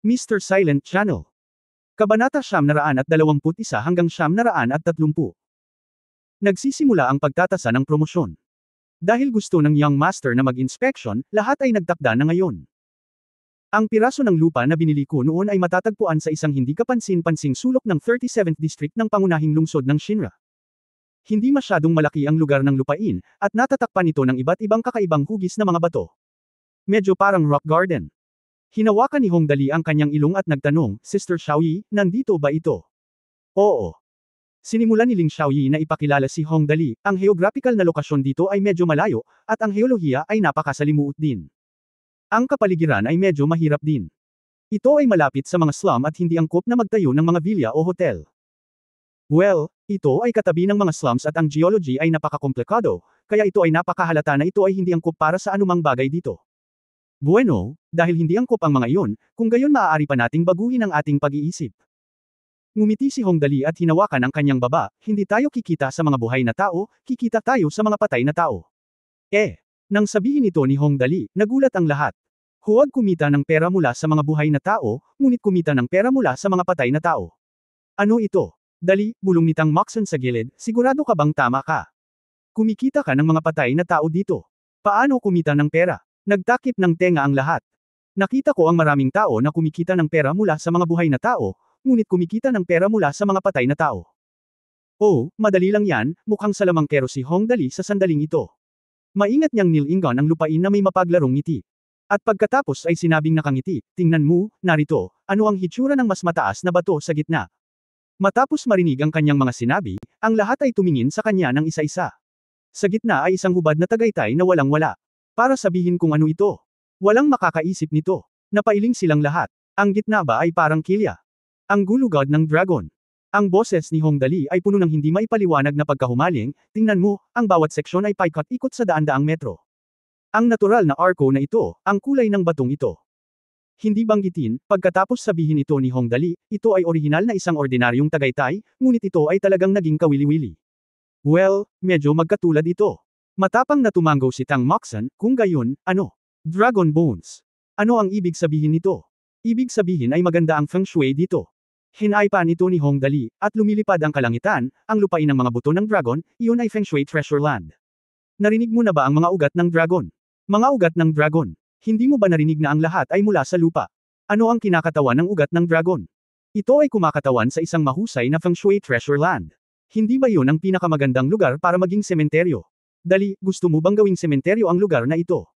Mr. Silent Channel. Kabanata 921 hanggang 930. Nagsisimula ang pagtatasa ng promosyon. Dahil gusto ng Young Master na mag-inspection, lahat ay nagtakda na ngayon. Ang piraso ng lupa na binili ko noon ay matatagpuan sa isang hindi kapansin-pansing sulok ng 37th District ng pangunahing lungsod ng Shinra. Hindi masyadong malaki ang lugar ng lupain, at natatakpan ito ng iba't ibang kakaibang hugis na mga bato. Medyo parang rock garden. Hinawakan ni Hongdali ang kanyang ilong at nagtanong, Sister Xiaoyi, nandito ba ito? Oo. Sinimulan ni Ling Xiaoyi na ipakilala si Hongdali, ang geographical na lokasyon dito ay medyo malayo, at ang heolohiya ay napakasalimuot din. Ang kapaligiran ay medyo mahirap din. Ito ay malapit sa mga slum at hindi angkop na magtayo ng mga villa o hotel. Well, ito ay katabi ng mga slums at ang geology ay napakakomplikado, kaya ito ay napakahalata na ito ay hindi angkop para sa anumang bagay dito. Bueno, dahil hindi angkop ang mga iyon, kung gayon maaari pa nating baguhin ang ating pag-iisip. Ngumiti si Hongdali at hinawakan ang kanyang baba, hindi tayo kikita sa mga buhay na tao, kikita tayo sa mga patay na tao. Nang sabihin ito ni Hongdali, nagulat ang lahat. Huwag kumita ng pera mula sa mga buhay na tao, ngunit kumita ng pera mula sa mga patay na tao. Ano ito? Dali, bulong ni Tang Moxon sa gilid, sigurado ka bang tama ka? Kumikita ka ng mga patay na tao dito. Paano kumita ng pera? Nagtakip ng tenga ang lahat. Nakita ko ang maraming tao na kumikita ng pera mula sa mga buhay na tao, ngunit kumikita ng pera mula sa mga patay na tao. Oh, madali lang yan, mukhang salamangkero si Hongdali sa sandaling ito. Maingat niyang nilingon ang lupain na may mapaglarong ngiti. At pagkatapos ay sinabing nakangiti, tingnan mo, narito, ano ang hitsura ng mas mataas na bato sa gitna. Matapos marinig ang kanyang mga sinabi, ang lahat ay tumingin sa kanya ng isa-isa. Sa gitna ay isang hubad na tagaytay na walang-wala. Para sabihin kung ano ito. Walang makakaisip nito. Napailing silang lahat. Ang gitna ba ay parang kilya? Ang gulugod ng dragon. Ang boses ni Hongdali ay puno ng hindi maipaliwanag na pagkahumaling, tingnan mo, ang bawat seksyon ay paikot-ikot sa daan-daang metro. Ang natural na arco na ito, ang kulay ng batong ito. Hindi banggitin, pagkatapos sabihin ito ni Hongdali, ito ay orihinal na isang ordinaryong tagaytay, ngunit ito ay talagang naging kawili-wili. Well, medyo magkatulad ito. Matapang na tumanggaw si Tang Moxon, kung gayon, ano? Dragon Bones. Ano ang ibig sabihin nito? Ibig sabihin ay maganda ang feng shui dito. Hinaypan ito ni Hongdali, at lumilipad ang kalangitan, ang lupain ng mga buto ng dragon, iyon ay feng shui treasure land. Narinig mo na ba ang mga ugat ng dragon? Mga ugat ng dragon. Hindi mo ba narinig na ang lahat ay mula sa lupa? Ano ang kinakatawan ng ugat ng dragon? Ito ay kumakatawan sa isang mahusay na feng shui treasure land. Hindi ba yun ang pinakamagandang lugar para maging sementeryo? Dali, gusto mo bang gawing sementeryo ang lugar na ito?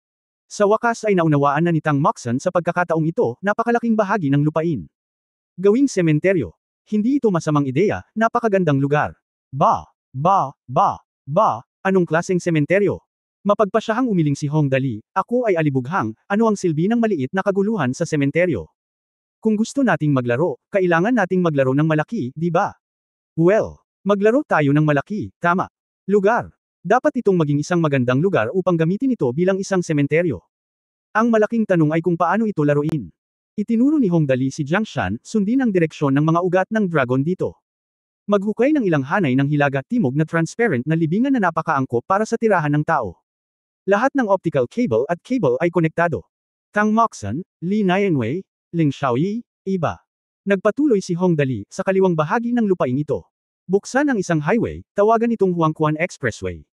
Sa wakas ay naunawaan na ni Tang Moxon sa pagkakataong ito, napakalaking bahagi ng lupain. Gawing sementeryo. Hindi ito masamang ideya, napakagandang lugar. Anong klaseng sementeryo? Mapagpasyahang umiling si Hongdali, ako ay alibughang, ano ang silbi ng maliit na kaguluhan sa sementeryo? Kung gusto nating maglaro, kailangan nating maglaro ng malaki, di ba? Well, maglaro tayo ng malaki, tama. Lugar. Dapat itong maging isang magandang lugar upang gamitin ito bilang isang sementeryo. Ang malaking tanong ay kung paano ito laruin. Itinuro ni Hongdali si Jiang Shan, sundin ang direksyon ng mga ugat ng dragon dito. Maghukay ng ilang hanay ng hilaga timog na transparent na libingan na napakaangkop para sa tirahan ng tao. Lahat ng optical cable at cable ay konektado. Tang Moxon, Li Nianwei, Ling Xiaoyi, iba. Nagpatuloy si Hongdali sa kaliwang bahagi ng lupain ito. Buksan ang isang highway, tawagan itong Huangquan Expressway.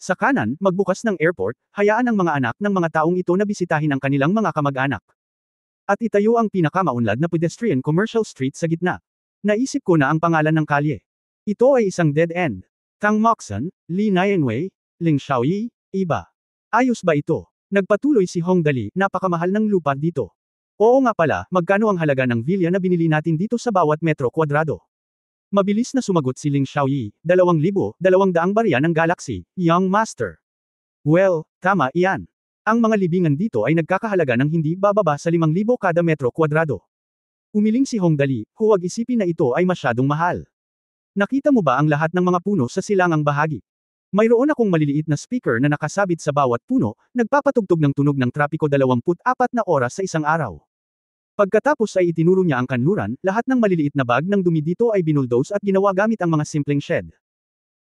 Sa kanan, magbukas ng airport, hayaan ang mga anak ng mga taong ito na bisitahin ang kanilang mga kamag-anak. At itayo ang pinakamaunlad na pedestrian commercial street sa gitna. Naisip ko na ang pangalan ng kalye. Ito ay isang dead end. Tang Moxon, Li Nianwei, Ling Xiaoyi, iba. Ayos ba ito? Nagpatuloy si Hongdali, napakamahal ng lupa dito. Oo nga pala, magkano ang halaga ng villa na binili natin dito sa bawat metro kwadrado? Mabilis na sumagot si Ling Xiaoyi, 2,200 barya ng Galaxy, Young Master. Well, tama iyan. Ang mga libingan dito ay nagkakahalaga ng hindi bababa sa 5,000 kada metro kwadrado. Umiling si Hongdali, huwag isipin na ito ay masyadong mahal. Nakita mo ba ang lahat ng mga puno sa silangang bahagi? Mayroon akong maliliit na speaker na nakasabit sa bawat puno, nagpapatugtog ng tunog ng trapiko 24 na oras sa isang araw. Pagkatapos ay itinuro niya ang kanluran, lahat ng maliliit na bag ng dumi dito ay binuldoze at ginawa gamit ang mga simpleng shed.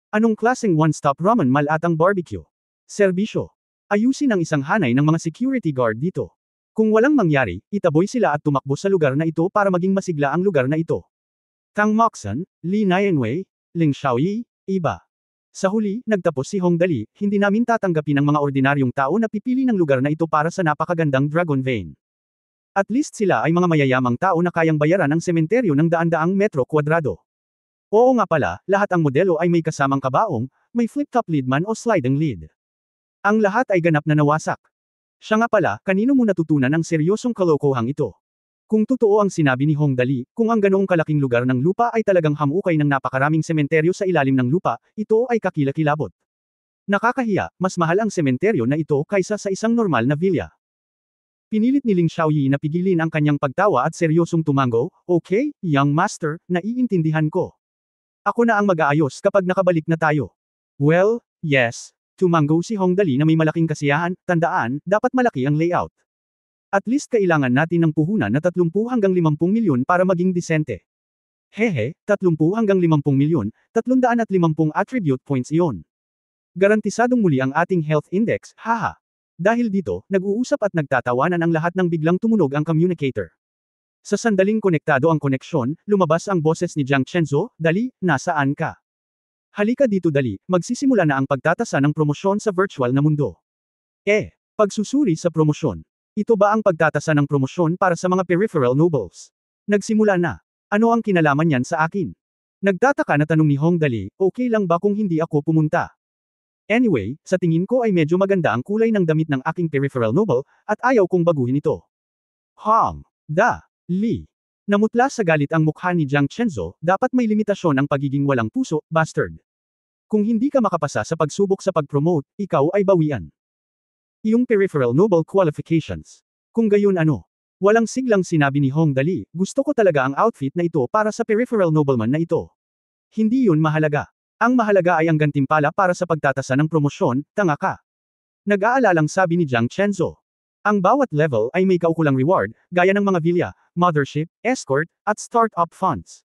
Anong klaseng one-stop ramen mall at ang barbecue? Serbisyo. Ayusin ang isang hanay ng mga security guard dito. Kung walang mangyari, itaboy sila at tumakbo sa lugar na ito para maging masigla ang lugar na ito. Tang Moxon, Li Nianwei, Ling Xiaoyi, iba. Sa huli, nagtapos si Hong Dali, hindi namin tatanggapin ang mga ordinaryong tao na pipili ng lugar na ito para sa napakagandang Dragon Vein. At least sila ay mga mayayamang tao na kayang bayaran ang sementeryo ng daan-daang metro kwadrado. Oo nga pala, lahat ang modelo ay may kasamang kabaong, may flip-top leadman o sliding lead. Ang lahat ay ganap na nawasak. Siya nga pala, kanino mo natutunan ang seryosong kalokohang ito? Kung totoo ang sinabi ni Hong Dali, kung ang ganoong kalaking lugar ng lupa ay talagang hamukay ng napakaraming sementeryo sa ilalim ng lupa, ito ay kakilakilabot. Nakakahiya, mas mahal ang sementeryo na ito kaysa sa isang normal na villa. Pinilit ni Ling Xiaoyi na pigilin ang kanyang pagtawa at seryosong tumango, "Okay, young master, naiintindihan ko. Ako na ang mag-aayos kapag nakabalik na tayo." "Well, yes." Tumango si Hong Dali na may malaking kasiyahan, tandaan, dapat malaki ang layout. At least kailangan natin ng puhunan na 30 hanggang 50 milyon para maging disente. Hehe, 30 hanggang 50 milyon, 350 attribute points iyon. Garantisadong muli ang ating health index, haha. Dahil dito, nag-uusap at nagtatawanan ang lahat nang biglang tumunog ang communicator. Sa sandaling konektado ang koneksyon, lumabas ang boses ni Jiang Chenzo, "Dali, nasaan ka? Halika dito Dali, magsisimula na ang pagtatasa ng promosyon sa virtual na mundo." Pagsusuri sa promosyon. Ito ba ang pagtatasa ng promosyon para sa mga peripheral nobles? Nagsimula na. Ano ang kinalaman niyan sa akin? Nagtataka na tanong ni Hong Dali, okay lang ba kung hindi ako pumunta? Anyway, sa tingin ko ay medyo maganda ang kulay ng damit ng aking peripheral noble, at ayaw kong baguhin ito. Hong Dali. Namutla sa galit ang mukha ni Jiang Chenzo, dapat may limitasyon ang pagiging walang puso, bastard. Kung hindi ka makapasa sa pagsubok sa pag-promote, ikaw ay bawian. Iyong peripheral noble qualifications. Kung gayon ano? Walang siglang sinabi ni Hong Dali, gusto ko talaga ang outfit na ito para sa peripheral nobleman na ito. Hindi yun mahalaga. Ang mahalaga ay ang gantimpala para sa pagtatasa ng promosyon, tanga ka. Nag-aalalang sabi ni Jiang Chenzo. Ang bawat level ay may kaukulang reward, gaya ng mga villa, mothership, escort, at start-up funds.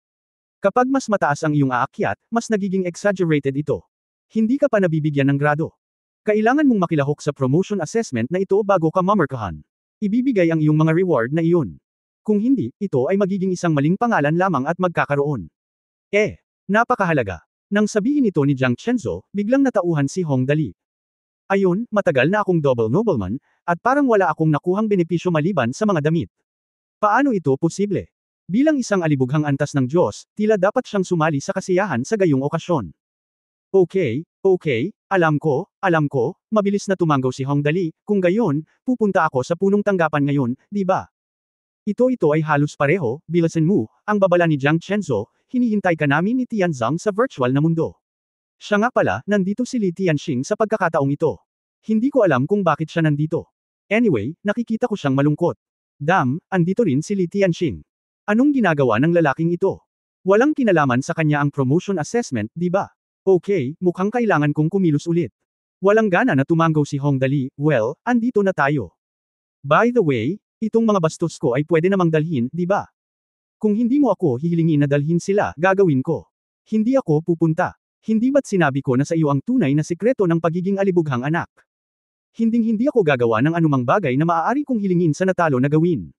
Kapag mas mataas ang iyong aakyat, mas nagiging exaggerated ito. Hindi ka pa nabibigyan ng grado. Kailangan mong makilahok sa promotion assessment na ito bago ka mamarkahan. Ibibigay ang iyong mga reward na iyon. Kung hindi, ito ay magiging isang maling pangalan lamang at magkakaroon. Napakahalaga. Nang sabihin ito ni Jiang Chenzo, biglang natauhan si Hong Dali. Ayun, matagal na akong double nobleman, at parang wala akong nakuhang benepisyo maliban sa mga damit. Paano ito posible? Bilang isang alibughang antas ng Diyos, tila dapat siyang sumali sa kasiyahan sa gayong okasyon. Okay, alam ko, mabilis na tumanggaw si Hong Dali, kung gayon, pupunta ako sa punong tanggapan ngayon, di ba? Ito ay halos pareho, bilisan mo, ang babala ni Jiang Chenzo, hinihintay ka namin ni Tianzang sa virtual na mundo. Siya nga pala, nandito si Li Tianxing sa pagkakataong ito. Hindi ko alam kung bakit siya nandito. Anyway, nakikita ko siyang malungkot. Andito rin si Li Tianxing. Anong ginagawa ng lalaking ito? Walang kinalaman sa kanya ang promotion assessment, di ba? Okay, mukhang kailangan kong kumilos ulit. Walang gana na tumanggaw si Hong Dali, well, andito na tayo. By the way, itong mga bastos ko ay pwede namang dalhin, di ba? Kung hindi mo ako hihilingin na dalhin sila, gagawin ko. Hindi ako pupunta. Hindi ba't sinabi ko na sa iyo ang tunay na sikreto ng pagiging alibughang anak? Hinding-hindi ako gagawa ng anumang bagay na maaari kong hilingin sa natalo na gawin.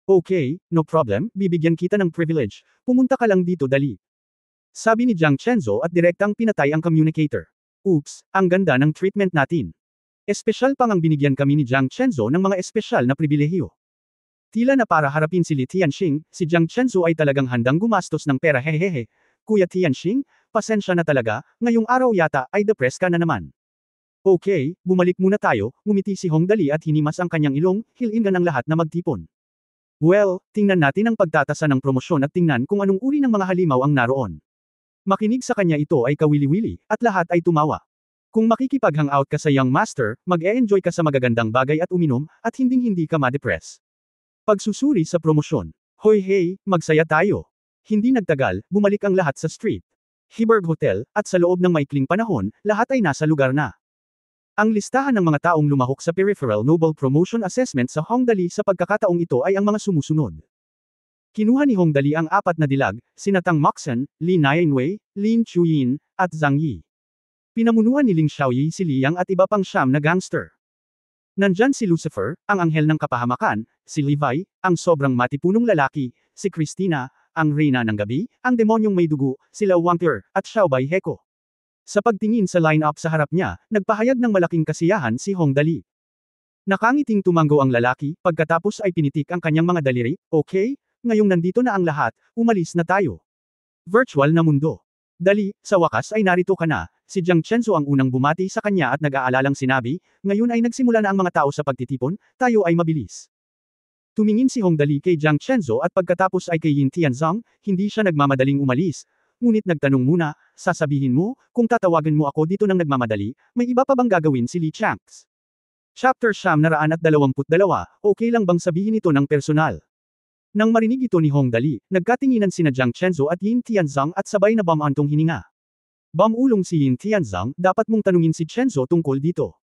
Okay, no problem, bibigyan kita ng privilege. Pumunta ka lang dito Dali. Sabi ni Jiang Chenzo at direktang pinatay ang communicator. Oops, ang ganda ng treatment natin. Espesyal pang ang binigyan kami ni Jiang Chenzo ng mga espesyal na pribilehyo. Tila na para harapin si Li Tianxing, si Jiang Chenzo ay talagang handang gumastos ng pera hehehe. Kuya Tianxing, pasensya na talaga, ngayong araw yata ay depressed ka na naman. Okay, bumalik muna tayo, ngumiti si Hong Dali at hinimas ang kanyang ilong, hilingan ang lahat na magtipon. Well, tingnan natin ang pagtatasa ng promosyon at tingnan kung anong uri ng mga halimaw ang naroon. Makinig sa kanya ito ay kawili-wili, at lahat ay tumawa. Kung makikipag-hangout ka sa Young Master, mag-e-enjoy ka sa magagandang bagay at uminom, at hinding-hindi ka ma-depress. Pagsusuri sa promosyon. Hoy hey, magsaya tayo. Hindi nagtagal, bumalik ang lahat sa street. Hyberg Hotel, at sa loob ng maikling panahon, lahat ay nasa lugar na. Ang listahan ng mga taong lumahok sa Peripheral Noble Promotion Assessment sa Hong Dali sa pagkakataong ito ay ang mga sumusunod. Kinuha ni Hong Dali ang 4 na dilag, sina Tang Moxon, Li Nianwei, Lin Chuyin, at Zhang Yi. Pinamunuan ni Ling Xiaoyi si Liang at iba pang 9 na gangster. Nandyan si Lucifer, ang anghel ng kapahamakan, si Levi, ang sobrang matipunong lalaki, si Christina, ang reyna ng gabi, ang demonyong may dugo, sila Wampir, at Xiaobai Heko. Sa pagtingin sa line-up sa harap niya, nagpahayag ng malaking kasiyahan si Hong Dali. Nakangiting tumango ang lalaki, pagkatapos ay pinitik ang kanyang mga daliri. Okay, ngayong nandito na ang lahat, umalis na tayo. Virtual na mundo. Dali, sa wakas ay narito ka na. Si Jiang Chenzo ang unang bumati sa kanya at nag-aalalang sinabi, ngayon ay nagsimula na ang mga tao sa pagtitipon, tayo ay mabilis. Tumingin si Hong Dali kay Jiang Chenzo at pagkatapos ay kay Yin Tianzong, hindi siya nagmamadaling umalis. Ngunit nagtanong muna, sasabihin mo, kung tatawagan mo ako dito ng nagmamadali, may iba pa bang gagawin si Li Changs? Chapter 922, okay lang bang sabihin ito ng personal? Nang marinig ito ni Hong Dali, nagkatinginan sina Jiang Chenzo at Yin Tianzong at sabay na bamantong hininga. Bamulong si Yin Tianzong, dapat mong tanungin si Chenzo tungkol dito.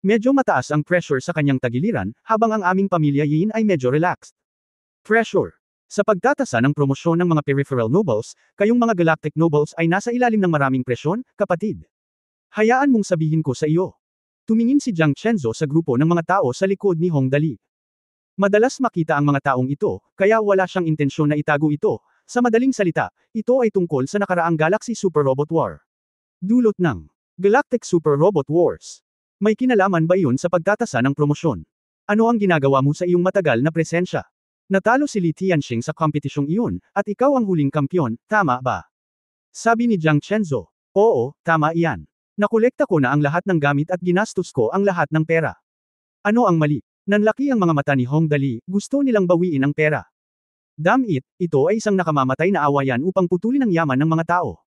Medyo mataas ang pressure sa kanyang tagiliran, habang ang aming pamilya Yin ay medyo relaxed. Pressure. Sa pagtatasa ng promosyon ng mga peripheral nobles, kayong mga galactic nobles ay nasa ilalim ng maraming presyon, kapatid. Hayaan mong sabihin ko sa iyo. Tumingin si Jiang Chenzo sa grupo ng mga tao sa likod ni Hong Dali. Madalas makita ang mga taong ito, kaya wala siyang intensyon na itago ito. Sa madaling salita, ito ay tungkol sa nakaraang Galaxy Super Robot War. Dulot ng Galactic Super Robot Wars. May kinalaman ba iyon sa pagtatasa ng promosyon? Ano ang ginagawa mo sa iyong matagal na presensya? Natalo si Li Tianxing sa kompetisyong iyon, at ikaw ang huling kampyon, tama ba? Sabi ni Jiang Chenzo. Oo, tama iyan. Nakolekta ko na ang lahat ng gamit at ginastos ko ang lahat ng pera. Ano ang mali? Nanlaki ang mga mata ni Hong Dali, gusto nilang bawiin ang pera. Damn it, ito ay isang nakamamatay na awayan upang putulin ang yaman ng mga tao.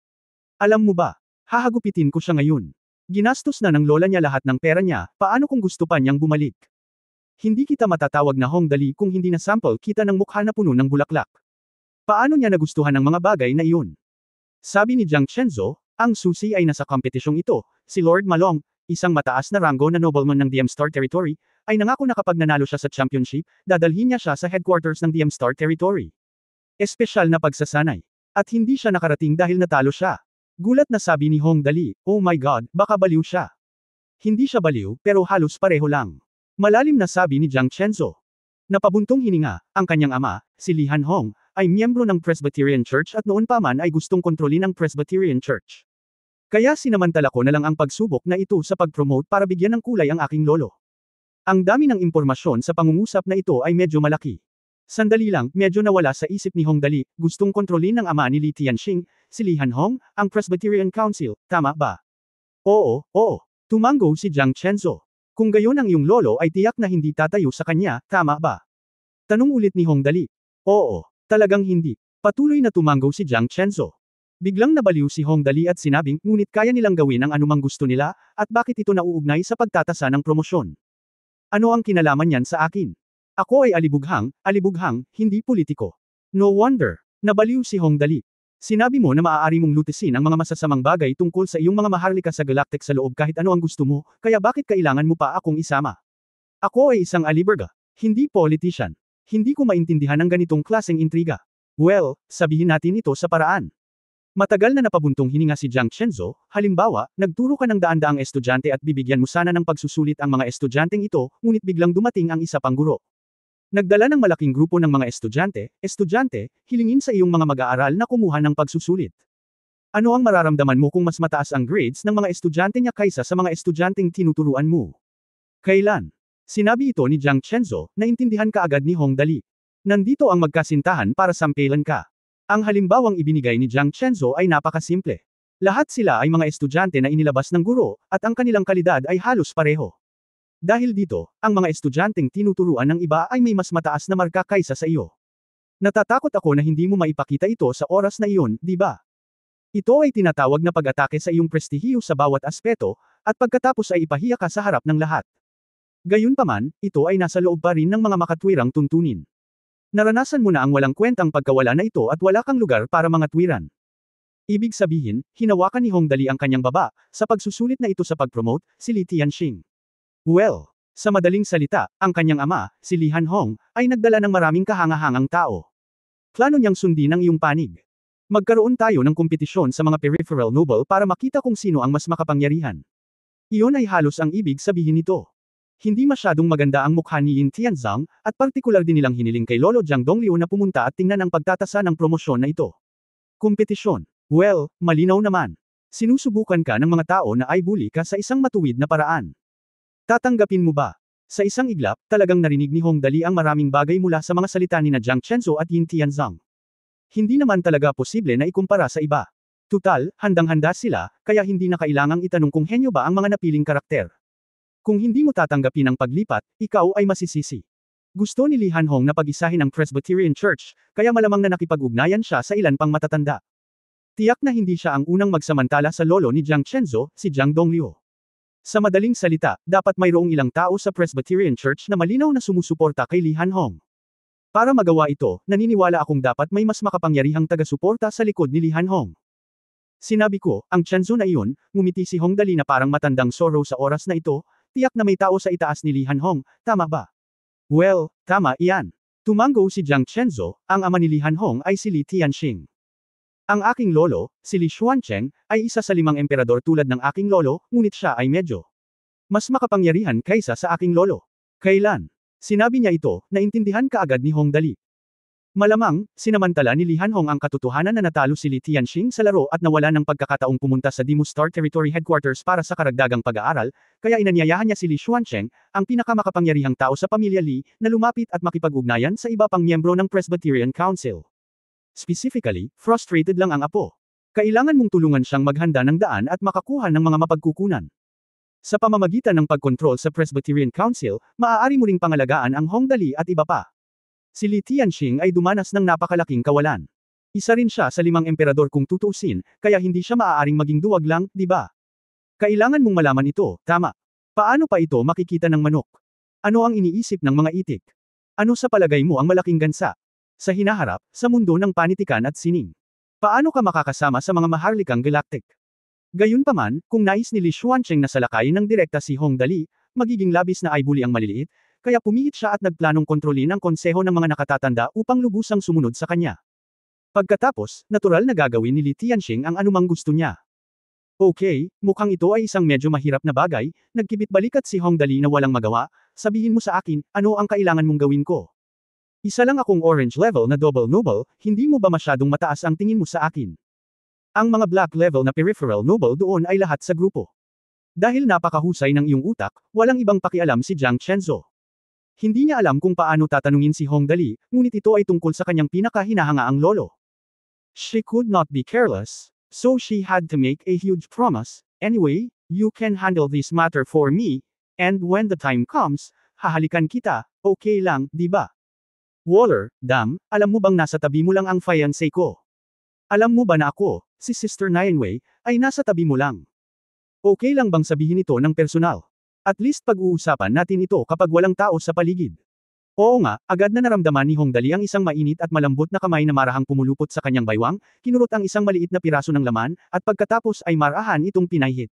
Alam mo ba, hahagupitin ko siya ngayon. Ginastos na ng lola niya lahat ng pera niya, paano kung gusto pa niyang bumalik? Hindi kita matatawag na Hong Dali kung hindi na sample kita ng mukha na puno ng bulaklak. Paano niya nagustuhan ang mga bagay na iyon? Sabi ni Jiang Chenzo, ang susi ay nasa kompetisyong ito, si Lord Malong, isang mataas na ranggo na nobleman ng DM Star Territory, ay nangako na kapag nanalo siya sa championship, dadalhin niya siya sa headquarters ng DM Star Territory. Espesyal na pagsasanay. At hindi siya nakarating dahil natalo siya. Gulat na sabi ni Hong Dali, oh my god, baka baliw siya. Hindi siya baliw, pero halos pareho lang. Malalim na sabi ni Jiang Chenzo. Napabuntong hininga, ang kanyang ama, si Li Hanhong, ay miyembro ng Presbyterian Church at noon pa man ay gustong kontrolin ang Presbyterian Church. Kaya sinamantala ko na lang ang pagsubok na ito sa pag-promote para bigyan ng kulay ang aking lolo. Ang dami ng impormasyon sa pangungusap na ito ay medyo malaki. Sandali lang, medyo nawala sa isip ni Hong Dali, gustong kontrolin ng ama ni Li Tianxing, si Li Hanhong, ang Presbyterian Council, tama ba? Oo, tumango si Jiang Chenzo. Kung gayon ang iyong lolo ay tiyak na hindi tatayo sa kanya, tama ba? Tanong ulit ni Hong Dali. Oo, talagang hindi. Patuloy na tumango si Jiang Chenzo. Biglang nabaliw si Hong Dali at sinabing, ngunit kaya nilang gawin ang anumang gusto nila, at bakit ito nauugnay sa pagtatasa ng promosyon? Ano ang kinalaman niyan sa akin? Ako ay alibughang, hindi politiko. No wonder, nabaliw si Hong Dali. Sinabi mo na maaari mong lutisin ang mga masasamang bagay tungkol sa iyong mga maharlika sa galactic sa loob kahit ano ang gusto mo, kaya bakit kailangan mo pa akong isama? Ako ay isang aliberga, hindi politician. Hindi ko maintindihan ang ganitong klaseng intriga. Well, sabihin natin ito sa paraan. Matagal na napabuntong hininga si Jiang Chenzo, halimbawa, nagturo ka ng daan-daang estudyante at bibigyan mo sana ng pagsusulit ang mga estudyanteng ito, ngunit biglang dumating ang isa pang guro. Nagdala ng malaking grupo ng mga estudyante, hilingin sa iyong mga mag-aaral na kumuha ng pagsusulit. Ano ang mararamdaman mo kung mas mataas ang grades ng mga estudyante niya kaysa sa mga estudyanteng tinuturuan mo? Kailan? Sinabi ito ni Jiang Chenzo, naintindihan kaagad ni Hong Dali. Nandito ang magkasintahan para sampelan ka. Ang halimbawang ibinigay ni Jiang Chenzo ay napakasimple. Lahat sila ay mga estudyante na inilabas ng guro, at ang kanilang kalidad ay halos pareho. Dahil dito, ang mga estudyanteng tinuturuan ng iba ay may mas mataas na marka kaysa sa iyo. Natatakot ako na hindi mo maipakita ito sa oras na iyon, di ba? Ito ay tinatawag na pag-atake sa iyong prestihiyo sa bawat aspeto, at pagkatapos ay ipahiya ka sa harap ng lahat. Gayunpaman, ito ay nasa loob pa rin ng mga makatwirang tuntunin. Naranasan mo na ang walang kwentang pagkawala na ito at wala kang lugar para mga tuwiran. Ibig sabihin, hinawakan ni Hong Dali ang kanyang baba, sa pagsusulit na ito sa pag-promote, si Li Tianxing. Well, sa madaling salita, ang kanyang ama, si Li Hanhong, ay nagdala ng maraming kahangahangang tao. Plano niyang sundin ang iyong panig. Magkaroon tayo ng kompetisyon sa mga peripheral noble para makita kung sino ang mas makapangyarihan. Iyon ay halos ang ibig sabihin nito. Hindi masyadong maganda ang mukha ni Yin Tianzang, at partikular din nilang hiniling kay Lolo Jiang Dongliu na pumunta at tingnan ang pagtatasa ng promosyon na ito. Kompetisyon. Well, malinaw naman. Sinusubukan ka ng mga tao na ay bully ka sa isang matuwid na paraan. Tatanggapin mo ba? Sa isang iglap, talagang narinig ni Hong Dali ang maraming bagay mula sa mga salita ni na Jiang Chenzo at Yin Tianzang. Hindi naman talaga posible na ikumpara sa iba. Tutal, handang-handa sila, kaya hindi na kailangang itanong kung henyo ba ang mga napiling karakter. Kung hindi mo tatanggapin ang paglipat, ikaw ay masisisi. Gusto ni Li Hanhong na pag-isahin ang Presbyterian Church, kaya malamang na nakipag-ugnayan siya sa ilan pang matatanda. Tiyak na hindi siya ang unang magsamantala sa lolo ni Jiang Chenzo, si Jiang Dongliu. Sa madaling salita, dapat mayroong ilang tao sa Presbyterian Church na malinaw na sumusuporta kay Li Hanhong. Para magawa ito, naniniwala akong dapat may mas makapangyarihang taga-suporta sa likod ni Li Hanhong. Sinabi ko, ang Chenzo na iyon, ngumiti si Hong Dali na parang matandang Zorro sa oras na ito, tiyak na may tao sa itaas ni Li Hanhong, tama ba? Well, tama iyan. Tumango si Jiang Chenzo, ang ama ni Li Hanhong ay si Li Tianxing. Ang aking lolo, si Li Xuancheng, ay isa sa 5 emperador tulad ng aking lolo, ngunit siya ay medyo mas makapangyarihan kaysa sa aking lolo. Kailan? Sinabi niya ito, naintindihan kaagad ni Hong Dali. Malamang, sinamantala ni Li Hanhong ang katotohanan na natalo si Li Tianxing sa laro at nawala ng pagkakataong pumunta sa Dimu Star Territory Headquarters para sa karagdagang pag-aaral, kaya inanyayahan niya si Li Xuancheng, ang pinakamakapangyarihang tao sa pamilya Li, na lumapit at makipag-ugnayan sa iba pang miyembro ng Presbyterian Council. Specifically, frustrated lang ang apo. Kailangan mong tulungan siyang maghanda ng daan at makakuha ng mga mapagkukunan. Sa pamamagitan ng pagkontrol sa Presbyterian Council, maaari mo ring pangalagaan ang Hong Dali at iba pa. Si Li Tianxing ay dumanas ng napakalaking kawalan. Isa rin siya sa 5 emperador kung tutuusin, kaya hindi siya maaaring maging duwag lang, di ba? Kailangan mong malaman ito, tama. Paano pa ito makikita ng manok? Ano ang iniisip ng mga itik? Ano sa palagay mo ang malaking gansa? Sa hinaharap, sa mundo ng panitikan at sining. Paano ka makakasama sa mga maharlikang galactic? Gayunpaman, kung nais ni Li Xuancheng na salakayin ng direkta si Hong Dali, magiging labis na ay bully ang maliliit, kaya pumihit siya at nagplanong kontrolin ang konseho ng mga nakatatanda upang lubusang sumunod sa kanya. Pagkatapos, natural na gagawin ni Li Tianxing ang anumang gusto niya. Okay, mukhang ito ay isang medyo mahirap na bagay, nagkibit balikat si Hong Dali na walang magawa, sabihin mo sa akin, ano ang kailangan mong gawin ko? Isa lang akong orange level na double noble, hindi mo ba masyadong mataas ang tingin mo sa akin? Ang mga black level na peripheral noble doon ay lahat sa grupo. Dahil napakahusay ng iyong utak, walang ibang pakialam si Jiang Chenzo. Hindi niya alam kung paano tatanungin si Hong Dali, ngunit ito ay tungkol sa kanyang pinakahinahangaang lolo. She could not be careless, so she had to make a huge promise. Anyway, you can handle this matter for me, and when the time comes, hahalikan kita, okay lang, di ba? Waller, Dam, alam mo bang nasa tabi mo lang ang fiancé ko? Alam mo ba na ako, si Sister Nianwei, ay nasa tabi mo lang? Okay lang bang sabihin ito ng personal? At least pag-uusapan natin ito kapag walang tao sa paligid. Oo nga, agad na naramdaman ni Hong Dali ang isang mainit at malambot na kamay na marahang pumulupot sa kanyang baywang, kinurot ang isang maliit na piraso ng laman, at pagkatapos ay marahan itong pinahit.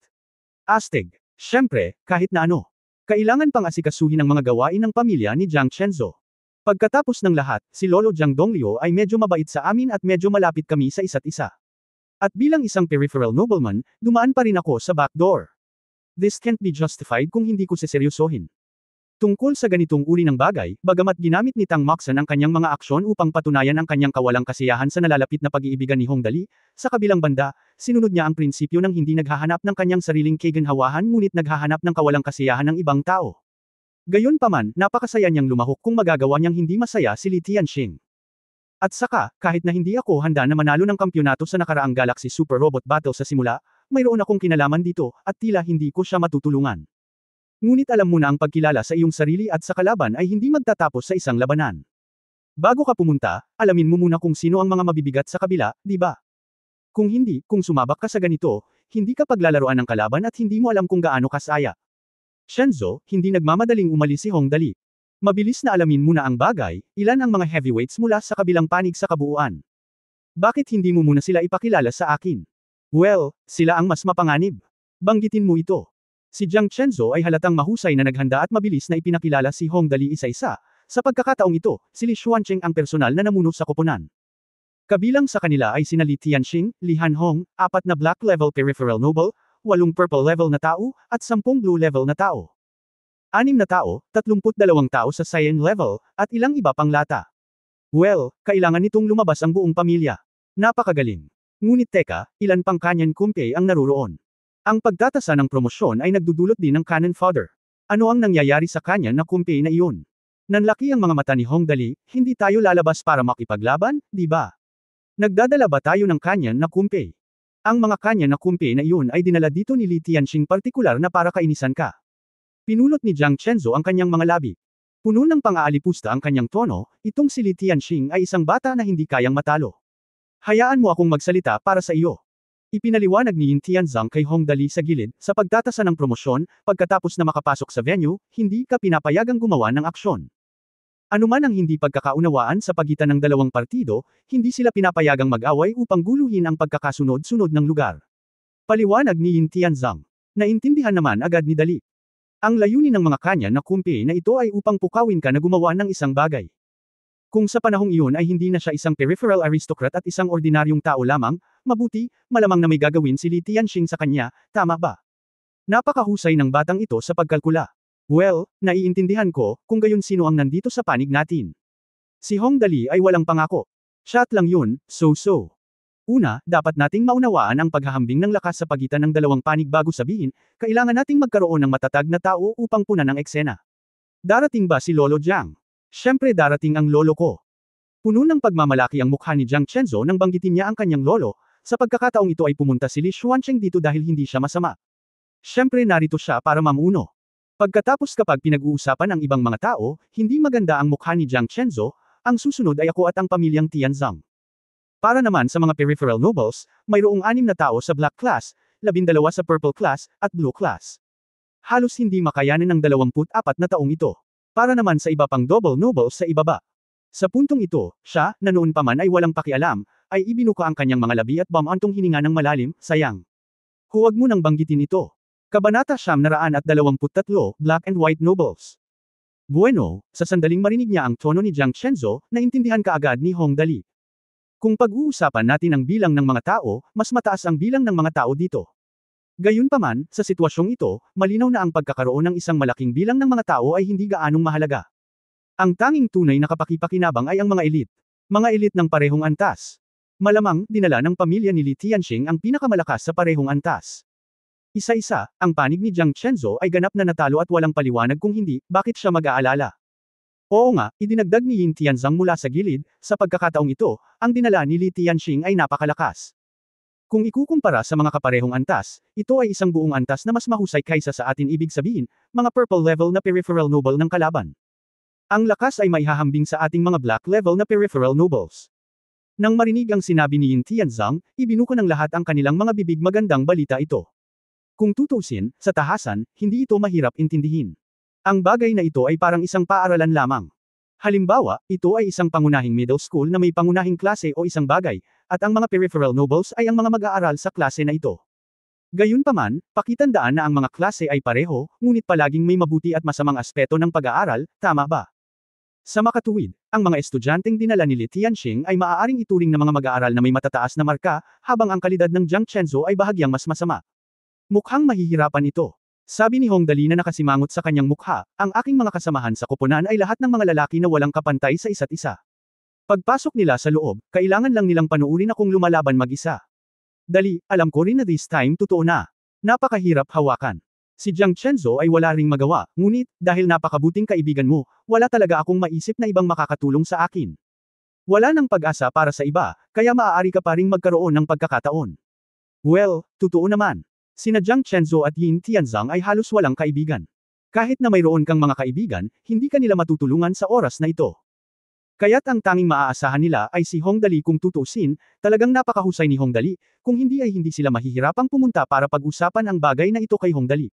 Astig. Siyempre, kahit na ano. Kailangan pang asikasuhin ang mga gawain ng pamilya ni Jiang Chenzo. Pagkatapos ng lahat, si Lolo Jiang Dongliu ay medyo mabait sa amin at medyo malapit kami sa isa't isa. At bilang isang peripheral nobleman, dumaan pa rin ako sa back door. This can't be justified kung hindi ko seseryosohin. Tungkol sa ganitong uri ng bagay, bagamat ginamit ni Tang Moxon ang kanyang mga aksyon upang patunayan ang kanyang kawalang kasiyahan sa nalalapit na pag-iibigan ni Hong Dali, sa kabilang banda, sinunod niya ang prinsipyo ng hindi naghahanap ng kanyang sariling kaginhawahan ngunit naghahanap ng kawalang kasiyahan ng ibang tao. Gayunpaman, napakasaya niyang lumahok kung magagawa niyang hindi masaya si Li Tianxing. At saka, kahit na hindi ako handa na manalo ng kampyonato sa nakaraang Galaxy Super Robot Battle sa simula, mayroon akong kinalaman dito, at tila hindi ko siya matutulungan. Ngunit alam mo na ang pagkilala sa iyong sarili at sa kalaban ay hindi magtatapos sa isang labanan. Bago ka pumunta, alamin mo muna kung sino ang mga mabibigat sa kabila, di ba? Kung hindi, kung sumabak ka sa ganito, hindi ka paglalaroan ng kalaban at hindi mo alam kung gaano kasaya. Chenzo, hindi nagmamadaling umalis si Hong Dali. Mabilis na alamin mo na ang bagay, ilan ang mga heavyweights mula sa kabilang panig sa kabuuan. Bakit hindi mo muna sila ipakilala sa akin? Well, sila ang mas mapanganib. Banggitin mo ito. Si Jiang Chenzo ay halatang mahusay na naghanda at mabilis na ipinakilala si Hong Dali isa-isa. Sa pagkakataong ito, si Li Xuancheng ang personal na namuno sa koponan. Kabilang sa kanila ay sina Li Tianxing, Li Hanhong, 4 na black level peripheral noble, 8 purple level na tao, at 10 blue level na tao. 6 na tao, 32 tao sa Saiyan level, at ilang iba pang lata. Well, kailangan nitong lumabas ang buong pamilya. Napakagaling. Ngunit teka, ilan pang Kanyan Kumpay ang naruroon? Ang pagtatasa ng promosyon ay nagdudulot din ng Kanan Fodder. Ano ang nangyayari sa Kanyan na Kumpay na iyon? Nanlaki ang mga mata ni Hongdali, hindi tayo lalabas para makipaglaban, di ba? Nagdadala ba tayo ng Kanyan na Kumpay? Ang mga Kanyan na Kumpay na iyon ay dinala dito ni Li Tianxing partikular na para kainisan ka. Pinulot ni Jiang Chenzo ang kanyang mga labi. Puno ng pang-aalipusta ang kanyang tono, itong si Li Tianxing ay isang bata na hindi kayang matalo. Hayaan mo akong magsalita para sa iyo. Ipinaliwanag ni Yin Tianzang kay Hongdali sa gilid, sa pagtatasa ng promosyon, pagkatapos na makapasok sa venue, hindi ka pinapayagang gumawa ng aksyon. Anuman ang hindi pagkakaunawaan sa pagitan ng dalawang partido, hindi sila pinapayagang mag-away upang guluhin ang pagkakasunod-sunod ng lugar. Paliwanag ni Yin Tianzang. Naintindihan naman agad ni Dali. Ang layunin ng mga Kanyan na Kumpay na ito ay upang pukawin ka na gumawa ng isang bagay. Kung sa panahong iyon ay hindi na siya isang peripheral aristocrat at isang ordinaryong tao lamang, mabuti, malamang na may gagawin si Li Tianxing sa kanya, tama ba? Napakahusay ng batang ito sa pagkalkula. Well, naiintindihan ko, kung gayon sino ang nandito sa panig natin. Si Hongdali ay walang pangako. Shot lang yun, so-so. Una, dapat nating maunawaan ang paghahambing ng lakas sa pagitan ng dalawang panig bago sabihin, kailangan nating magkaroon ng matatag na tao upang punan ang eksena. Darating ba si Lolo Jiang? Siyempre darating ang lolo ko. Puno ng pagmamalaki ang mukha ni Jiang Chenzo nang banggitin niya ang kanyang lolo, sa pagkakataong ito ay pumunta si Li Xuancheng dito dahil hindi siya masama. Siyempre narito siya para mamuno. Pagkatapos kapag pinag-uusapan ang ibang mga tao, hindi maganda ang mukha ni Jiang Chenzo, ang susunod ay ako at ang pamilyang Tianzang. Para naman sa mga peripheral nobles, mayroong 6 na tao sa Black Class, 12 sa Purple Class, at Blue Class. Halos hindi makayanin ng 24 na taong ito. Para naman sa iba pang double nobles sa ibaba. Sa puntong ito, siya, na noon pa man ay walang pakialam, ay ibinuka ang kanyang mga labi at bumantong hininga ng malalim, sayang. Huwag mo nang banggitin ito. Kabanata 923, Black and White Nobles. Bueno, sa sandaling marinig niya ang tono ni Jiang Chenzo, naintindihan kaagad ni Hongdali. Kung pag-uusapan natin ang bilang ng mga tao, mas mataas ang bilang ng mga tao dito. Gayunpaman, sa sitwasyong ito, malinaw na ang pagkakaroon ng isang malaking bilang ng mga tao ay hindi gaanong mahalaga. Ang tanging tunay na kapakipakinabang ay ang mga elite. Mga elite ng parehong antas. Malamang, dinala ng pamilya ni Li Tianxing ang pinakamalakas sa parehong antas. Isa-isa, ang panig ni Jiang Chenzo ay ganap na natalo at walang paliwanag kung hindi, bakit siya mag-aalala. Oo nga, idinagdag ni Yin Tianzang mula sa gilid, sa pagkakataong ito, ang dinala ni Li Tianxing ay napakalakas. Kung ikukumpara sa mga kaparehong antas, ito ay isang buong antas na mas mahusay kaysa sa atin ibig sabihin, mga purple level na peripheral noble ng kalaban. Ang lakas ay maihahambing sa ating mga black level na peripheral nobles. Nang marinig ang sinabi ni Yin Tianzang, ibinuka ng lahat ang kanilang mga bibig magandang balita ito. Kung tutusin, sa tahasan, hindi ito mahirap intindihin. Ang bagay na ito ay parang isang paaralan lamang. Halimbawa, ito ay isang pangunahing middle school na may pangunahing klase o isang bagay, at ang mga peripheral nobles ay ang mga mag-aaral sa klase na ito. Gayunpaman, pakitandaan na ang mga klase ay pareho, ngunit palaging may mabuti at masamang aspeto ng pag-aaral, tama ba? Sa makatuwid, ang mga estudyanteng dinala ni Li Tianxing ay maaaring ituring na mga mag-aaral na may matataas na marka, habang ang kalidad ng Jiang Chenzo ay bahagyang mas masama. Mukhang mahihirapan ito. Sabi ni Hongdali na nakasimangot sa kanyang mukha, ang aking mga kasamahan sa koponan ay lahat ng mga lalaki na walang kapantay sa isa't isa. Pagpasok nila sa loob, kailangan lang nilang panuurin akong lumalaban mag-isa. Dali, alam ko rin na this time totoo na. Napakahirap hawakan. Si Jiang Chenzo ay wala ring magawa, ngunit, dahil napakabuting kaibigan mo, wala talaga akong maisip na ibang makakatulong sa akin. Wala nang pag-asa para sa iba, kaya maaari ka pa ring magkaroon ng pagkakataon. Well, totoo naman. Sina Jiang Chenzo at Yin Tianzang ay halos walang kaibigan. Kahit na mayroon kang mga kaibigan, hindi ka nila matutulungan sa oras na ito. Kaya't ang tanging maaasahan nila ay si Hongdali kung tutusin, talagang napakahusay ni Hongdali, kung hindi ay hindi sila mahihirapang pumunta para pag-usapan ang bagay na ito kay Hongdali.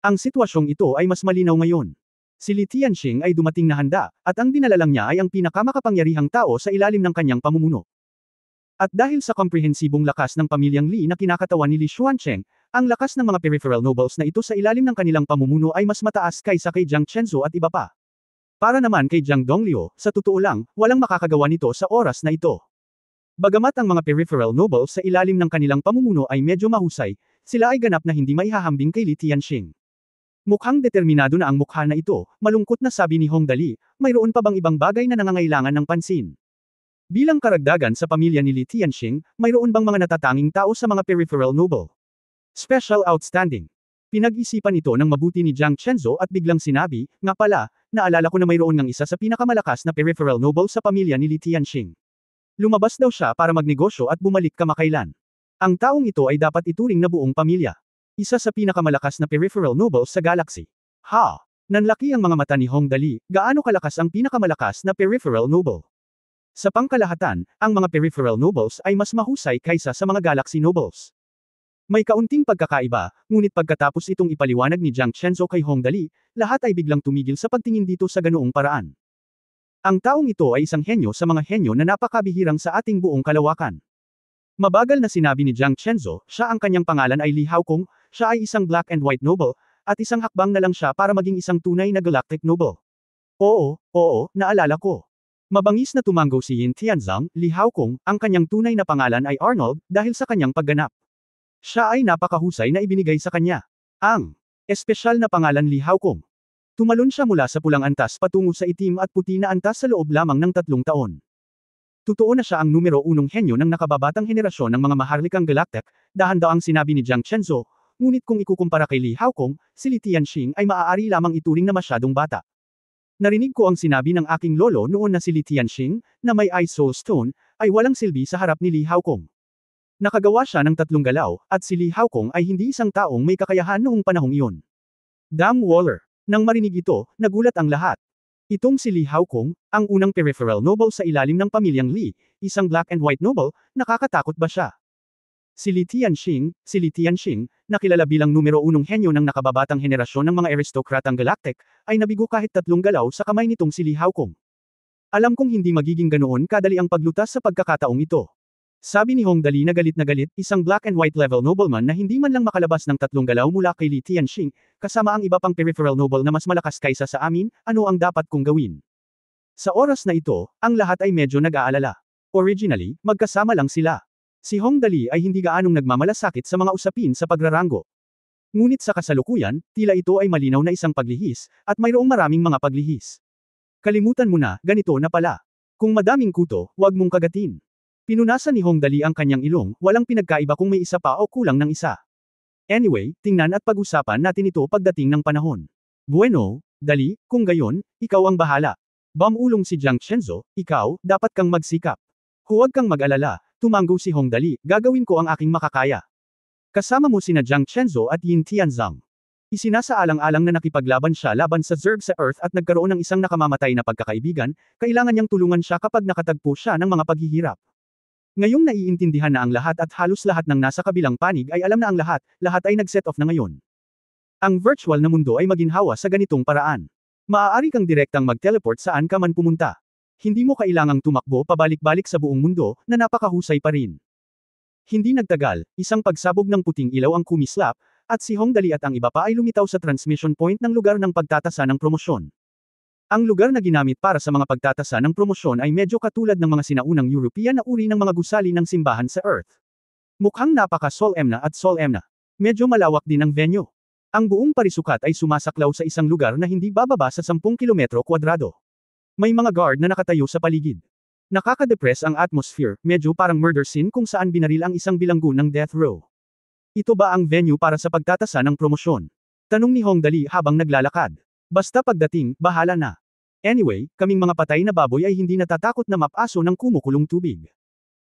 Ang sitwasyong ito ay mas malinaw ngayon. Si Li Tianxing ay dumating na handa, at ang dinala lang niya ay ang pinakamakapangyarihang tao sa ilalim ng kanyang pamumuno. At dahil sa komprehensibong lakas ng pamilyang Li na kinakatawan ni Li Xuancheng, ang lakas ng mga peripheral nobles na ito sa ilalim ng kanilang pamumuno ay mas mataas kaysa kay Jiang Chenzo at iba pa. Para naman kay Jiang Donglio, sa totoo lang, walang makakagawa nito sa oras na ito. Bagamat ang mga peripheral nobles sa ilalim ng kanilang pamumuno ay medyo mahusay, sila ay ganap na hindi maihahambing kay Li Tianxing. Mukhang determinado na ang mukha na ito, malungkot na sabi ni Hong Dali, mayroon pa bang ibang bagay na nangangailangan ng pansin? Bilang karagdagan sa pamilya ni Li Tianxing, mayroon bang mga natatanging tao sa mga peripheral noble? Special outstanding. Pinag-isipan ito ng mabuti ni Jiang Chenzo at biglang sinabi, nga pala, naalala ko na mayroon ngang isa sa pinakamalakas na peripheral noble sa pamilya ni Li Tianxing. Lumabas daw siya para magnegosyo at bumalik kamakailan. Ang taong ito ay dapat ituring na buong pamilya. Isa sa pinakamalakas na peripheral nobles sa galaxy. Ha! Nanlaki ang mga mata ni Hong Dali, gaano kalakas ang pinakamalakas na peripheral noble? Sa pangkalahatan, ang mga peripheral nobles ay mas mahusay kaysa sa mga galaxy nobles. May kaunting pagkakaiba, ngunit pagkatapos itong ipaliwanag ni Jiang Chenzo kay Hong Dali, lahat ay biglang tumigil sa pagtingin dito sa ganoong paraan. Ang taong ito ay isang henyo sa mga henyo na napakabihirang sa ating buong kalawakan. Mabagal na sinabi ni Jiang Chenzo, siya ang kanyang pangalan ay Li Haokong, siya ay isang black and white noble, at isang hakbang na lang siya para maging isang tunay na galactic noble. Oo, naalala ko. Mabangis na tumanggo si Yin Tianzang, Li Haokong, ang kanyang tunay na pangalan ay Arnold, dahil sa kanyang pagganap. Siya ay napakahusay na ibinigay sa kanya. Ang espesyal na pangalan Li Haokong. Tumalon siya mula sa pulang antas patungo sa itim at puti na antas sa loob lamang ng 3 taon. Totoo na siya ang numero 1 henyo ng nakababatang henerasyon ng mga maharlikang galactic, dahan-daang sinabi ni Jiang Chenzo, ngunit kung ikukumpara kay Li Haokong, si Li Tianxing ay maaari lamang ituring na masyadong bata. Narinig ko ang sinabi ng aking lolo noon na si Li Tianxing, na may Ice Soul Stone, ay walang silbi sa harap ni Li Haokong. Nakagawa siya ng 3 galaw, at si Li Haokong ay hindi isang taong may kakayahan noong panahong iyon. Damn Waller! Nang marinig ito, nagulat ang lahat. Itong si Li Haokong, ang unang peripheral noble sa ilalim ng pamilyang Li, isang black and white noble, nakakatakot ba siya? Si Li Tianxing, nakilala bilang numero 1 henyo ng nakababatang henerasyon ng mga aristokratang galactic, ay nabigo kahit 3 galaw sa kamay nitong si Li Haokong. Alam kong hindi magiging ganoon kadali ang paglutas sa pagkakataong ito. Sabi ni Hong Dali na galit, isang black and white level nobleman na hindi man lang makalabas ng 3 galaw mula kay Li Tianxing, kasama ang iba pang peripheral noble na mas malakas kaysa sa amin, ano ang dapat kong gawin? Sa oras na ito, ang lahat ay medyo nag-aalala. Originally, magkasama lang sila. Si Hong Dali ay hindi gaanong nagmamalasakit sa mga usapin sa pagraranggo. Ngunit sa kasalukuyan, tila ito ay malinaw na isang paglihis, at mayroong maraming mga paglihis. Kalimutan mo na, ganito na pala. Kung madaming kuto, huwag mong kagatin. Pinunasan ni Hong Dali ang kanyang ilong, walang pinagkaiba kung may isa pa o kulang ng isa. Anyway, tingnan at pag-usapan natin ito pagdating ng panahon. Bueno, Dali, kung gayon, ikaw ang bahala. Bamulong si Jiang Chenzo, ikaw, dapat kang magsikap. Huwag kang mag-alala, tumanggo si Hong Dali, gagawin ko ang aking makakaya. Kasama mo sina Jiang Chenzo at Yin Tianzang. Isinasaalang-alang na nakipaglaban siya laban sa Zerg sa Earth at nagkaroon ng isang nakamamatay na pagkakaibigan, kailangan niyang tulungan siya kapag nakatagpo siya ng mga paghihirap. Ngayong naiintindihan na ang lahat at halos lahat ng nasa kabilang panig ay alam na ang lahat ay nag-set off na ngayon. Ang virtual na mundo ay maginhawa sa ganitong paraan. Maaari kang direktang mag-teleport saan ka man pumunta. Hindi mo kailangang tumakbo pabalik-balik sa buong mundo, na napakahusay pa rin. Hindi nagtagal, isang pagsabog ng puting ilaw ang kumislap, at si Hong Dali at ang iba pa ay lumitaw sa transmission point ng lugar ng pagtatasa ng promosyon. Ang lugar na ginamit para sa mga pagtatasa ng promosyon ay medyo katulad ng mga sinaunang European na uri ng mga gusali ng simbahan sa Earth. Mukhang napaka-solemn at solemn. Medyo malawak din ang venue. Ang buong parisukat ay sumasaklaw sa isang lugar na hindi bababa sa 10 kilometro kwadrado. May mga guard na nakatayo sa paligid. Nakaka-depress ang atmosphere, medyo parang murder scene kung saan binaril ang isang bilanggo ng death row. Ito ba ang venue para sa pagtatasa ng promosyon? Tanong ni Hong Dali habang naglalakad. Basta pagdating, bahala na. Anyway, kaming mga patay na baboy ay hindi natatakot na mapaso ng kumukulong tubig.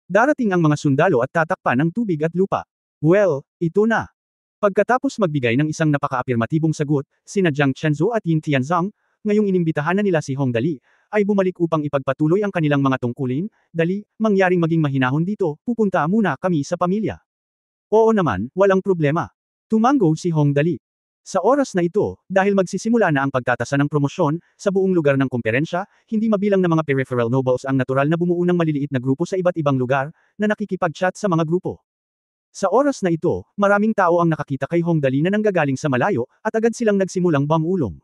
Darating ang mga sundalo at tatakpan ng tubig at lupa. Well, ito na. Pagkatapos magbigay ng isang napaka-apirmatibong sagot, sina Jiang Chenzo at Yin Tianzang, ngayong inimbitahan na nila si Hong Dali, ay bumalik upang ipagpatuloy ang kanilang mga tungkulin. Dali, mangyaring maging mahinahon dito, pupunta muna kami sa pamilya. Oo naman, walang problema. Tumanggo si Hong Dali. Sa oras na ito, dahil magsisimula na ang pagtatasa ng promosyon, sa buong lugar ng kumperensya, hindi mabilang na mga peripheral nobles ang natural na bumuo ng maliliit na grupo sa iba't ibang lugar, na nakikipag-chat sa mga grupo. Sa oras na ito, maraming tao ang nakakita kay Hong Dali na nanggagaling sa malayo, at agad silang nagsimulang bamulong.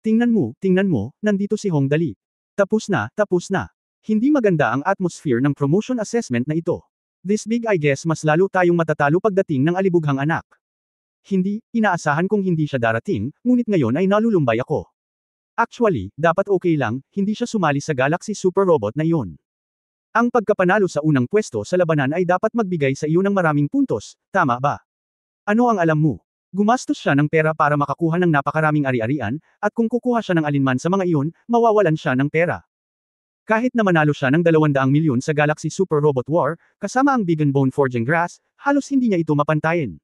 Tingnan mo, nandito si Hong Dali. Tapos na. Hindi maganda ang atmosphere ng promotion assessment na ito. This big I guess mas lalo tayong matatalo pagdating ng alibughang anak. Hindi, inaasahan kong hindi siya darating, ngunit ngayon ay nalulumbay ako. Actually, dapat okay lang, hindi siya sumali sa Galaxy Super Robot na iyon. Ang pagkapanalo sa unang pwesto sa labanan ay dapat magbigay sa iyo ng maraming puntos, tama ba? Ano ang alam mo? Gumastos siya ng pera para makakuha ng napakaraming ari-arian, at kung kukuha siya ng alinman sa mga iyon, mawawalan siya ng pera. Kahit na manalo siya ng 200 milyon sa Galaxy Super Robot War, kasama ang Big and Bone Forging Grass, halos hindi niya ito mapantayin.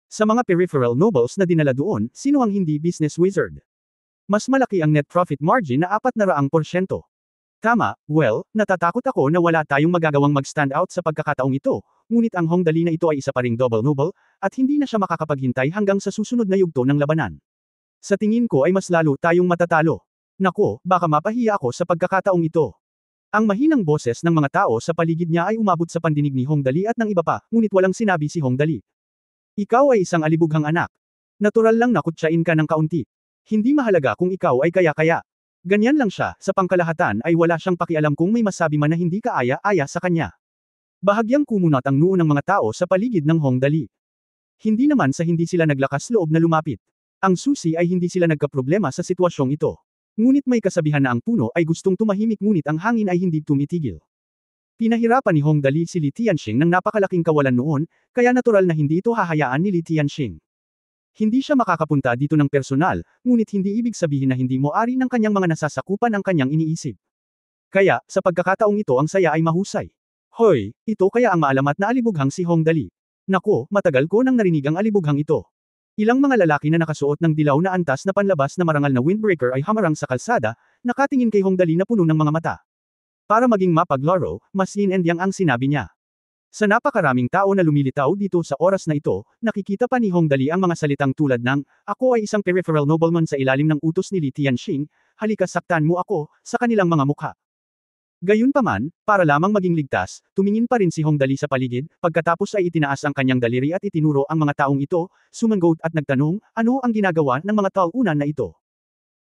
Sa mga peripheral nobles na dinala doon, sino ang hindi business wizard? Mas malaki ang net profit margin na 400%. Tama, well, natatakot ako na wala tayong magagawang mag-stand out sa pagkakataong ito, ngunit ang Hongdali na ito ay isa pa ring double noble, at hindi na siya makakapaghintay hanggang sa susunod na yugto ng labanan. Sa tingin ko ay mas lalo tayong matatalo. Nako, baka mapahiya ako sa pagkakataong ito. Ang mahinang boses ng mga tao sa paligid niya ay umabot sa pandinig ni Hongdali at ng iba pa, ngunit walang sinabi si Hongdali. Ikaw ay isang alibughang anak. Natural lang na kutsain ka ng kaunti. Hindi mahalaga kung ikaw ay kaya-kaya. Ganyan lang siya, sa pangkalahatan ay wala siyang pakialam kung may masabi man na hindi kaaya-aya sa kanya. Bahagyang kumunat ang noo ng mga tao sa paligid ng Hongdali. Hindi naman sa hindi sila naglakas loob na lumapit. Ang susi ay hindi sila nagkaproblema sa sitwasyong ito. Ngunit may kasabihan na ang puno ay gustong tumahimik ngunit ang hangin ay hindi tumitigil. Pinahirapan ni Hongdali si Li Tianxing ng napakalaking kawalan noon, kaya natural na hindi ito hahayaan ni Li Tianxing. Hindi siya makakapunta dito ng personal, ngunit hindi ibig sabihin na hindi mo ari ng kanyang mga nasasakupan ang kanyang iniisip. Kaya, sa pagkakataong ito ang saya ay mahusay. Hoy, ito kaya ang maalamat na alibughang si Hongdali. Nako, matagal ko nang narinig ang alibughang ito. Ilang mga lalaki na nakasuot ng dilaw na antas na panlabas na marangal na windbreaker ay hamarang sa kalsada, nakatingin kay Hongdali na puno ng mga mata. Para maging mapaglaro, mas yin and yang ang sinabi niya. Sa napakaraming tao na lumilitaw dito sa oras na ito, nakikita pa ni Hongdali ang mga salitang tulad ng, "Ako ay isang peripheral nobleman sa ilalim ng utos ni Li Tianxing, halika saktan mo ako," sa kanilang mga mukha. Gayunpaman, para lamang maging ligtas, tumingin pa rin si Hongdali sa paligid, pagkatapos ay itinaas ang kanyang daliri at itinuro ang mga taong ito, sumanggot at nagtanong, ano ang ginagawa ng mga taunan na ito.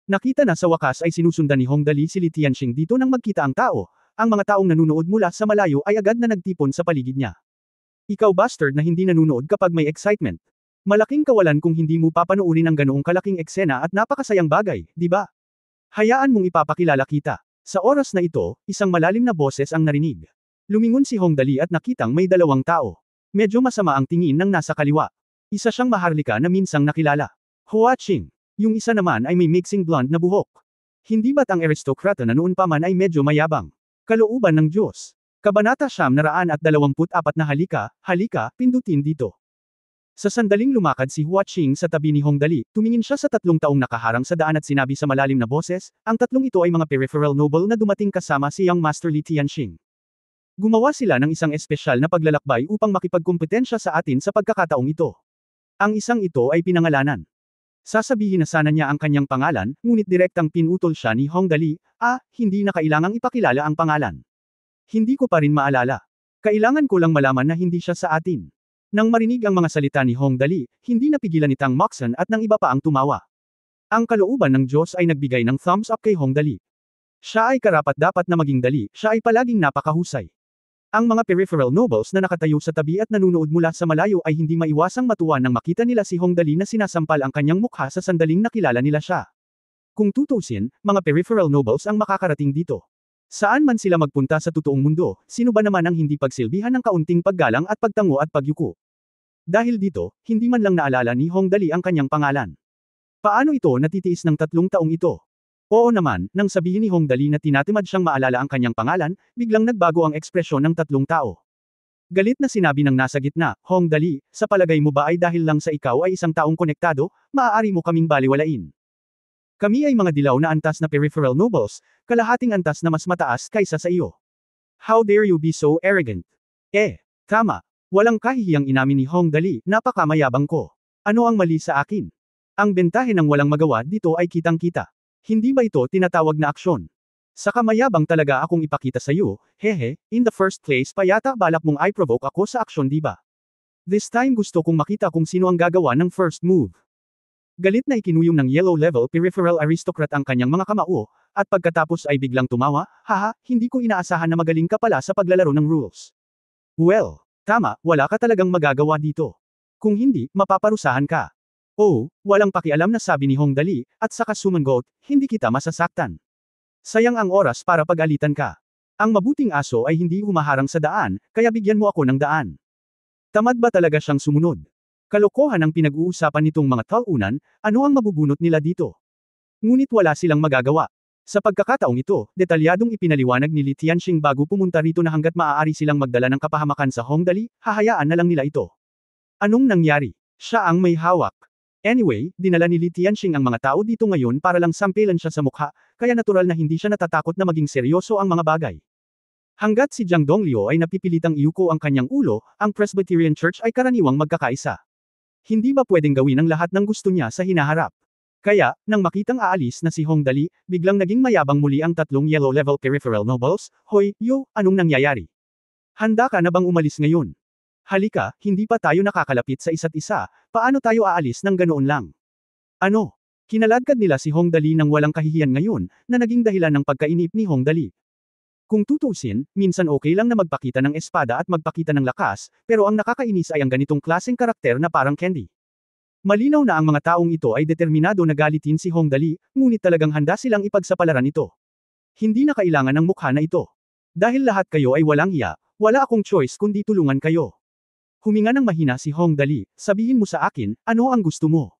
Nakita na sa wakas ay sinusundan ni Hongdali si Li Tianxing dito nang magkita ang tao, ang mga taong nanunood mula sa malayo ay agad na nagtipon sa paligid niya. Ikaw bastard na hindi nanunood kapag may excitement. Malaking kawalan kung hindi mo papanoorin ang ganoong kalaking eksena at napakasayang bagay, di ba? Hayaan mong ipapakilala kita. Sa oras na ito, isang malalim na boses ang narinig. Lumingon si Hongdali at nakitang may dalawang tao. Medyo masama ang tingin ng nasa kaliwa. Isa siyang maharlika na minsang nakilala. Hua Qing. Yung isa naman ay may mixing blonde na buhok. Hindi ba't ang aristokrata na noon pa man ay medyo mayabang? Kalooban ng Diyos. Kabanata 924 na halika, pindutin dito. Sa sandaling lumakad si Hua Qing sa tabi ni Hongdali, tumingin siya sa 3 taong nakaharang sa daan at sinabi sa malalim na boses, ang 3 ito ay mga peripheral noble na dumating kasama si Young Master Li Tianxing. Gumawa sila ng isang espesyal na paglalakbay upang makipagkumpetensya sa atin sa pagkakataong ito. Ang isang ito ay pinangalanan. Sasabihin na sana niya ang kanyang pangalan, ngunit direktang pinutol siya ni Hongdali, hindi na kailangang ipakilala ang pangalan. Hindi ko pa rin maalala. Kailangan ko lang malaman na hindi siya sa atin. Nang marinig ang mga salita ni Hongdali, hindi napigilan ni Tang Moxon at ng iba pa ang tumawa. Ang kalooban ng Diyos ay nagbigay ng thumbs up kay Hongdali. Siya ay karapat-dapat na maging dali, siya ay palaging napakahusay. Ang mga peripheral nobles na nakatayo sa tabi at nanunood mula sa malayo ay hindi maiwasang matuwa nang makita nila si Hongdali na sinasampal ang kanyang mukha sa sandaling nakilala nila siya. Kung tutusin, mga peripheral nobles ang makakarating dito. Saan man sila magpunta sa totoong mundo, sino ba naman ang hindi pagsilbihan ng kaunting paggalang at pagtango at pagyuko? Dahil dito, hindi man lang naalala ni Hongdali ang kanyang pangalan. Paano ito natitiis ng 3 taong ito? Oo naman, nang sabihin ni Hongdali na tinatamad siyang maalala ang kanyang pangalan, biglang nagbago ang ekspresyon ng 3 tao. Galit na sinabi ng nasa gitna, Hongdali, sa palagay mo ba ay dahil lang sa ikaw ay isang taong konektado, maaari mo kaming baliwalain? Kami ay mga dilaw na antas na peripheral nobles, kalahating antas na mas mataas kaysa sa iyo. How dare you be so arrogant? Tama. Walang kahihiyang inamin ni Hongdali, napakamayabang ko. Ano ang mali sa akin? Ang bentahe ng walang magawa dito ay kitang-kita. Hindi ba ito tinatawag na aksyon? Saka mayabang talaga akong ipakita sa iyo, in the first place pa yata balak mong i-provoke ako sa aksyon di ba? This time gusto kong makita kung sino ang gagawa ng first move. Galit na ikinuyong ng yellow-level peripheral aristocrat ang kanyang mga kamao, at pagkatapos ay biglang tumawa, haha, hindi ko inaasahan na magaling ka pala sa paglalaro ng rules. Well, tama, wala ka talagang magagawa dito. Kung hindi, mapaparusahan ka. Oh, walang pakialam na sabi ni Hong Dali, at saka sumangot, hindi kita masasaktan. Sayang ang oras para pag-alitan ka. Ang mabuting aso ay hindi humaharang sa daan, kaya bigyan mo ako ng daan. Tamad ba talaga siyang sumunod? Kalokohan ang pinag-uusapan nitong mga taunan, ano ang mabubunot nila dito? Ngunit wala silang magagawa. Sa pagkakataong ito, detalyadong ipinaliwanag ni Li Tianxing bago pumunta rito na hanggat maaari silang magdala ng kapahamakan sa Hongdali, hahayaan na lang nila ito. Anong nangyari? Siya ang may hawak. Anyway, dinala ni Li Tianxing ang mga tao dito ngayon para lang sampilan siya sa mukha, kaya natural na hindi siya natatakot na maging seryoso ang mga bagay. Hanggat si Jiang Donglio ay napipilitang iuko ang kanyang ulo, ang Presbyterian Church ay karaniwang magkakaisa. Hindi ba pwedeng gawin ang lahat ng gusto niya sa hinaharap? Kaya, nang makitang aalis na si Hong Dali, biglang naging mayabang muli ang tatlong yellow-level peripheral nobles. Hoy, yo, anong nangyayari? Handa ka na bang umalis ngayon? Halika, hindi pa tayo nakakalapit sa isa't isa, paano tayo aalis ng ganoon lang? Ano? Kinaladkad nila si Hong Dali nang walang kahihiyan ngayon, na naging dahilan ng pagkainip ni Hong Dali. Kung tutusin, minsan okay lang na magpakita ng espada at magpakita ng lakas, pero ang nakakainis ay ang ganitong klaseng karakter na parang candy. Malinaw na ang mga taong ito ay determinado na galitin si Hong Dali, ngunit talagang handa silang ipagsapalaran ito. Hindi na kailangan ng mukha na ito. Dahil lahat kayo ay walang hiya, wala akong choice kundi tulungan kayo. Huminga ng mahina si Hong Dali, sabihin mo sa akin, ano ang gusto mo?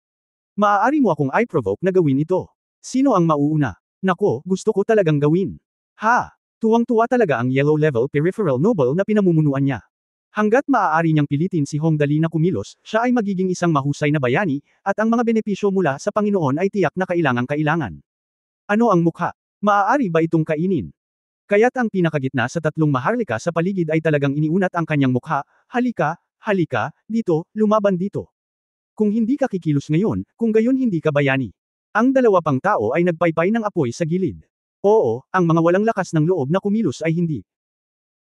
Maaari mo akong i-provoke na gawin ito. Sino ang mauuna? Nako, gusto ko talagang gawin. Ha! Tuwang-tuwa talaga ang yellow-level peripheral noble na pinamumunuan niya. Hanggat maaari niyang pilitin si Hong Dali na kumilos, siya ay magiging isang mahusay na bayani, at ang mga benepisyo mula sa Panginoon ay tiyak na kailangang-kailangan. Ano ang mukha? Maaari ba itong kainin? Kaya't ang pinakagitna sa tatlong maharlika sa paligid ay talagang iniunat ang kanyang mukha, halika, halika, dito, lumaban dito. Kung hindi ka kikilos ngayon, kung gayon hindi ka bayani. Ang dalawa pang tao ay nagpaypay ng apoy sa gilid. Oo, ang mga walang lakas ng loob na kumilos ay hindi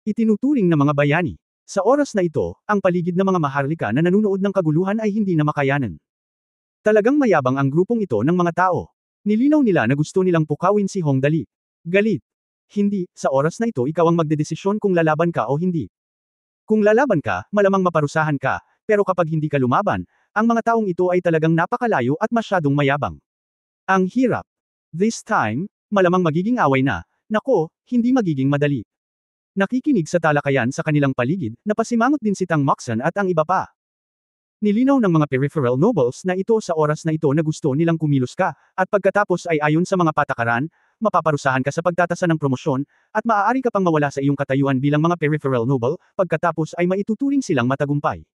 itinuturing na mga bayani. Sa oras na ito, ang paligid ng mga maharlika na nanunood ng kaguluhan ay hindi na makayanan. Talagang mayabang ang grupong ito ng mga tao. Nilinaw nila na gusto nilang pukawin si Hong Dali. Galit. Hindi, sa oras na ito ikaw ang magdedesisyon kung lalaban ka o hindi. Kung lalaban ka, malamang maparusahan ka, pero kapag hindi ka lumaban, ang mga taong ito ay talagang napakalayo at masyadong mayabang. Ang hirap. This time, malamang magiging away na. Nako, hindi magiging madali. Nakikinig sa talakayan sa kanilang paligid, napasimangot din si Tang Moxon at ang iba pa. Nilinaw ng mga peripheral nobles na ito sa oras na ito na gusto nilang kumilos ka, at pagkatapos ay ayon sa mga patakaran, mapaparusahan ka sa pagtatasa ng promosyon, at maaari ka pang mawala sa iyong katayuan bilang mga peripheral noble, pagkatapos ay maituturing silang matagumpay.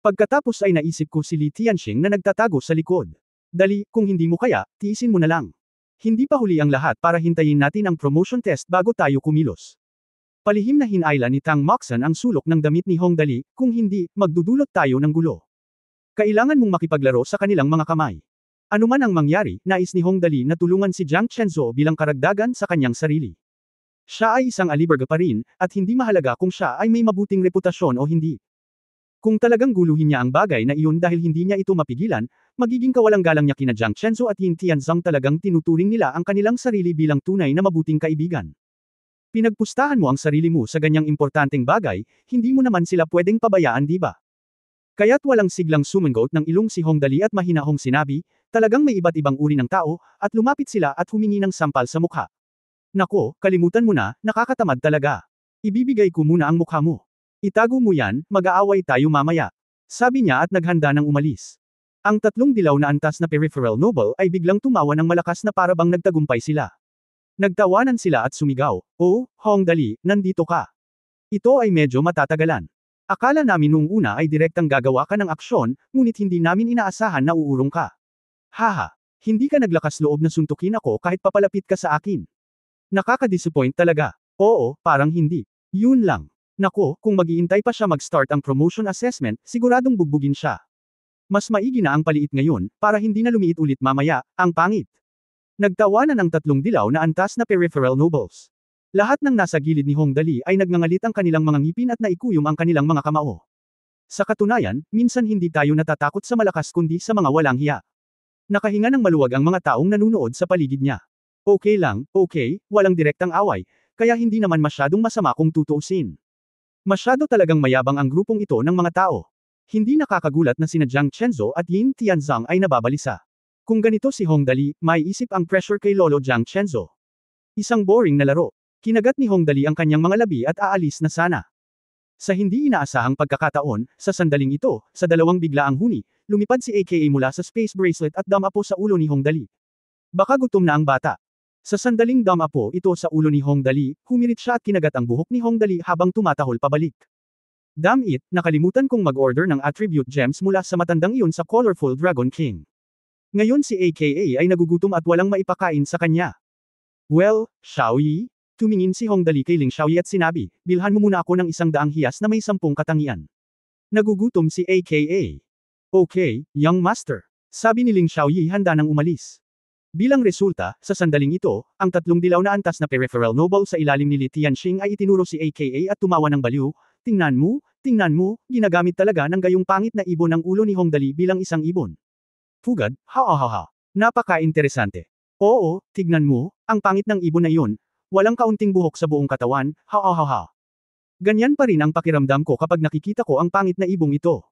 Pagkatapos ay naisip ko si Li Tianxing na nagtatago sa likod. Dali, kung hindi mo kaya, tiisin mo na lang. Hindi pa huli ang lahat para hintayin natin ang promotion test bago tayo kumilos. Palihim na hinayla ni Tang Moxon ang sulok ng damit ni Hong Dali, kung hindi, magdudulot tayo ng gulo. Kailangan mong makipaglaro sa kanilang mga kamay. Ano man ang mangyari, nais ni Hong Dali na tulungan si Jiang Chenzo bilang karagdagan sa kanyang sarili. Siya ay isang aliberga pa rin, at hindi mahalaga kung siya ay may mabuting reputasyon o hindi. Kung talagang guluhin niya ang bagay na iyon dahil hindi niya ito mapigilan, magiging kawalang galang niya kina Jiang Chenzo at Yin Tianzong talagang tinuturing nila ang kanilang sarili bilang tunay na mabuting kaibigan. Pinagpustahan mo ang sarili mo sa ganyang importanteng bagay, hindi mo naman sila pwedeng pabayaan di ba? Kaya't walang siglang sumangot ng ilong si Hong Dali at mahinahong sinabi, talagang may iba't ibang uri ng tao, at lumapit sila at humingi ng sampal sa mukha. Nako, kalimutan mo na, nakakatamad talaga. Ibibigay ko muna ang mukha mo. Itago mo yan, mag-aaway tayo mamaya. Sabi niya at naghanda ng umalis. Ang tatlong dilaw na antas na peripheral noble ay biglang tumawa ng malakas na parabang nagtagumpay sila. Nagtawanan sila at sumigaw, "Oh, Hong Dali, nandito ka. Ito ay medyo matatagalan. Akala namin noong una ay direktang gagawa ka ng aksyon, ngunit hindi namin inaasahan na uurong ka. Haha, hindi ka naglakas loob na suntukin ako kahit papalapit ka sa akin. Nakaka-disappoint talaga. Oo, parang hindi. Yun lang. Nako, kung mag-iintay pa siya mag-start ang promotion assessment, siguradong bugbugin siya. Mas maigi na ang paliit ngayon, para hindi na lumiit ulit mamaya, ang pangit." Nagtawanan ang tatlong dilaw na antas na peripheral nobles. Lahat ng nasa gilid ni Hong Dali ay nagngangalit ang kanilang mga ngipin at naikuyom ang kanilang mga kamao. Sa katunayan, minsan hindi tayo natatakot sa malakas kundi sa mga walang hiya. Nakahinga ng maluwag ang mga taong nanunood sa paligid niya. Okay lang, okay, walang direktang away, kaya hindi naman masyadong masama kung tutuusin. Masyado talagang mayabang ang grupong ito ng mga tao. Hindi nakakagulat na sina Jiang Chenzo at Yin Tianzang ay nababalisa. Kung ganito si Hong Dali, maiisip ang pressure kay Lolo Jiang Chenzo. Isang boring na laro. Kinagat ni Hong Dali ang kanyang mga labi at aalis na sana. Sa hindi inaasahang pagkakataon, sa sandaling ito, sa dalawang biglaang huni, lumipad si AKA mula sa space bracelet at damapo sa ulo ni Hong Dali. Baka gutom na ang bata. Sa sandaling damapo ito sa ulo ni Hong Dali, humirit siya at kinagat ang buhok ni Hong Dali habang tumatahol pabalik. Damn it, nakalimutan kong mag-order ng attribute gems mula sa matandang iyon sa Colorful Dragon King. Ngayon si AKA ay nagugutom at walang maipakain sa kanya. Well, Xiaoyi? Tumingin si Hong Dali kay Ling Xiaoyi at sinabi, bilhan mo muna ako ng 100 hiyas na may 10 katangian. Nagugutom si AKA. Okay, young master. Sabi ni Ling Xiaoyi handa nang umalis. Bilang resulta, sa sandaling ito, ang 3 dilaw na antas na peripheral noble sa ilalim ni Li Tianxing ay itinuro si AKA at tumawa ng baliw. Tingnan mo, ginagamit talaga ng gayong pangit na ibon ang ulo ni Hong Dali bilang isang ibon. Pugad, ha. Napaka-interesante. Oo, tignan mo, ang pangit ng ibon na iyon. Walang kaunting buhok sa buong katawan, ha. Ganyan pa rin ang pakiramdam ko kapag nakikita ko ang pangit na ibong ito.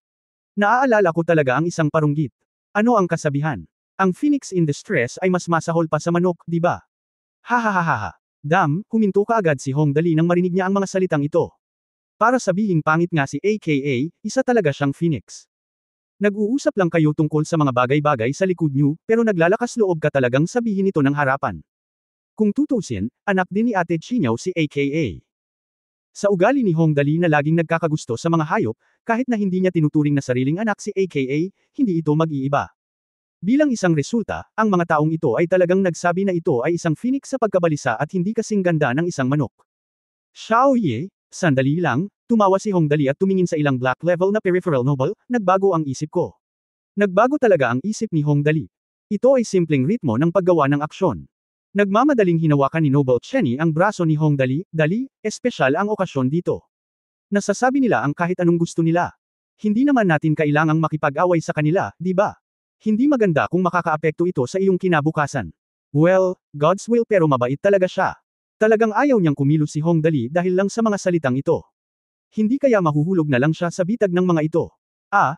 Naaalala ko talaga ang isang parunggit. Ano ang kasabihan? Ang phoenix in distress ay mas masahol pa sa manok, di ba? Ha. Huminto ka agad si Hong Dali nang marinig niya ang mga salitang ito. Para sabihing pangit nga si AKA, isa talaga siyang phoenix. Nag-uusap lang kayo tungkol sa mga bagay-bagay sa likod niyo, pero naglalakas loob ka talagang sabihin ito ng harapan. Kung tutusin, anak din ni Ate Chinyaw si AKA. Sa ugali ni Hong Dali na laging nagkakagusto sa mga hayop, kahit na hindi niya tinuturing na sariling anak si AKA, hindi ito mag-iiba. Bilang isang resulta, ang mga taong ito ay talagang nagsabi na ito ay isang phoenix sa pagkabalisa at hindi kasing ganda ng isang manok. Xiaoye, sandali lang, tumawa si Hong Dali at tumingin sa ilang black level na peripheral noble, nagbago ang isip ko. Nagbago talaga ang isip ni Hong Dali. Ito ay simpleng ritmo ng paggawa ng aksyon. Nagmamadaling hinawakan ni Noble Chenny ang braso ni Hong Dali, espesyal ang okasyon dito. Nasasabi nila ang kahit anong gusto nila. Hindi naman natin kailangang makipag-away sa kanila, di ba? Hindi maganda kung makakaapekto ito sa iyong kinabukasan. Well, God's will pero mabait talaga siya. Talagang ayaw niyang kumilos si Hong Dali dahil lang sa mga salitang ito. Hindi kaya mahuhulog na lang siya sa bitag ng mga ito.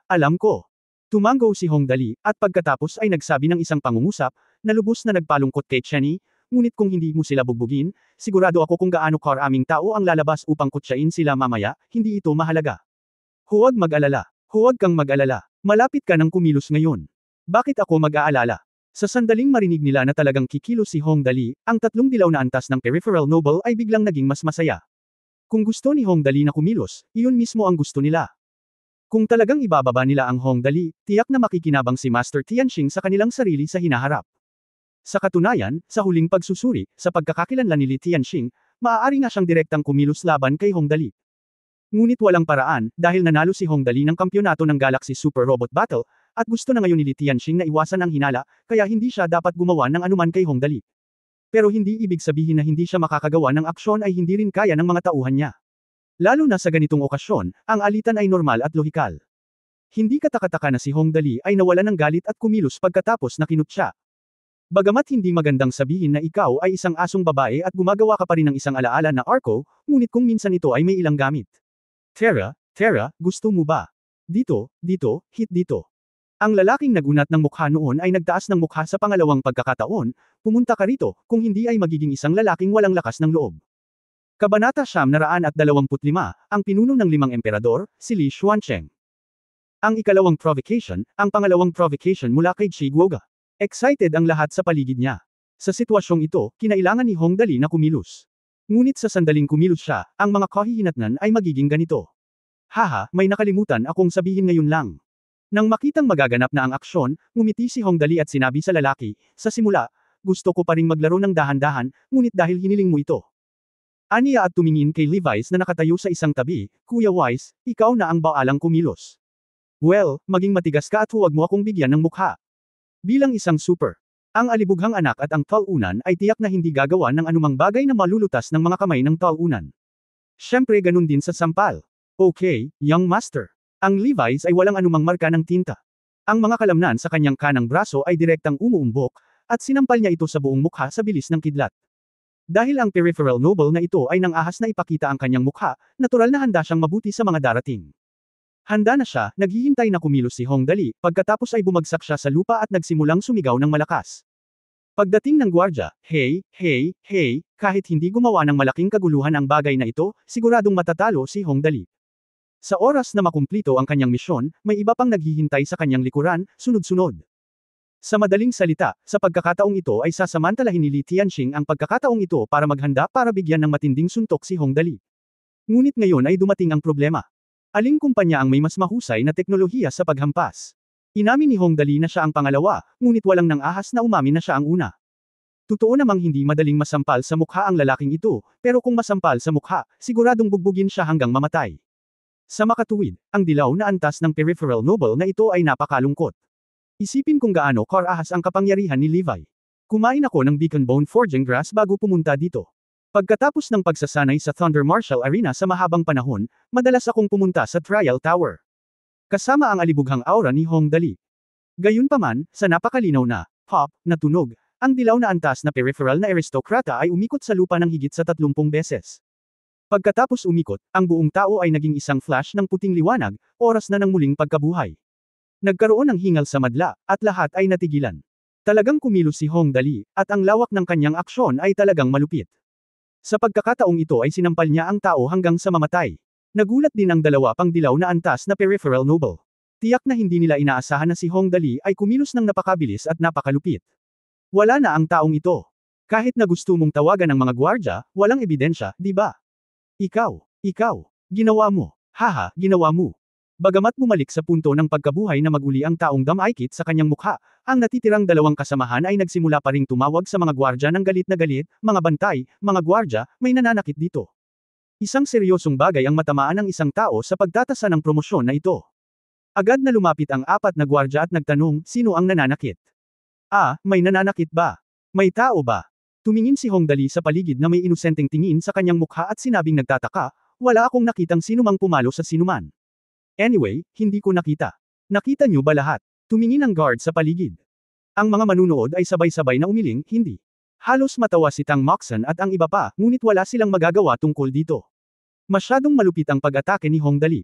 Alam ko. Tumango si Hong Dali, at pagkatapos ay nagsabi ng isang pangungusap, na lubos na nagpalungkot kay Chenny, ngunit kung hindi mo sila bugbugin, sigurado ako kung gaano karaming tao ang lalabas upang kutsain sila mamaya, hindi ito mahalaga. Huwag mag-alala. Huwag kang mag-alala. Malapit ka ng kumilos ngayon. Bakit ako mag-aalala? Sa sandaling marinig nila na talagang kikilos si Hong Dali, ang 3 dilaw na antas ng peripheral noble ay biglang naging mas masaya. Kung gusto ni Hong Dali na kumilos, iyon mismo ang gusto nila. Kung talagang ibababa nila ang Hong Dali, tiyak na makikinabang si Master Tianxing sa kanilang sarili sa hinaharap. Sa katunayan, sa huling pagsusuri, sa pagkakakilanlan ni Li Tianxing, maaari nga siyang direktang kumilos laban kay Hong Dali. Ngunit walang paraan, dahil nanalo si Hong Dali ng kampyonato ng Galaxy Super Robot Battle, at gusto na ngayon ni Li Tianxing na iwasan ang hinala, kaya hindi siya dapat gumawa ng anuman kay Hong Dali. Pero hindi ibig sabihin na hindi siya makakagawa ng aksyon ay hindi rin kaya ng mga tauhan niya. Lalo na sa ganitong okasyon, ang alitan ay normal at lohikal. Hindi katakataka na si Hong Dali ay nawala ng galit at kumilos pagkatapos na kinut siya. Bagamat hindi magandang sabihin na ikaw ay isang asong babae at gumagawa ka pa rin ng isang alaala na arko, ngunit kung minsan ito ay may ilang gamit. Tara, gusto mo ba? Dito, hit dito. Ang lalaking nagunat ng mukha noon ay nagtaas ng mukha sa pangalawang pagkakataon, pumunta ka rito, kung hindi ay magiging isang lalaking walang lakas ng loob. Kabanata 925, ang pinuno ng 5 emperador, si Li Xuancheng. Ang ikalawang provocation, ang pangalawang provocation mula kay Chi Guoga. Excited ang lahat sa paligid niya. Sa sitwasyong ito, kinailangan ni Hong Dali na kumilos. Ngunit sa sandaling kumilos siya, ang mga kahihinatnan ay magiging ganito. Haha, may nakalimutan akong sabihin ngayon lang. Nang makitang magaganap na ang aksyon, ngumiti si Hong Dali at sinabi sa lalaki, sa simula, gusto ko pa ring maglaro ng dahan-dahan, ngunit dahil hiniling mo ito. Aniya at tumingin kay Levi's na nakatayo sa isang tabi, Kuya Wise, ikaw na ang baalang kumilos. Well, maging matigas ka at huwag mo akong bigyan ng mukha. Bilang isang super, ang alibughang anak at ang talunan ay tiyak na hindi gagawa ng anumang bagay na malulutas ng mga kamay ng talunan. Siyempre ganun din sa sampal. Okay, young master. Ang Levi's ay walang anumang marka ng tinta. Ang mga kalamnan sa kanyang kanang braso ay direktang umuumbok, at sinampal niya ito sa buong mukha sa bilis ng kidlat. Dahil ang peripheral noble na ito ay nang ahas na ipakita ang kanyang mukha, natural na handa siyang mabuti sa mga darating. Handa na siya, naghihintay na kumilos si Hong Dali, pagkatapos ay bumagsak siya sa lupa at nagsimulang sumigaw ng malakas. Pagdating ng gwardya, hey, hey, hey, kahit hindi gumawa ng malaking kaguluhan ang bagay na ito, siguradong matatalo si Hong Dali. Sa oras na makumplito ang kanyang misyon, may iba pang naghihintay sa kanyang likuran, sunod-sunod. Sa madaling salita, sa pagkakataong ito ay sasamantalahin ni Li Tianxing ang pagkakataong ito para maghanda para bigyan ng matinding suntok si Hong Dali. Ngunit ngayon ay dumating ang problema. Aling kumpanya ang may mas mahusay na teknolohiya sa paghampas? Inamin ni Hong Dali na siya ang pangalawa, ngunit walang nang ahas na umamin na siya ang una. Totoo namang hindi madaling masampal sa mukha ang lalaking ito, pero kung masampal sa mukha, siguradong bugbugin siya hanggang mamatay. Sa makatuwid, ang dilaw na antas ng peripheral noble na ito ay napakalungkot. Isipin kung gaano karahas ang kapangyarihan ni Levi. Kumain ako ng Beacon Bone Forging Grass bago pumunta dito. Pagkatapos ng pagsasanay sa Thunder Martial Arena sa mahabang panahon, madalas akong pumunta sa Trial Tower. Kasama ang alibughang aura ni Hong Dali. Gayunpaman, sa napakalinaw na, pop, na tunog, ang dilaw na antas na peripheral na aristokrata ay umikot sa lupa ng higit sa 30 beses. Pagkatapos umikot, ang buong tao ay naging isang flash ng puting liwanag, oras na ng muling pagkabuhay. Nagkaroon ng hingal sa madla, at lahat ay natigilan. Talagang kumilos si Hong Dali, at ang lawak ng kanyang aksyon ay talagang malupit. Sa pagkakataong ito ay sinampal niya ang tao hanggang sa mamatay. Nagulat din ang dalawa pang dilaw na antas na peripheral noble. Tiyak na hindi nila inaasahan na si Hong Dali ay kumilos ng napakabilis at napakalupit. Wala na ang taong ito. Kahit na gusto mong tawagan ng mga gwardya, walang ebidensya, di ba? Ikaw, ginawa mo. Haha, ginawa mo. Bagamat bumalik sa punto ng pagkabuhay na maguli ang taong damaykit sa kanyang mukha, ang natitirang dalawang kasamahan ay nagsimula pa ring tumawag sa mga gwardya ng galit na galit, mga bantay, mga gwardya, may nananakit dito. Isang seryosong bagay ang matamaan ng isang tao sa pagtatasa ng promosyon na ito. Agad na lumapit ang 4 na gwardya at nagtanong, sino ang nananakit? May nananakit ba? May tao ba? Tumingin si Hong Dali sa paligid na may inosenteng tingin sa kanyang mukha at sinabing nagtataka, wala akong nakitang sinumang pumalo sa sinuman. Anyway, hindi ko nakita. Nakita niyo ba lahat? Tumingin ang guard sa paligid. Ang mga manunood ay sabay-sabay na umiling, hindi. Halos matawa si Tang Moxon at ang iba pa, ngunit wala silang magagawa tungkol dito. Masyadong malupit ang pag-atake ni Hong Dali.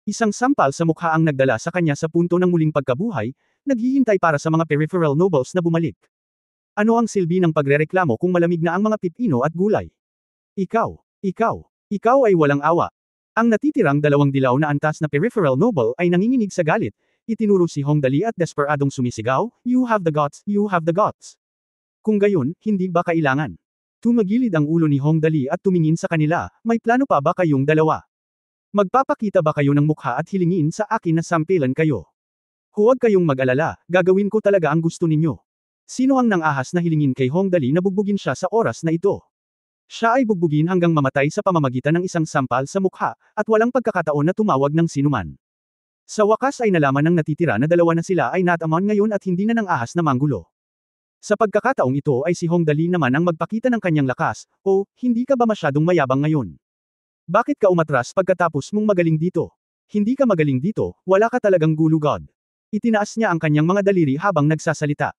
Isang sampal sa mukha ang nagdala sa kanya sa punto ng muling pagkabuhay, naghihintay para sa mga peripheral nobles na bumalik. Ano ang silbi ng pagrereklamo kung malamig na ang mga pipino at gulay? Ikaw ay walang awa. Ang natitirang dalawang dilaw na antas na peripheral noble ay nanginginig sa galit, itinuro si Hong Dali at desperadong sumisigaw, you have the guts, you have the guts. Kung gayon, hindi ba kailangan? Tumagilid ang ulo ni Hong Dali at tumingin sa kanila, may plano pa ba kayong dalawa? Magpapakita ba kayo ng mukha at hilingin sa akin na sampilan kayo? Huwag kayong mag-alala, gagawin ko talaga ang gusto ninyo. Sino ang nang-ahas na hilingin kay Hong Dali na bugbugin siya sa oras na ito? Siya ay bugbugin hanggang mamatay sa pamamagitan ng isang sampal sa mukha, at walang pagkakataon na tumawag ng sinuman. Sa wakas ay nalaman ng natitira na dalawa na sila ay nataman ngayon at hindi na nang-ahas na manggulo. Sa pagkakataong ito ay si Hong Dali naman ang magpakita ng kanyang lakas, hindi ka ba masyadong mayabang ngayon? Bakit ka umatras pagkatapos mong magaling dito? Hindi ka magaling dito, wala ka talagang gulo god. Itinaas niya ang kanyang mga daliri habang nagsasalita.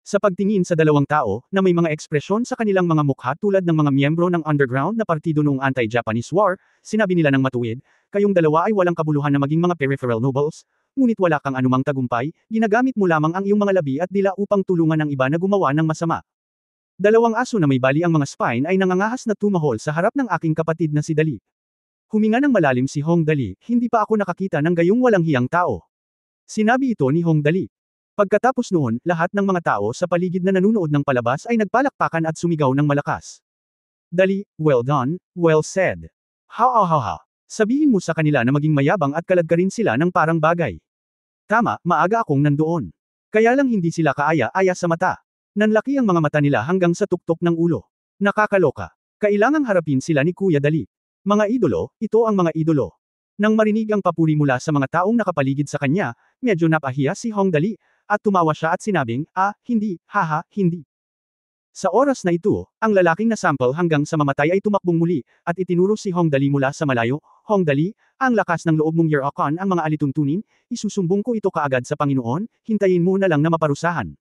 Sa pagtingin sa dalawang tao, na may mga ekspresyon sa kanilang mga mukha tulad ng mga miyembro ng underground na partido noong anti-Japanese war, sinabi nila ng matuwid, kayong dalawa ay walang kabuluhan na maging mga peripheral nobles, ngunit wala kang anumang tagumpay, ginagamit mo lamang ang iyong mga labi at dila upang tulungan ang iba na gumawa ng masama. Dalawang aso na may bali ang mga spine ay nangangahas na tumahol sa harap ng aking kapatid na si Dali. Huminga ng malalim si Hong Dali, hindi pa ako nakakita ng gayong walang hiyang tao. Sinabi ito ni Hong Dali. Pagkatapos noon, lahat ng mga tao sa paligid na nanunood ng palabas ay nagpalakpakan at sumigaw ng malakas. Dali, well done, well said. Ha. Sabihin mo sa kanila na maging mayabang at kaladkarin sila ng parang bagay. Tama, maaga akong nandoon. Kaya lang hindi sila kaaya-aya sa mata. Nanlaki ang mga mata nila hanggang sa tuktok ng ulo. Nakakaloka. Kailangang harapin sila ni Kuya Dali. Mga idolo, ito ang mga idolo. Nang marinig ang papuri mula sa mga taong nakapaligid sa kanya, medyo napahiya si Hong Dali, at tumawa siya at sinabing, hindi, hindi. Sa oras na ito, ang lalaking nasample hanggang sa mamatay ay tumakbong muli, at itinuro si Hong Dali mula sa malayo, Hong Dali, ang lakas ng loob mong Year-Akon ang mga alituntunin, isusumbong ko ito kaagad sa Panginoon, hintayin mo na lang na maparusahan.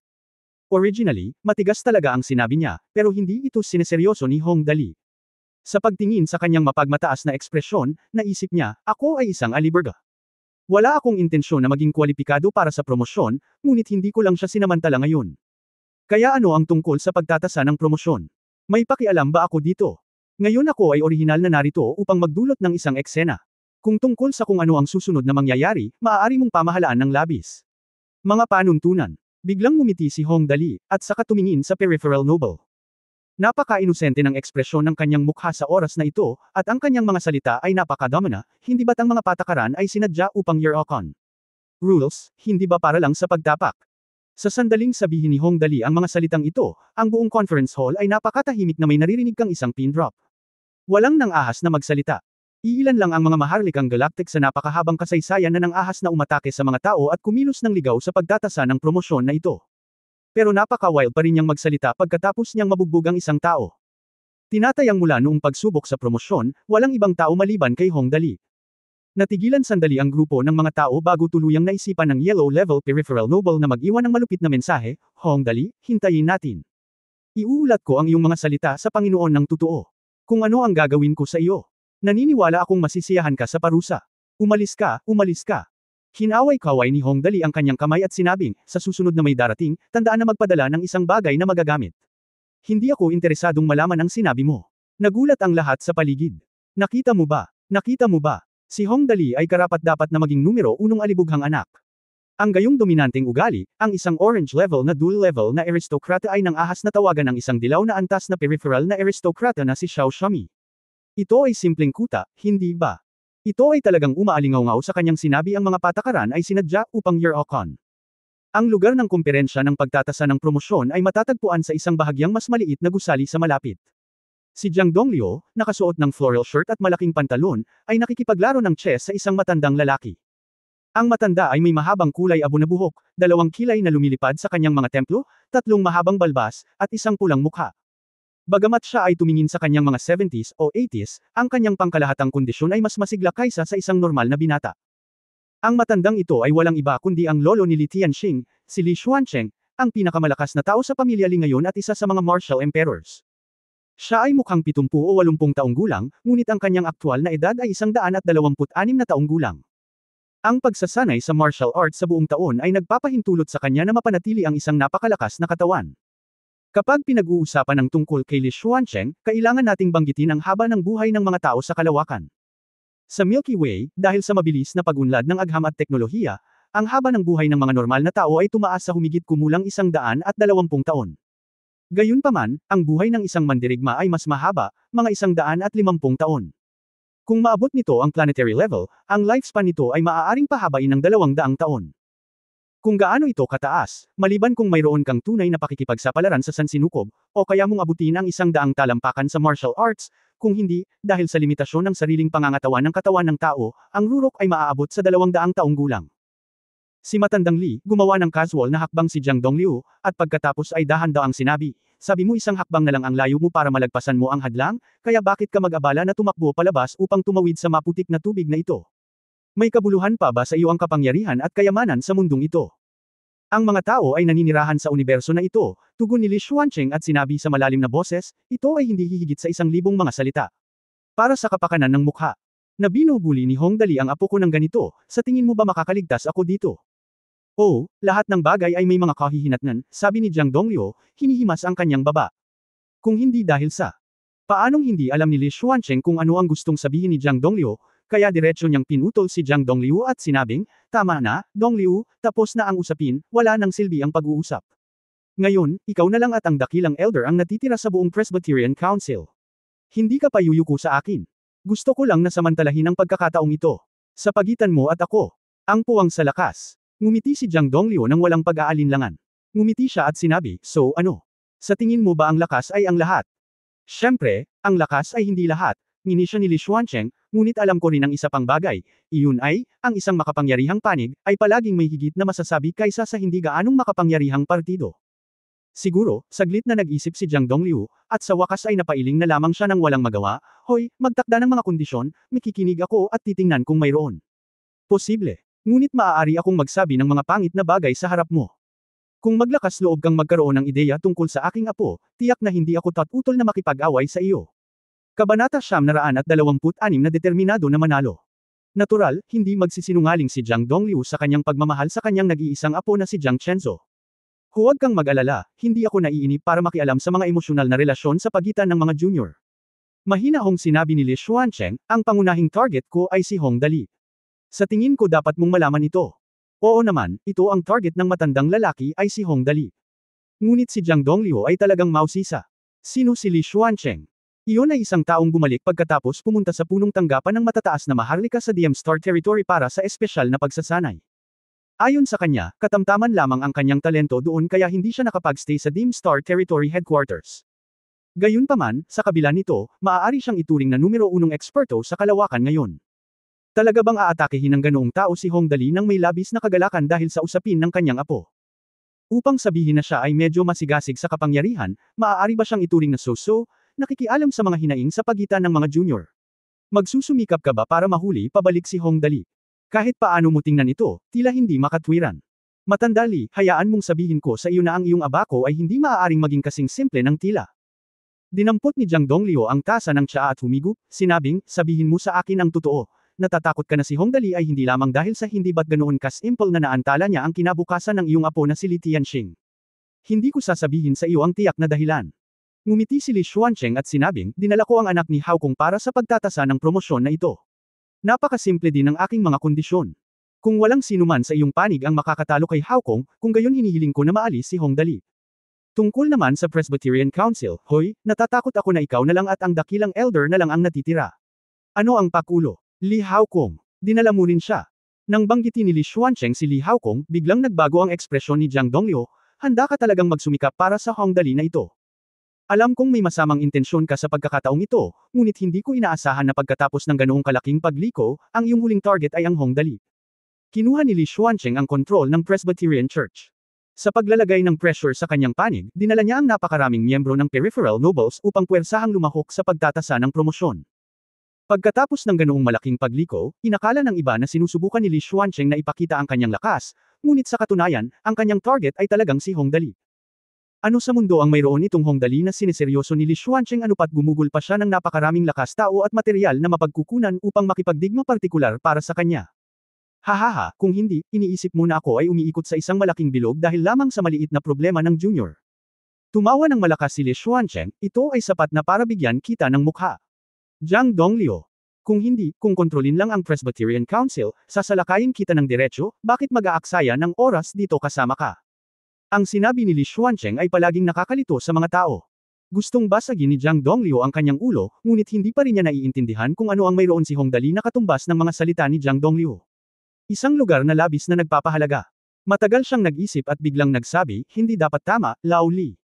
Originally, matigas talaga ang sinabi niya, pero hindi ito sineseryoso ni Hong Dali. Sa pagtingin sa kanyang mapagmataas na ekspresyon, naisip niya, ako ay isang aliberga. Wala akong intensyon na maging kwalipikado para sa promosyon, ngunit hindi ko lang siya sinamantala ngayon. Kaya ano ang tungkol sa pagtatasa ng promosyon? May pakialam ba ako dito? Ngayon ako ay orihinal na narito upang magdulot ng isang eksena. Kung tungkol sa kung ano ang susunod na mangyayari, maaari mong pamahalaan ng labis. Mga panuntunan. Biglang ngumiti si Hong Dali, at saka tumingin sa peripheral noble. Napaka-inosente ng ekspresyon ng kanyang mukha sa oras na ito, at ang kanyang mga salita ay napakadamana, hindi ba't ang mga patakaran ay sinadya upang year-on? Rules, hindi ba para lang sa pagtapak? Sa sandaling sabihin ni Hong Dali ang mga salitang ito, ang buong conference hall ay napakatahimik na may naririnig kang isang pin drop. Walang nang-ahas na magsalita. Iilan lang ang mga maharlikang galactic sa napakahabang kasaysayan na nang-ahas na umatake sa mga tao at kumilos ng ligaw sa pagtatasa ng promosyon na ito. Pero napaka-wild pa rin niyang magsalita pagkatapos niyang mabugbog ang isang tao. Tinatayang mula noong pagsubok sa promosyon, walang ibang tao maliban kay Hong Dali. Natigilan sandali ang grupo ng mga tao bago tuluyang naisipan ng yellow level peripheral noble na mag-iwan ng malupit na mensahe, Hong Dali, hintayin natin. Iuulat ko ang iyong mga salita sa Panginoon ng totoo. Kung ano ang gagawin ko sa iyo. Naniniwala akong masisiyahan ka sa parusa. Umalis ka, umalis ka. Hinaway-kaway ni Hong Dali ang kanyang kamay at sinabing, sa susunod na may darating, tandaan na magpadala ng isang bagay na magagamit. Hindi ako interesadong malaman ang sinabi mo. Nagulat ang lahat sa paligid. Nakita mo ba? Nakita mo ba? Si Hong Dali ay karapat-dapat na maging numero 1 alibughang anak. Ang gayong dominanteng ugali, ang isang orange level na dual level na aristokrata ay nang ahas na tawagan ng isang dilaw na antas na peripheral na aristokrata na si Xiao Shami. Ito ay simpleng kuta, hindi ba? Ito ay talagang umaalingaw-ngaw sa kanyang sinabi ang mga patakaran ay sinadya upang year-on. Ang lugar ng kumperensya ng pagtatasa ng promosyon ay matatagpuan sa isang bahagyang mas maliit na gusali sa malapit. Si Jiang Donglio, nakasuot ng floral shirt at malaking pantalon, ay nakikipaglaro ng chess sa isang matandang lalaki. Ang matanda ay may mahabang kulay abo na buhok, 2 kilay na lumilipad sa kanyang mga templo, 3 mahabang balbas, at isang pulang mukha. Bagamat siya ay tumingin sa kanyang mga 70s o 80s, ang kanyang pangkalahatang kondisyon ay mas masigla kaysa sa isang normal na binata. Ang matandang ito ay walang iba kundi ang lolo ni Li Tianxing, si Li Xuancheng, ang pinakamalakas na tao sa pamilya Li ngayon at isa sa mga martial emperors. Siya ay mukhang 70 o 80 taong gulang, ngunit ang kanyang aktwal na edad ay 126 na taong gulang. Ang pagsasanay sa martial arts sa buong taon ay nagpapahintulot sa kanya na mapanatili ang isang napakalakas na katawan. Kapag pinag-uusapan ng tungkol kay Li Xuancheng, kailangan nating banggitin ang haba ng buhay ng mga tao sa kalawakan. Sa Milky Way, dahil sa mabilis na pag-unlad ng agham at teknolohiya, ang haba ng buhay ng mga normal na tao ay tumaas sa humigit kumulang 120 taon. Gayunpaman, ang buhay ng isang mandirigma ay mas mahaba, mga 150 taon. Kung maabot nito ang planetary level, ang lifespan nito ay maaaring pahabain ng 200 taon. Kung gaano ito kataas, maliban kung mayroon kang tunay na pakikipagsapalaran sa sansinukob, o kaya mong abutin ang 100 talampakan sa martial arts, kung hindi, dahil sa limitasyon ng sariling pangangatawan ng katawan ng tao, ang rurok ay maaabot sa 200 taong gulang. Si matandang Li, gumawa ng casual na hakbang si Jiang Dongliu, at pagkatapos ay dahan-dahang sinabi, sabi mo isang hakbang na lang ang layo mo para malagpasan mo ang hadlang, kaya bakit ka mag-abala na tumakbo palabas upang tumawid sa maputik na tubig na ito? May kabuluhan pa ba sa iyo ang kapangyarihan at kayamanan sa mundong ito? Ang mga tao ay naninirahan sa universo na ito, tugon ni Li Xuancheng at sinabi sa malalim na boses, ito ay hindi hihigit sa 1,000 mga salita. Para sa kapakanan ng mukha. Na binubuli ni Hong Dali ang apo ko ng ganito, sa tingin mo ba makakaligtas ako dito? Oh, lahat ng bagay ay may mga kahihinatnan, sabi ni Jiang Donglio, hinihimas ang kanyang baba. Kung hindi dahil sa paanong hindi alam ni Li Xuancheng kung ano ang gustong sabihin ni Jiang Donglio, kaya diretso niyang pinutol si Jiang Dongliu at sinabing, tama na, Dongliu, tapos na ang usapin, wala nang silbi ang pag-uusap. Ngayon, ikaw na lang at ang dakilang elder ang natitira sa buong Presbyterian Council. Hindi ka pa yuyuko sa akin. Gusto ko lang na samantalahin ang pagkakataong ito. Sa pagitan mo at ako. Ang puwang sa lakas. Ngumiti si Jiang Dongliu nang walang pag-aalinlangan. Ngumiti siya at sinabi, so ano? Sa tingin mo ba ang lakas ay ang lahat? Siyempre, ang lakas ay hindi lahat. Nginisyo ni Li Xuancheng, ngunit alam ko rin ang isa pang bagay, iyon ay, ang isang makapangyarihang panig, ay palaging may higit na masasabi kaysa sa hindi gaanong makapangyarihang partido. Siguro, saglit na nag-isip si Jiang Dongliu, at sa wakas ay napailing na lamang siya ng walang magawa, hoy, magtakda ng mga kondisyon, makikinig ako at titingnan kung mayroon. Posible. Ngunit maaari akong magsabi ng mga pangit na bagay sa harap mo. Kung maglakas loob kang magkaroon ng ideya tungkol sa aking apo, tiyak na hindi ako tatutol na makipag-away sa iyo. Kabanata 926 na determinado na manalo. Natural, hindi magsisinungaling si Jiang Dongliu sa kanyang pagmamahal sa kanyang nag-iisang apo na si Jiang Chenzo. Huwag kang mag-alala, hindi ako naiinip para makialam sa mga emosyonal na relasyon sa pagitan ng mga junior. Mahinahong sinabi ni Li Xuancheng, ang pangunahing target ko ay si Hong Dali. Sa tingin ko dapat mong malaman ito. Oo naman, ito ang target ng matandang lalaki ay si Hong Dali. Ngunit si Jiang Dongliu ay talagang mausisa. Sino si Li Xuancheng? Iyon ay isang taong bumalik pagkatapos pumunta sa punong tanggapan ng matataas na maharlika sa DM Star Territory para sa espesyal na pagsasanay. Ayon sa kanya, katamtaman lamang ang kanyang talento doon kaya hindi siya nakapag-stay sa DM Star Territory Headquarters. Gayunpaman, sa kabila nito, maaari siyang ituring na numero 1 eksperto sa kalawakan ngayon. Talaga bang aatakehin ng ganoong tao si Hong Dali nang may labis na kagalakan dahil sa usapin ng kanyang apo? Upang sabihin na siya ay medyo masigasig sa kapangyarihan, maaari ba siyang ituring na so-so, nakikialam sa mga hinaing sa pagitan ng mga junior? Magsusumikap ka ba para mahuli pabalik si Hong Dali? Kahit paano mo tingnan ito, tila hindi makatwiran. Matandali, hayaan mong sabihin ko sa iyo na ang iyong abako ay hindi maaaring maging kasing simple ng tila. Dinampot ni Jiang Dongliu ang tasa ng tsaa at humigup, sinabing, sabihin mo sa akin ang totoo. Natatakot ka na si Hong Dali ay hindi lamang dahil sa hindi ba't ganoon ka-simple na naantala niya ang kinabukasan ng iyong apo na si Li Tianxing. Hindi ko sasabihin sa iyo ang tiyak na dahilan. Ngumiti si Li Xuancheng at sinabing, dinala ko ang anak ni Hao Kong para sa pagtatasa ng promosyon na ito. Napakasimple din ng aking mga kondisyon. Kung walang sinuman sa iyong panig ang makakatalo kay Hao Kong, kung gayon hinihiling ko na maalis si Hong Dali. Tungkol naman sa Presbyterian Council, hoy, natatakot ako na ikaw na lang at ang dakilang elder na lang ang natitira. Ano ang pakulo? Li Hao Kong. Dinala mo rin siya. Nang banggitin ni Li Xuancheng si Li Hao Kong, biglang nagbago ang ekspresyon ni Jiang Dongliu, handa ka talagang magsumikap para sa Hong Dali na ito. Alam kong may masamang intensyon ka sa pagkakataong ito, ngunit hindi ko inaasahan na pagkatapos ng ganoong kalaking pagliko, ang iyong huling target ay ang Hong Dali. Kinuha ni Li Xuancheng ang kontrol ng Presbyterian Church. Sa paglalagay ng pressure sa kanyang panig, dinala niya ang napakaraming miyembro ng peripheral nobles upang puwersahang lumahok sa pagtatasa ng promosyon. Pagkatapos ng ganoong malaking pagliko, inakala ng iba na sinusubukan ni Li Xuancheng na ipakita ang kanyang lakas, ngunit sa katunayan, ang kanyang target ay talagang si Hong Dali. Ano sa mundo ang mayroon itong Hong Dali na sineseryoso ni Li Xuancheng anupat gumugol pa siya ng napakaraming lakas tao at material na mapagkukunan upang makipagdigma partikular para sa kanya. Hahaha, kung hindi, iniisip mo na ako ay umiikot sa isang malaking bilog dahil lamang sa maliit na problema ng junior. Tumawa ng malakas si Li Xuancheng, ito ay sapat na para bigyan kita ng mukha. Jiang Dongliu. Kung hindi, kung kontrolin lang ang Presbyterian Council, sasalakayin kita ng diretsyo, bakit mag-aaksaya ng oras dito kasama ka? Ang sinabi ni Li Xuancheng ay palaging nakakalito sa mga tao. Gustong basagin ni Jiang Dongliu ang kanyang ulo, ngunit hindi pa rin niya naiintindihan kung ano ang mayroon si Hong Dali na katumbas ng mga salita ni Jiang Dongliu. Isang lugar na labis na nagpapahalaga. Matagal siyang nag-isip at biglang nagsabi, hindi dapat tama, Lao Li.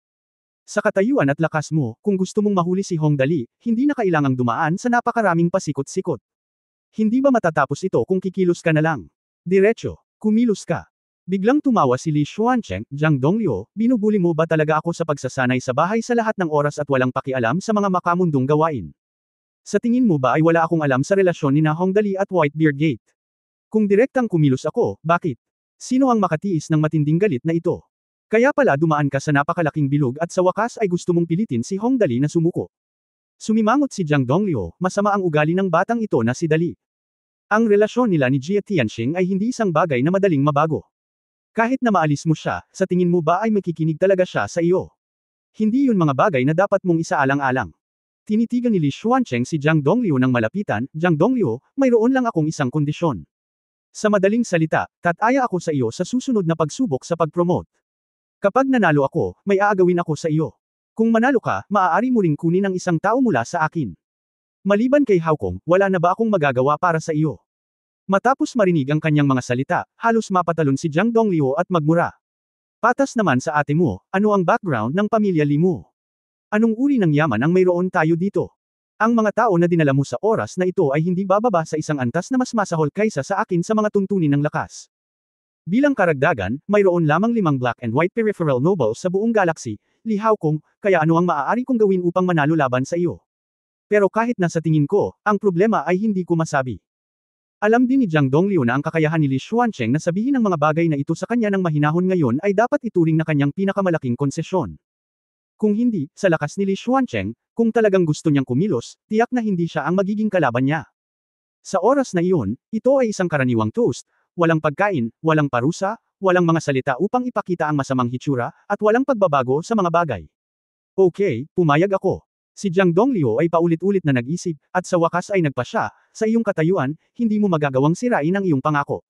Sa katayuan at lakas mo, kung gusto mong mahuli si Hong Dali, hindi na kailangang dumaan sa napakaraming pasikot-sikot. Hindi ba matatapos ito kung kikilos ka na lang? Diretso, kumilos ka. Biglang tumawa si Li Xuancheng, Jiang Dongliu, binubuli mo ba talaga ako sa pagsasanay sa bahay sa lahat ng oras at walang pakialam sa mga makamundong gawain? Sa tingin mo ba ay wala akong alam sa relasyon ni na Hong Dali at Whitebeard Gate? Kung direktang kumilos ako, bakit? Sino ang makatiis ng matinding galit na ito? Kaya pala dumaan ka sa napakalaking bilog at sa wakas ay gusto mong pilitin si Hong Dali na sumuko. Sumimangot si Jiang Dongliu, masama ang ugali ng batang ito na si Dali. Ang relasyon nila ni Jia Tianxing ay hindi isang bagay na madaling mabago. Kahit na maalis mo siya, sa tingin mo ba ay makikinig talaga siya sa iyo? Hindi yun mga bagay na dapat mong isaalang-alang. Tinitigan ni Li Xuancheng si Jiang Dongliu ng malapitan, Jiang Dongliu, mayroon lang akong isang kondisyon. Sa madaling salita, tataya ako sa iyo sa susunod na pagsubok sa pag-promote. Kapag nanalo ako, may aagawin ako sa iyo. Kung manalo ka, maaari mo ring kunin ang isang tao mula sa akin. Maliban kay Hao Kong, wala na ba akong magagawa para sa iyo? Matapos marinig ang kanyang mga salita, halos mapatalon si Jiang Dongliu at magmura. Patas naman sa ate mo, ano ang background ng pamilya Li mo? Anong uri ng yaman ang mayroon tayo dito? Ang mga tao na dinala mo sa oras na ito ay hindi bababa sa isang antas na mas masahol kaysa sa akin sa mga tuntunin ng lakas. Bilang karagdagan, mayroon lamang 5 black and white peripheral nobles sa buong galaxy, Li Hao Kong, kaya ano ang maaari kong gawin upang manalo laban sa iyo? Pero kahit nasa tingin ko, ang problema ay hindi ko masabi. Alam din ni Jiang Dongliu na ang kakayahan ni Li Xuancheng na sabihin ang mga bagay na ito sa kanya ng mahinahon ngayon ay dapat ituring na kanyang pinakamalaking konsesyon. Kung hindi, sa lakas ni Li Xuancheng, kung talagang gusto niyang kumilos, tiyak na hindi siya ang magiging kalaban niya. Sa oras na iyon, ito ay isang karaniwang toast, walang pagkain, walang parusa, walang mga salita upang ipakita ang masamang hitsura, at walang pagbabago sa mga bagay. Okay, pumayag ako. Si Jiang Donglio ay paulit-ulit na nag-isip, at sa wakas ay nagpasya, sa iyong katayuan, hindi mo magagawang sirain ang iyong pangako.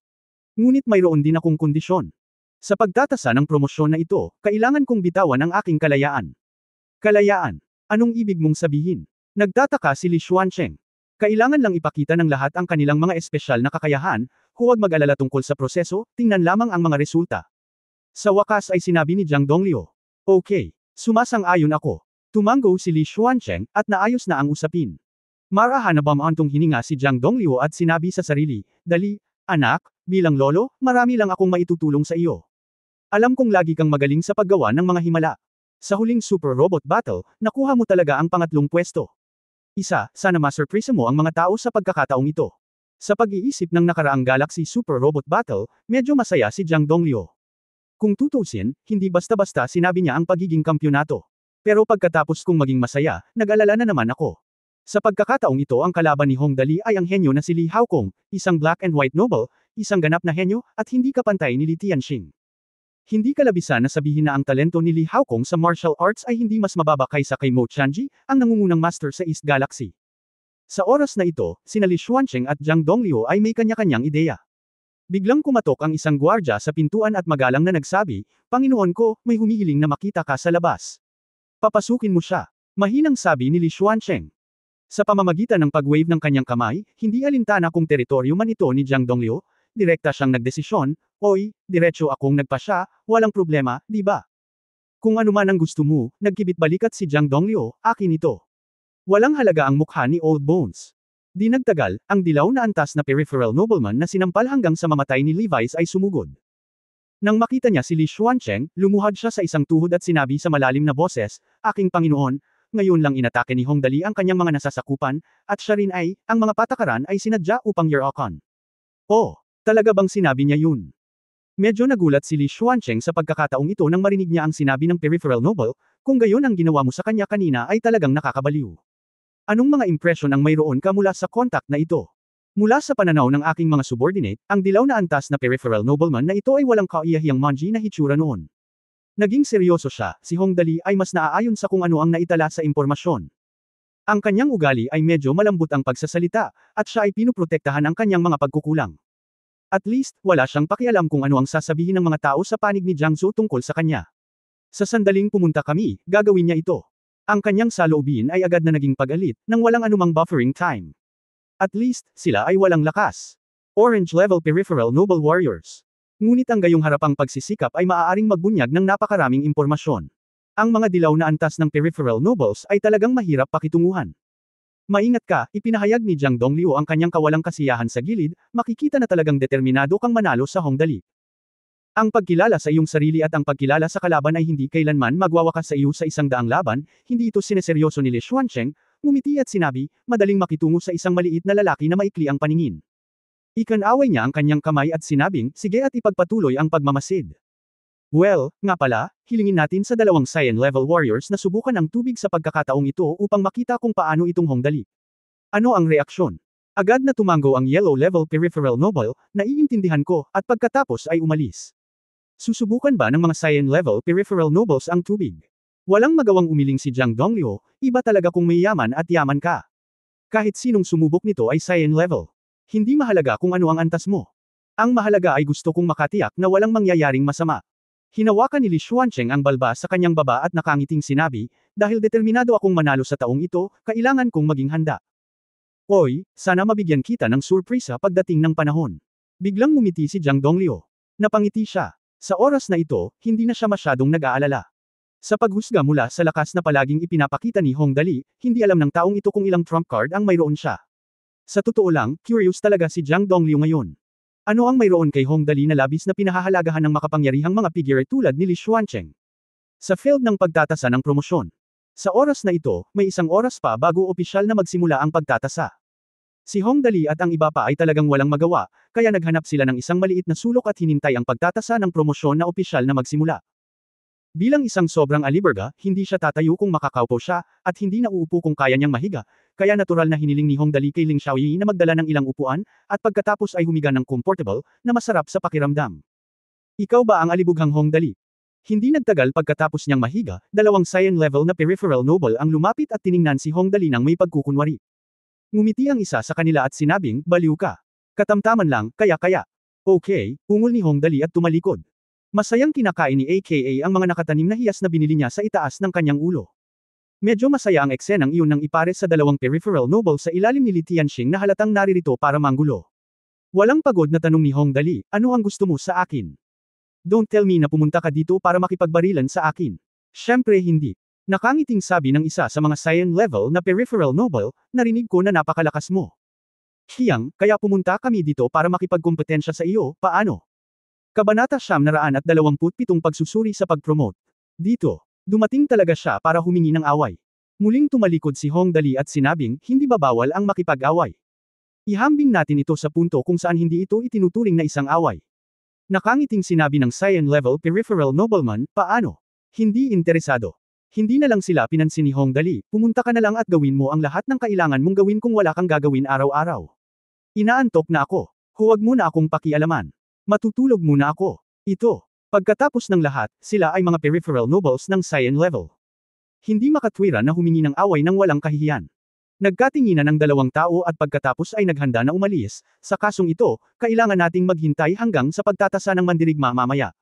Ngunit mayroon din akong kondisyon. Sa pagtatasa ng promosyon na ito, kailangan kong bitawan ang aking kalayaan. Kalayaan. Anong ibig mong sabihin? Nagtataka si Li Xuancheng. Kailangan lang ipakita ng lahat ang kanilang mga espesyal na kakayahan, huwag mag-alala tungkol sa proseso, tingnan lamang ang mga resulta. Sa wakas ay sinabi ni Jiang Donglio. Okay, sumasang-ayon ako. Tumango si Li Xuancheng, at naayos na ang usapin. Marahan na bamantong hininga si Jiang Donglio at sinabi sa sarili, dali, anak, bilang lolo, marami lang akong maitutulong sa iyo. Alam kong lagi kang magaling sa paggawa ng mga himala. Sa huling Super Robot Battle, nakuha mo talaga ang pangatlong pwesto. Sana ma-surprise mo ang mga tao sa pagkakataong ito. Sa pag-iisip ng nakaraang Galaxy Super Robot Battle, medyo masaya si Jiang Donglio. Kung tutusin, hindi basta-basta sinabi niya ang pagiging kampyonato. Pero pagkatapos kong maging masaya, nag-alala na naman ako. Sa pagkakataong ito ang kalaban ni Hong Dali ay ang henyo na si Li Haokong, isang black and white noble, isang ganap na henyo, at hindi kapantay ni Li Tianxing. Hindi kalabisan na sabihin na ang talento ni Li Haokong sa martial arts ay hindi mas mababa kaysa kay Mo Chanji, ang nangungunang master sa East Galaxy. Sa oras na ito, sina Li Xuancheng at Jiang Donglio ay may kanya-kanyang ideya. Biglang kumatok ang isang gwardya sa pintuan at magalang na nagsabi, Panginoon ko, may humihiling na makita ka sa labas. Papasukin mo siya. Mahinang sabi ni Li Xuancheng. Sa pamamagitan ng pag-wave ng kanyang kamay, hindi alintana kung teritoryo man ito ni Jiang Donglio, direkta siyang nagdesisyon, Oy, diretso akong nagpasya, walang problema, di ba? Kung ano man ang gusto mo, nagkibit balikat si Jiang Donglio, akin ito. Walang halaga ang mukha ni Old Bones. Di nagtagal, ang dilaw na antas na peripheral nobleman na sinampal hanggang sa mamatay ni Levi's ay sumugod. Nang makita niya si Li Xuancheng, lumuhad siya sa isang tuhod at sinabi sa malalim na boses, Aking Panginoon, ngayon lang inatake ni Hong Dali ang kanyang mga nasasakupan, at siya rin ay, ang mga patakaran ay sinadya upang Year-Okon. Oh, talaga bang sinabi niya yun? Medyo nagulat si Li Xuancheng sa pagkakataong ito nang marinig niya ang sinabi ng peripheral noble, kung gayon ang ginawa mo sa kanya kanina ay talagang nakakabaliw. Anong mga impresyon ang mayroon ka mula sa contact na ito? Mula sa pananaw ng aking mga subordinate, ang dilaw na antas na peripheral nobleman na ito ay walang kaiyahiyang manji na hitsura noon. Naging seryoso siya, si Hong Dali ay mas naaayon sa kung ano ang naitala sa impormasyon. Ang kanyang ugali ay medyo malambot ang pagsasalita, at siya ay pinuprotektahan ang kanyang mga pagkukulang. At least, wala siyang pakialam kung ano ang sasabihin ng mga tao sa panig ni Jiang Zhou tungkol sa kanya. Sa sandaling pumunta kami, gagawin niya ito. Ang kanyang saloobin ay agad na naging pag-alit, nang walang anumang buffering time. At least, sila ay walang lakas. Orange-level peripheral noble warriors. Ngunit ang gayong harapang pagsisikap ay maaaring magbunyag ng napakaraming impormasyon. Ang mga dilaw na antas ng peripheral nobles ay talagang mahirap pakitunguhan. Maingat ka, ipinahayag ni Jiang Donglio ang kanyang kawalang kasiyahan sa gilid, makikita na talagang determinado kang manalo sa Hong Dali. Ang pagkilala sa iyong sarili at ang pagkilala sa kalaban ay hindi kailanman magwawakas sa iyo sa isang daang laban, hindi ito sineseryoso ni Li Xuancheng, ngumiti at sinabi, madaling makitungo sa isang maliit na lalaki na maikli ang paningin. Ikanaway niya ang kanyang kamay at sinabing, sige at ipagpatuloy ang pagmamasid. Well, nga pala, hilingin natin sa dalawang Saiyan level warriors na subukan ang tubig sa pagkakataong ito upang makita kung paano itong Hong Dali. Ano ang reaksyon? Agad na tumango ang yellow level peripheral noble, naiintindihan ko, at pagkatapos ay umalis. Susubukan ba ng mga Saiyan level peripheral nobles ang tubig? Walang magawang umiling si Jiang Donglio, iba talaga kung may yaman at yaman ka. Kahit sinong sumubok nito ay Saiyan level. Hindi mahalaga kung ano ang antas mo. Ang mahalaga ay gusto kong makatiyak na walang mangyayaring masama. Hinawakan ni Li Xuancheng ang balbas sa kanyang baba at nakangiting sinabi, dahil determinado akong manalo sa taong ito, kailangan kong maging handa. Oy, sana mabigyan kita ng surpresa pagdating ng panahon. Biglang ngumiti si Jiang Donglio. Napangiti siya. Sa oras na ito, hindi na siya masyadong nag-aalala. Sa paghusga mula sa lakas na palaging ipinapakita ni Hong Dali, hindi alam ng taong ito kung ilang trump card ang mayroon siya. Sa totoo lang, curious talaga si Jiang Donglio ngayon. Ano ang mayroon kay Hong Dali na labis na pinahahalagahan ng makapangyarihang mga figure tulad ni Li Xuancheng? Sa field ng pagtatasa ng promosyon. Sa oras na ito, may isang oras pa bago opisyal na magsimula ang pagtatasa. Si Hong Dali at ang iba pa ay talagang walang magawa, kaya naghanap sila ng isang maliit na sulok at hinintay ang pagtatasa ng promosyon na opisyal na magsimula. Bilang isang sobrang aliberga, hindi siya tatayo kung makakaupo siya, at hindi na uupo kung kaya niyang mahiga, kaya natural na hiniling ni Hong Dali kay Ling Xiaoyi na magdala ng ilang upuan, at pagkatapos ay humiga ng comfortable, na masarap sa pakiramdam. Ikaw ba ang alibughang Hong Dali? Hindi nagtagal pagkatapos niyang mahiga, dalawang cyan level na peripheral noble ang lumapit at tiningnan si Hong Dali nang may pagkukunwari. Ngumiti ang isa sa kanila at sinabing, baliw ka. Katamtaman lang, kaya. Okay, ungol ni Hong Dali at tumalikod. Masayang kinakain ni AKA ang mga nakatanim na hiyas na binili niya sa itaas ng kanyang ulo. Medyo masaya ang eksenang iyon nang ipare sa dalawang peripheral noble sa ilalim ni Li Tianxing na halatang naririto para manggulo. Walang pagod na tanong ni Hong Dali, ano ang gusto mo sa akin? Don't tell me na pumunta ka dito para makipagbarilan sa akin. Syempre hindi. Nakangiting sabi ng isa sa mga cyan level na peripheral noble, narinig ko na napakalakas mo. Hiyang, kaya pumunta kami dito para makipagkompetensya sa iyo, paano? Kabanata 927 Pagsusuri sa pag-promote. Dito. Dumating talaga siya para humingi ng away. Muling tumalikod si Hong Dali at sinabing, hindi ba bawal ang makipag-away? Ihambing natin ito sa punto kung saan hindi ito itinuturing na isang away. Nakangiting sinabi ng cyan level peripheral nobleman, paano? Hindi interesado. Hindi na lang sila pinansin ni Hong Dali, pumunta ka na lang at gawin mo ang lahat ng kailangan mong gawin kung wala kang gagawin araw-araw. Inaantok na ako. Huwag mo na akong pakialaman. Matutulog muna ako. Ito. Pagkatapos ng lahat, sila ay mga peripheral nobles ng cyan level. Hindi makatwiran na humingi ng away ng walang kahihiyan. Nagkatinginan ng dalawang tao at pagkatapos ay naghanda na umalis, sa kasong ito, kailangan nating maghintay hanggang sa pagtatasa ng mandirigma mamaya.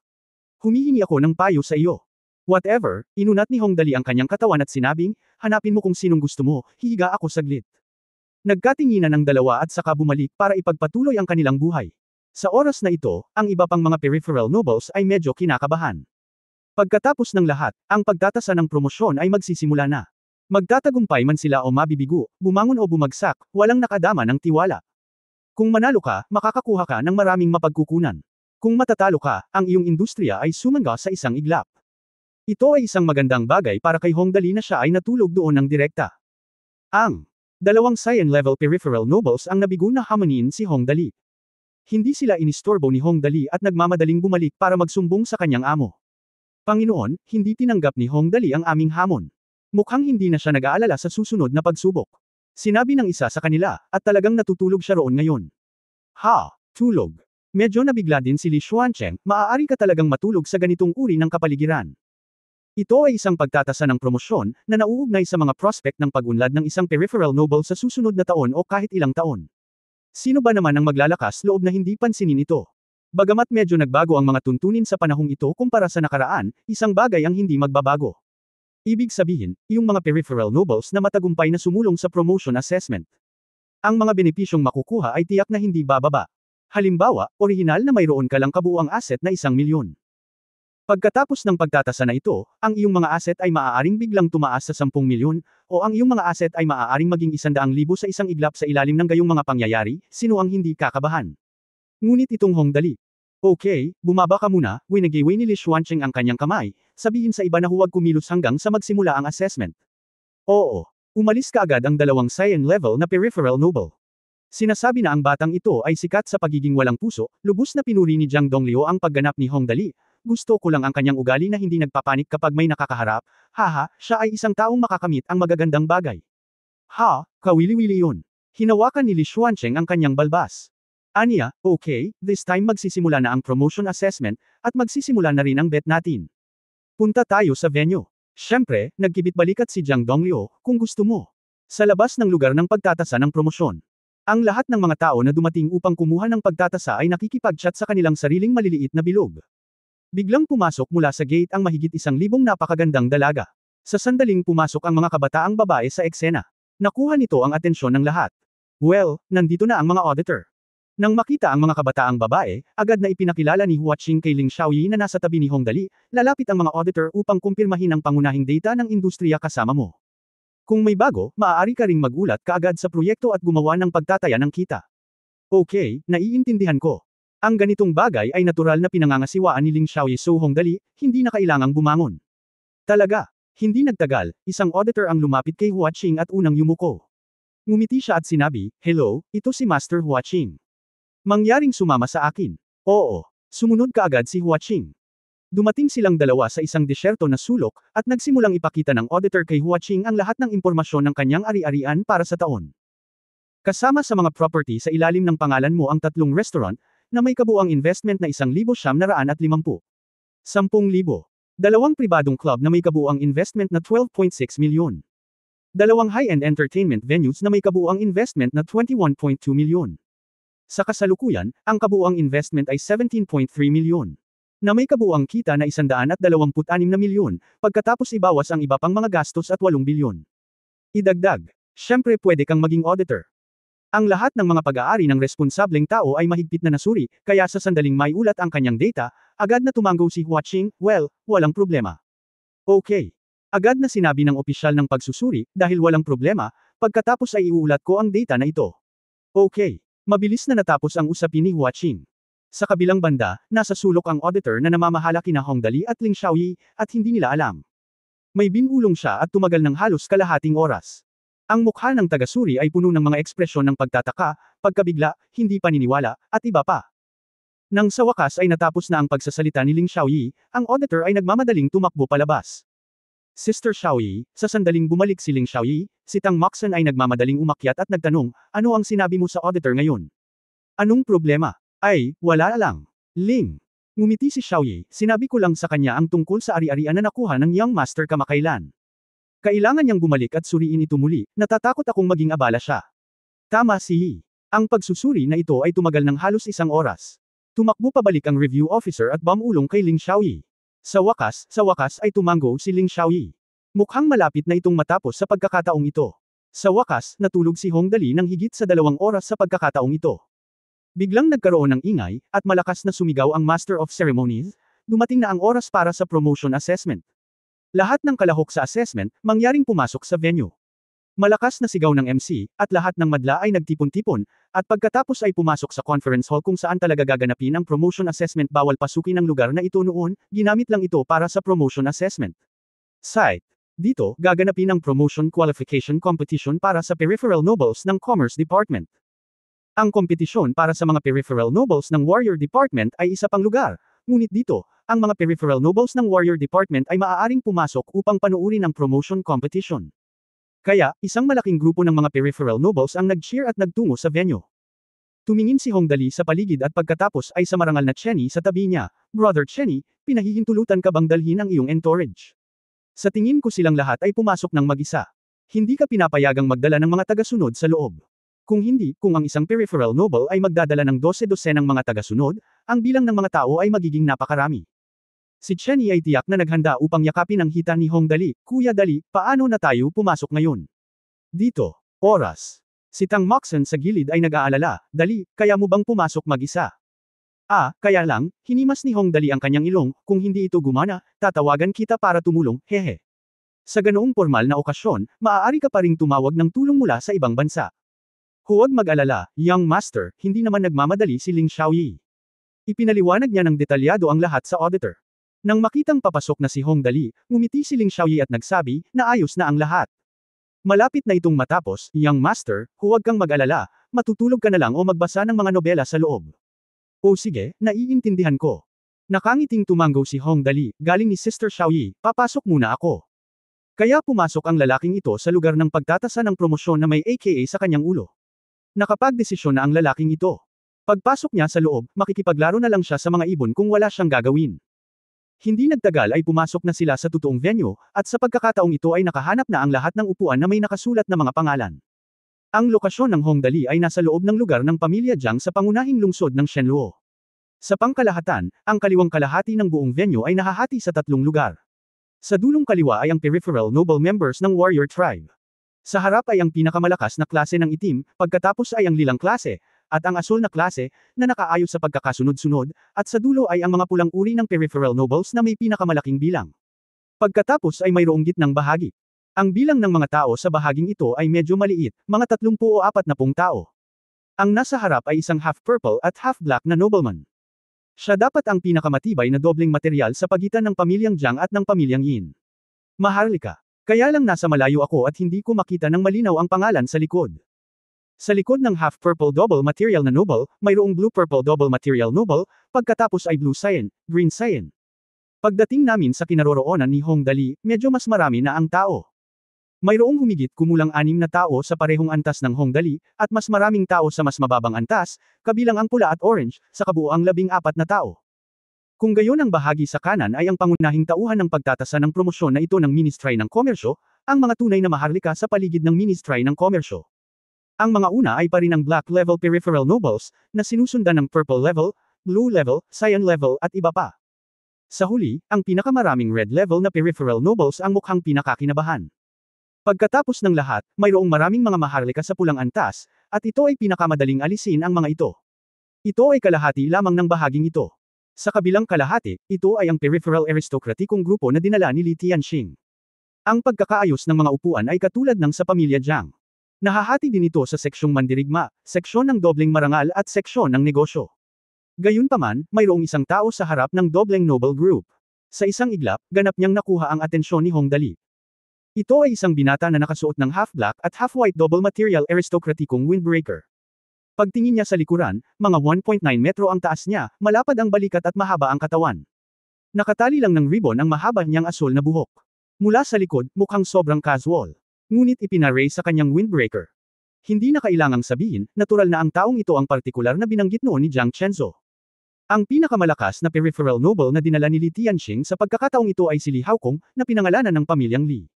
Humihingi ako ng payo sa iyo. Whatever, inunat ni Hong Dali ang kanyang katawan at sinabing, hanapin mo kung sinong gusto mo, hihiga ako saglit. Nagkatinginan ng dalawa at saka bumalik para ipagpatuloy ang kanilang buhay. Sa oras na ito, ang iba pang mga peripheral nobles ay medyo kinakabahan. Pagkatapos ng lahat, ang pagtatasa ng promosyon ay magsisimula na. Magtatagumpay man sila o mabibigo, bumangon o bumagsak, walang nakadama ng tiwala. Kung manalo ka, makakakuha ka ng maraming mapagkukunan. Kung matatalo ka, ang iyong industriya ay sumangga sa isang iglap. Ito ay isang magandang bagay para kay Hong Dali na siya ay natulog doon ng direkta. Ang dalawang cyan level peripheral nobles ang nabigo na hamonin si Hong Dali. Hindi sila inistorbo ni Hong Dali at nagmamadaling bumalik para magsumbong sa kanyang amo. Panginoon, hindi tinanggap ni Hong Dali ang aming hamon. Mukhang hindi na siya nag-aalala sa susunod na pagsubok. Sinabi ng isa sa kanila, at talagang natutulog siya roon ngayon. Ha, tulog. Medyo nabigla din si Li Xuancheng, maaari ka talagang matulog sa ganitong uri ng kapaligiran. Ito ay isang pagtatasa ng promosyon, na nauugnay sa mga prospect ng pag-unlad ng isang peripheral noble sa susunod na taon o kahit ilang taon. Sino ba naman ang maglalakas loob na hindi pansinin ito? Bagamat medyo nagbago ang mga tuntunin sa panahong ito kumpara sa nakaraan, isang bagay ang hindi magbabago. Ibig sabihin, yung mga peripheral nobles na matagumpay na sumulong sa promotion assessment. Ang mga benepisyong makukuha ay tiyak na hindi bababa. Halimbawa, orihinal na mayroon ka lang kabuuang asset na 1,000,000. Pagkatapos ng pagtatasa na ito, ang iyong mga asset ay maaaring biglang tumaas sa 10,000,000, o ang iyong mga asset ay maaaring maging 100,000 sa isang iglap sa ilalim ng gayong mga pangyayari, sino ang hindi kakabahan? Ngunit itong Hong Dali. Okay, bumaba ka muna, winagiway ni Li Xuancheng ang kanyang kamay, sabihin sa iba na huwag kumilos hanggang sa magsimula ang assessment. Oo, umalis ka agad ang dalawang cyan level na peripheral noble. Sinasabi na ang batang ito ay sikat sa pagiging walang puso, lubos na pinuri ni Jiang Donglio ang pagganap ni Hong Dali. Gusto ko lang ang kanyang ugali na hindi nagpapanik kapag may nakakaharap, haha, siya ay isang taong makakamit ang magagandang bagay. Ha, kawili-wili yun. Hinawakan ni Li Xuancheng ang kanyang balbas. Aniya, okay, this time magsisimula na ang promotion assessment, at magsisimula na rin ang bet natin. Punta tayo sa venue. Siyempre, nagkibit-balikat si Jiang Donglio, kung gusto mo. Sa labas ng lugar ng pagtatasa ng promosyon. Ang lahat ng mga tao na dumating upang kumuha ng pagtatasa ay nakikipag-chat sa kanilang sariling maliliit na bilog. Biglang pumasok mula sa gate ang mahigit 1,000 napakagandang dalaga. Sa sandaling pumasok ang mga kabataang babae sa eksena. Nakuha nito ang atensyon ng lahat. Well, nandito na ang mga auditor. Nang makita ang mga kabataang babae, agad na ipinakilala ni Hua Qing kay Ling Xiaoyi na nasa tabi ni Hong Dali, lalapit ang mga auditor upang kumpirmahin ang pangunahing data ng industriya kasama mo. Kung may bago, maaari ka ring magulat kaagad sa proyekto at gumawa ng pagtataya ng kita. Okay, naiintindihan ko. Ang ganitong bagay ay natural na pinangangasiwaan ni Ling Xiaoyi so Hong Dali, hindi na kailangang bumangon. Talaga, hindi nagtagal, isang auditor ang lumapit kay Hua Qing at unang yumuko. Ngumiti siya at sinabi, hello, ito si Master Hua Qing. Mangyaring sumama sa akin. Oo, sumunod kaagad si Hua Qing. Dumating silang dalawa sa isang disyerto na sulok, at nagsimulang ipakita ng auditor kay Huaching ang lahat ng impormasyon ng kanyang ari-arian para sa taon. Kasama sa mga property sa ilalim ng pangalan mo ang 3 restaurant, na may kabuuang investment na 1,950. 10,000. 2 pribadong club na may kabuuang investment na 12.6 milyon. 2 high-end entertainment venues na may kabuuang investment na 21.2 milyon. Sa kasalukuyan, ang kabuuang investment ay 17.3 milyon. Na may kabuuang kita na 126 na milyon, pagkatapos ibawas ang iba pang mga gastos at 8 bilyon. Idagdag, syempre pwede kang maging auditor. Ang lahat ng mga pag-aari ng responsableng tao ay mahigpit na nasuri, kaya sa sandaling may ulat ang kanyang data, agad na tumanggo si Huaching, well, walang problema. Okay. Agad na sinabi ng opisyal ng pagsusuri, dahil walang problema, pagkatapos ay iuulat ko ang data na ito. Okay. Mabilis na natapos ang usapin ni Huaching. Sa kabilang banda, nasa sulok ang auditor na namamahala kina Hongdali at Ling Xiaoyi, at hindi nila alam. May binulong siya at tumagal ng halos kalahating oras. Ang mukha ng tagasuri ay puno ng mga ekspresyon ng pagtataka, pagkabigla, hindi paniniwala, at iba pa. Nang sa wakas ay natapos na ang pagsasalita ni Ling Xiaoyi, ang auditor ay nagmamadaling tumakbo palabas. Sister Xiaoyi, sa sandaling bumalik si Ling Xiaoyi, si Tang Moxon ay nagmamadaling umakyat at nagtanong, ano ang sinabi mo sa auditor ngayon? Anong problema? Ay, wala lang. Ling. Ngumiti si Xiaoyi, sinabi ko lang sa kanya ang tungkol sa ari-arian na nakuha ng Young Master kamakailan. Kailangan niyang bumalik at suriin ito muli, natatakot akong maging abala siya. Tama si Yi. Ang pagsusuri na ito ay tumagal ng halos 1 oras. Tumakbo pabalik ang review officer at bumulong kay Ling Xiaoyi. Sa wakas ay tumanggo si Ling Xiaoyi. Mukhang malapit na itong matapos sa pagkakataong ito. Sa wakas, natulog si Hongdali ng higit sa 2 oras sa pagkakataong ito. Biglang nagkaroon ng ingay, at malakas na sumigaw ang Master of Ceremonies, dumating na ang oras para sa promotion assessment. Lahat ng kalahok sa assessment, mangyaring pumasok sa venue. Malakas na sigaw ng MC, at lahat ng madla ay nagtipon-tipon, at pagkatapos ay pumasok sa conference hall kung saan talaga gaganapin ang promotion assessment. Bawal pasukin ang lugar na ito noon, ginamit lang ito para sa promotion assessment. Site. Dito, gaganapin ang promotion qualification competition para sa peripheral nobles ng Commerce Department. Ang kompetisyon para sa mga peripheral nobles ng Warrior Department ay isa pang lugar, ngunit dito, ang mga peripheral nobles ng Warrior Department ay maaaring pumasok upang panuurin ang promotion competition. Kaya, isang malaking grupo ng mga peripheral nobles ang nag-cheer at nagtungo sa venue. Tumingin si Hongdali sa paligid at pagkatapos ay sa marangal na Chenny sa tabi niya, Brother Chenny, pinahihintulutan ka bang dalhin ang iyong entourage? Sa tingin ko silang lahat ay pumasok ng mag-isa. Hindi ka pinapayagang magdala ng mga tagasunod sa loob. Kung hindi, kung ang isang peripheral noble ay magdadala ng 12 ng mga tagasunod, ang bilang ng mga tao ay magiging napakarami. Si Chenny ay tiyak na naghanda upang yakapin ang hita ni Hongdali. Kuya Dali, paano na tayo pumasok ngayon? Dito. Oras. Si Tang Moxon sa gilid ay nag-aalala, Dali, kaya mo bang pumasok mag-isa? Kaya lang, hinimas ni Hongdali ang kanyang ilong, kung hindi ito gumana, tatawagan kita para tumulong, hehe. Sa ganoong formal na okasyon, maaari ka pa ring tumawag ng tulong mula sa ibang bansa. Huwag mag-alala, Young Master, hindi naman nagmamadali si Ling Xiaoyi. Ipinaliwanag niya ng detalyado ang lahat sa auditor. Nang makitang papasok na si Hongdali, ngumiti si Ling Xiaoyi at nagsabi, na ayos na ang lahat. Malapit na itong matapos, Young Master, huwag kang mag-alala, matutulog ka na lang o magbasa ng mga nobela sa loob. O sige, naiintindihan ko. Nakangiting tumanggo si Hongdali, galing ni Sister Xiaoyi, papasok muna ako. Kaya pumasok ang lalaking ito sa lugar ng pagtatasa ng promosyon na may AKA sa kanyang ulo. Nakapagdesisyon na ang lalaking ito. Pagpasok niya sa loob, makikipaglaro na lang siya sa mga ibon kung wala siyang gagawin. Hindi nagtagal ay pumasok na sila sa totoong venue, at sa pagkakataong ito ay nakahanap na ang lahat ng upuan na may nakasulat na mga pangalan. Ang lokasyon ng Hongdali ay nasa loob ng lugar ng pamilya Jiang sa pangunahing lungsod ng Shenluo. Sa pangkalahatan, ang kaliwang kalahati ng buong venue ay nahahati sa 3 lugar. Sa dulong kaliwa ay ang peripheral noble members ng warrior tribe. Sa harap ay ang pinakamalakas na klase ng itim, pagkatapos ay ang lilang klase, at ang asul na klase, na nakaayos sa pagkakasunod-sunod, at sa dulo ay ang mga pulang uri ng peripheral nobles na may pinakamalaking bilang. Pagkatapos ay mayroong gitnang bahagi. Ang bilang ng mga tao sa bahaging ito ay medyo maliit, mga 30 o 40 tao. Ang nasa harap ay isang half-purple at half-black na nobleman. Siya dapat ang pinakamatibay na dobleng material sa pagitan ng pamilyang Jiang at ng pamilyang Yin. Maharlika. Kaya lang nasa malayo ako at hindi ko makita ng malinaw ang pangalan sa likod. Sa likod ng half-purple double material na noble, mayroong blue-purple double material noble, pagkatapos ay blue cyan, green cyan. Pagdating namin sa kinaroroonan ni Hong Dali, medyo mas marami na ang tao. Mayroong humigit kumulang 6 na tao sa parehong antas ng Hong Dali, at mas maraming tao sa mas mababang antas, kabilang ang pula at orange, sa kabuuang 14 na tao. Kung gayon ang bahagi sa kanan ay ang pangunahing tauhan ng pagtatasa ng promosyon na ito ng Ministry ng Komersyo, ang mga tunay na maharlika sa paligid ng Ministry ng Komersyo. Ang mga una ay pa rin ang Black Level Peripheral Nobles, na sinusundan ng Purple Level, Blue Level, Cyan Level at iba pa. Sa huli, ang pinakamaraming Red Level na Peripheral Nobles ang mukhang pinakakinabahan. Pagkatapos ng lahat, mayroong maraming mga maharlika sa pulang antas, at ito ay pinakamadaling alisin ang mga ito. Ito ay kalahati lamang ng bahaging ito. Sa kabilang kalahati, ito ay ang peripheral aristokratikong grupo na dinala ni Li Tianxing. Ang pagkakaayos ng mga upuan ay katulad ng sa pamilya Jiang. Nahahati din ito sa seksyong mandirigma, seksyon ng dobleng marangal at seksyon ng negosyo. Gayunpaman, mayroong isang tao sa harap ng dobleng noble group. Sa isang iglap, ganap niyang nakuha ang atensyon ni Hong Dali. Ito ay isang binata na nakasuot ng half-black at half-white double material aristokratikong windbreaker. Pagtingin niya sa likuran, mga 1.9 metro ang taas niya, malapad ang balikat at mahaba ang katawan. Nakatali lang ng ribbon ang mahaba niyang asul na buhok. Mula sa likod, mukhang sobrang casual. Ngunit ipinaray sa kanyang windbreaker. Hindi na kailangang sabihin, natural na ang taong ito ang partikular na binanggit noon ni Jiang Chenzo. Ang pinakamalakas na peripheral noble na dinala ni Li Tianxing sa pagkakataong ito ay si Li Haokong, na pinangalanan ng pamilyang Li.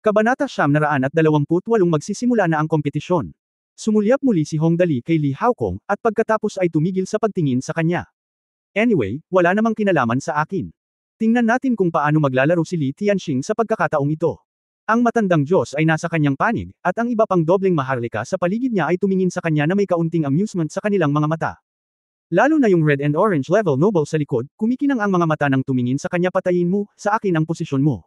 Kabanata 928 magsisimula na ang kompetisyon. Sumulyap muli si Hong Dali kay Li Haokong, at pagkatapos ay tumigil sa pagtingin sa kanya. Anyway, wala namang kinalaman sa akin. Tingnan natin kung paano maglalaro si Li Tianxing sa pagkakataong ito. Ang matandang Diyos ay nasa kanyang panig, at ang iba pang dobleng maharlika sa paligid niya ay tumingin sa kanya na may kaunting amusement sa kanilang mga mata. Lalo na yung red and orange level noble sa likod, kumikinang ang mga mata ng tumingin sa kanya. Patayin mo, sa akin ang posisyon mo.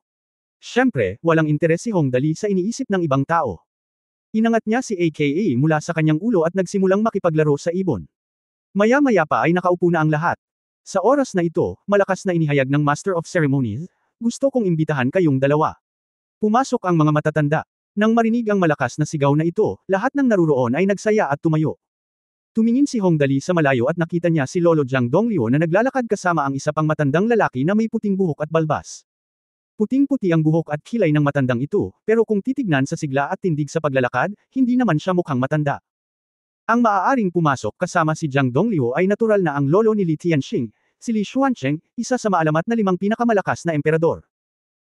Siyempre, walang interes si Hong Dali sa iniisip ng ibang tao. Inangat niya si AKA mula sa kanyang ulo at nagsimulang makipaglaro sa ibon. Maya-maya pa ay nakaupo na ang lahat. Sa oras na ito, malakas na inihayag ng Master of Ceremonies, gusto kong imbitahan kayong dalawa. Pumasok ang mga matatanda. Nang marinig ang malakas na sigaw na ito, lahat ng naruroon ay nagsaya at tumayo. Tumingin si Hong Dali sa malayo at nakita niya si Lolo Jiang Donglio na naglalakad kasama ang isa pang matandang lalaki na may puting buhok at balbas. Puting-puti ang buhok at kilay ng matandang ito, pero kung titignan sa sigla at tindig sa paglalakad, hindi naman siya mukhang matanda. Ang maaaring pumasok kasama si Jiang Donglio ay natural na ang lolo ni Li Tianxing, si Li Xuancheng, isa sa maalamat na 5 pinakamalakas na emperador.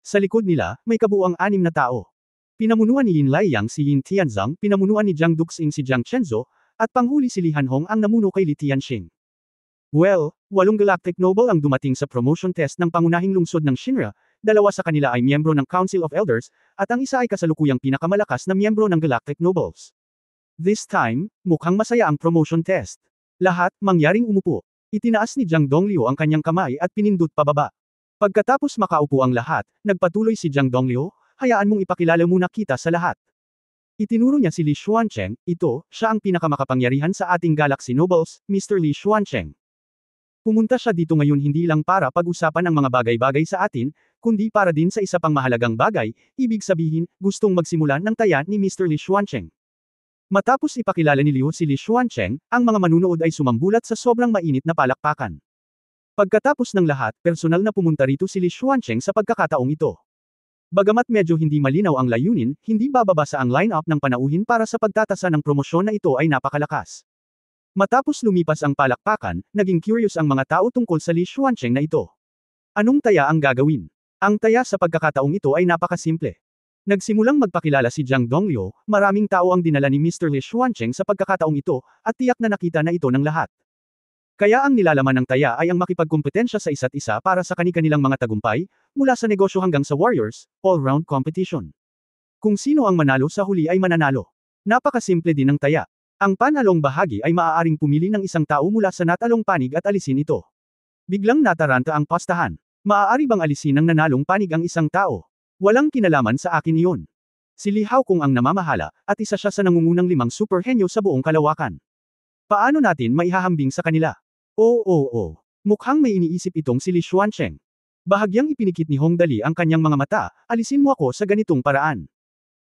Sa likod nila, may kabuuang 6 na tao. Pinamunuan ni Yin Laiyang si Yin Tianzang, pinamunuan ni Jiang Duxing si Jiang Chenzo, at panghuli si Li Hanhong ang namuno kay Li Tianxing. Well, 8 Galactic Noble ang dumating sa promotion test ng pangunahing lungsod ng Shinra, 2 sa kanila ay miyembro ng Council of Elders, at ang isa ay kasalukuyang pinakamalakas na miyembro ng Galactic Nobles. This time, mukhang masaya ang promotion test. Lahat, mangyaring umupo. Itinaas ni Jiang Donglio ang kanyang kamay at pinindot pababa. Pagkatapos makaupo ang lahat, nagpatuloy si Jiang Donglio, hayaan mong ipakilala muna kita sa lahat. Itinuro niya si Li Xuancheng, ito, siya ang pinakamakapangyarihan sa ating Galaxy Nobles, Mr. Li Xuancheng. Pumunta siya dito ngayon hindi lang para pag-usapan ang mga bagay-bagay sa atin, kundi para din sa isa pang mahalagang bagay, ibig sabihin, gustong magsimulan ng taya ni Mr. Li Xuancheng. Matapos ipakilala ni Liu si Li Xuancheng, ang mga manunood ay sumambulat sa sobrang mainit na palakpakan. Pagkatapos ng lahat, personal na pumunta rito si Li Xuancheng sa pagkakataong ito. Bagamat medyo hindi malinaw ang layunin, hindi bababasa ang line-up ng panauhin para sa pagtatasa ng promosyon na ito ay napakalakas. Matapos lumipas ang palakpakan, naging curious ang mga tao tungkol sa Li Xuancheng na ito. Anong taya ang gagawin? Ang taya sa pagkakataong ito ay napakasimple. Nagsimulang magpakilala si Jiang Donglio, maraming tao ang dinala ni Mr. Li Xuancheng sa pagkakataong ito, at tiyak na nakita na ito ng lahat. Kaya ang nilalaman ng taya ay ang makipagkompetensya sa isa't isa para sa kani-kanilang mga tagumpay, mula sa negosyo hanggang sa warriors, all-round competition. Kung sino ang manalo sa huli ay mananalo. Napakasimple din ng taya. Ang panalong bahagi ay maaaring pumili ng isang tao mula sa natalong panig at alisin ito. Biglang nataranta ang pastahan. Maaari bang alisin ng nanalong panig ang isang tao? Walang kinalaman sa akin iyon. Si Li Haokong ang namamahala, at isa siya sa nangungunang 5 superhenyo sa buong kalawakan. Paano natin maihahambing sa kanila? Oo. Mukhang may iniisip itong si Li Xuancheng. Bahagyang ipinikit ni Hong Dali ang kanyang mga mata, alisin mo ako sa ganitong paraan.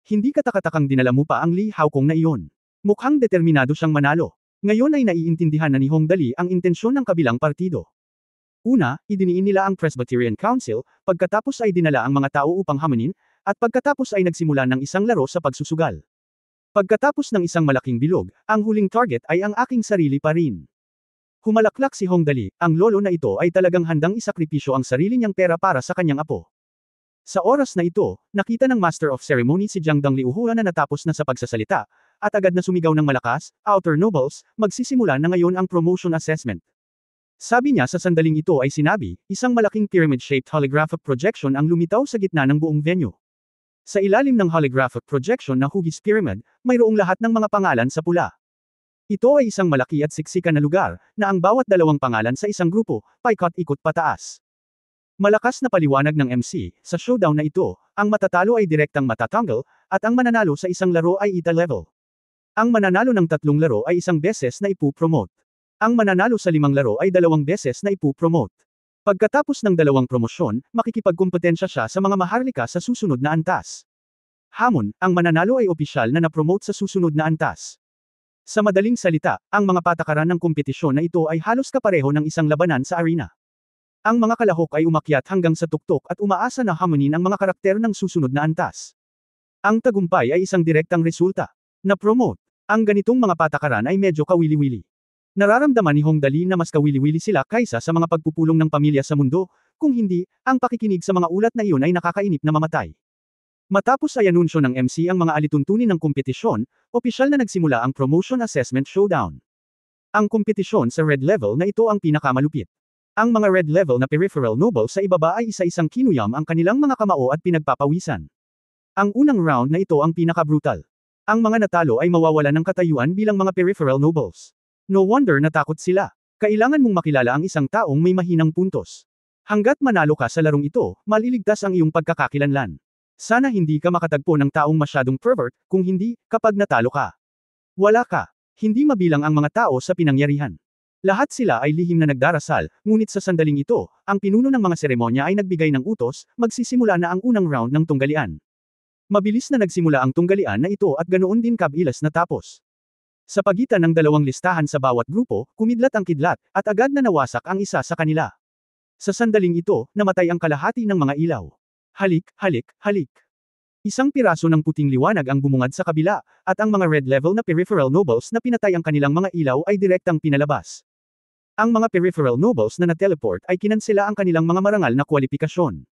Hindi katakatakang dinala mo pa ang Li Haokong na iyon. Mukhang determinado siyang manalo. Ngayon ay naiintindihan na ni Hong Dali ang intensyon ng kabilang partido. Una, idiniin nila ang Presbyterian Council, pagkatapos ay dinala ang mga tao upang hamunin, at pagkatapos ay nagsimula ng isang laro sa pagsusugal. Pagkatapos ng isang malaking bilog, ang huling target ay ang aking sarili pa rin. Humalaklak si Hong Dali, ang lolo na ito ay talagang handang isakripisyo ang sarili niyang pera para sa kanyang apo. Sa oras na ito, nakita ng Master of Ceremony si Jiang Dongliu na natapos na sa pagsasalita, at agad na sumigaw ng malakas, "Outer Nobles, magsisimula na ngayon ang promotion assessment." Sabi niya sa sandaling ito ay sinabi, isang malaking pyramid-shaped holographic projection ang lumitaw sa gitna ng buong venue. Sa ilalim ng holographic projection na hugis pyramid, mayroong lahat ng mga pangalan sa pula. Ito ay isang malaki at siksikan na lugar, na ang bawat dalawang pangalan sa isang grupo, paikot-ikot pataas. Malakas na paliwanag ng MC, sa showdown na ito, ang matatalo ay direktang matatanggal, at ang mananalo sa isang laro ay ita level. Ang mananalo ng 3 laro ay isang beses na ipu-promote. Ang mananalo sa 5 laro ay 2 beses na ipu-promote. Pagkatapos ng 2 promosyon, makikipagkompetensya siya sa mga maharlika sa susunod na antas. Hamon, ang mananalo ay opisyal na na-promote sa susunod na antas. Sa madaling salita, ang mga patakaran ng kompetisyon na ito ay halos kapareho ng isang labanan sa arena. Ang mga kalahok ay umakyat hanggang sa tuktok at umaasa na hamunin ang mga karakter ng susunod na antas. Ang tagumpay ay isang direktang resulta. Na-promote. Ang ganitong mga patakaran ay medyo kawili-wili. Nararamdaman ni Hong Dali na mas kawili-wili sila kaysa sa mga pagpupulong ng pamilya sa mundo, kung hindi, ang pakikinig sa mga ulat na iyon ay nakakainip na mamatay. Matapos ay anunsyo ng MC ang mga alituntunin ng kompetisyon, opisyal na nagsimula ang Promotion Assessment Showdown. Ang kompetisyon sa red level na ito ang pinakamalupit. Ang mga red level na peripheral nobles sa ibaba ay isa-isang kinuyam ang kanilang mga kamao at pinagpapawisan. Ang unang round na ito ang pinaka-brutal. Ang mga natalo ay mawawalan ng katayuan bilang mga peripheral nobles. No wonder natakot sila. Kailangan mong makilala ang isang taong may mahinang puntos. Hanggat manalo ka sa larong ito, maliligtas ang iyong pagkakakilanlan. Sana hindi ka makatagpo ng taong masyadong pervert, kung hindi, kapag natalo ka. Wala ka. Hindi mabilang ang mga tao sa pinangyarihan. Lahat sila ay lihim na nagdarasal, ngunit sa sandaling ito, ang pinuno ng mga seremonya ay nagbigay ng utos, magsisimula na ang unang round ng tunggalian. Mabilis na nagsimula ang tunggalian na ito at ganoon din kabilis na tapos. Sa pagitan ng 2 listahan sa bawat grupo, kumidlat ang kidlat, at agad na nawasak ang isa sa kanila. Sa sandaling ito, namatay ang kalahati ng mga ilaw. Halik, halik, halik. Isang piraso ng puting liwanag ang bumungad sa kabila, at ang mga red level na peripheral nobles na pinatay ang kanilang mga ilaw ay direktang pinalabas. Ang mga peripheral nobles na na-teleport ay kinansela ang kanilang mga marangal na kwalifikasyon.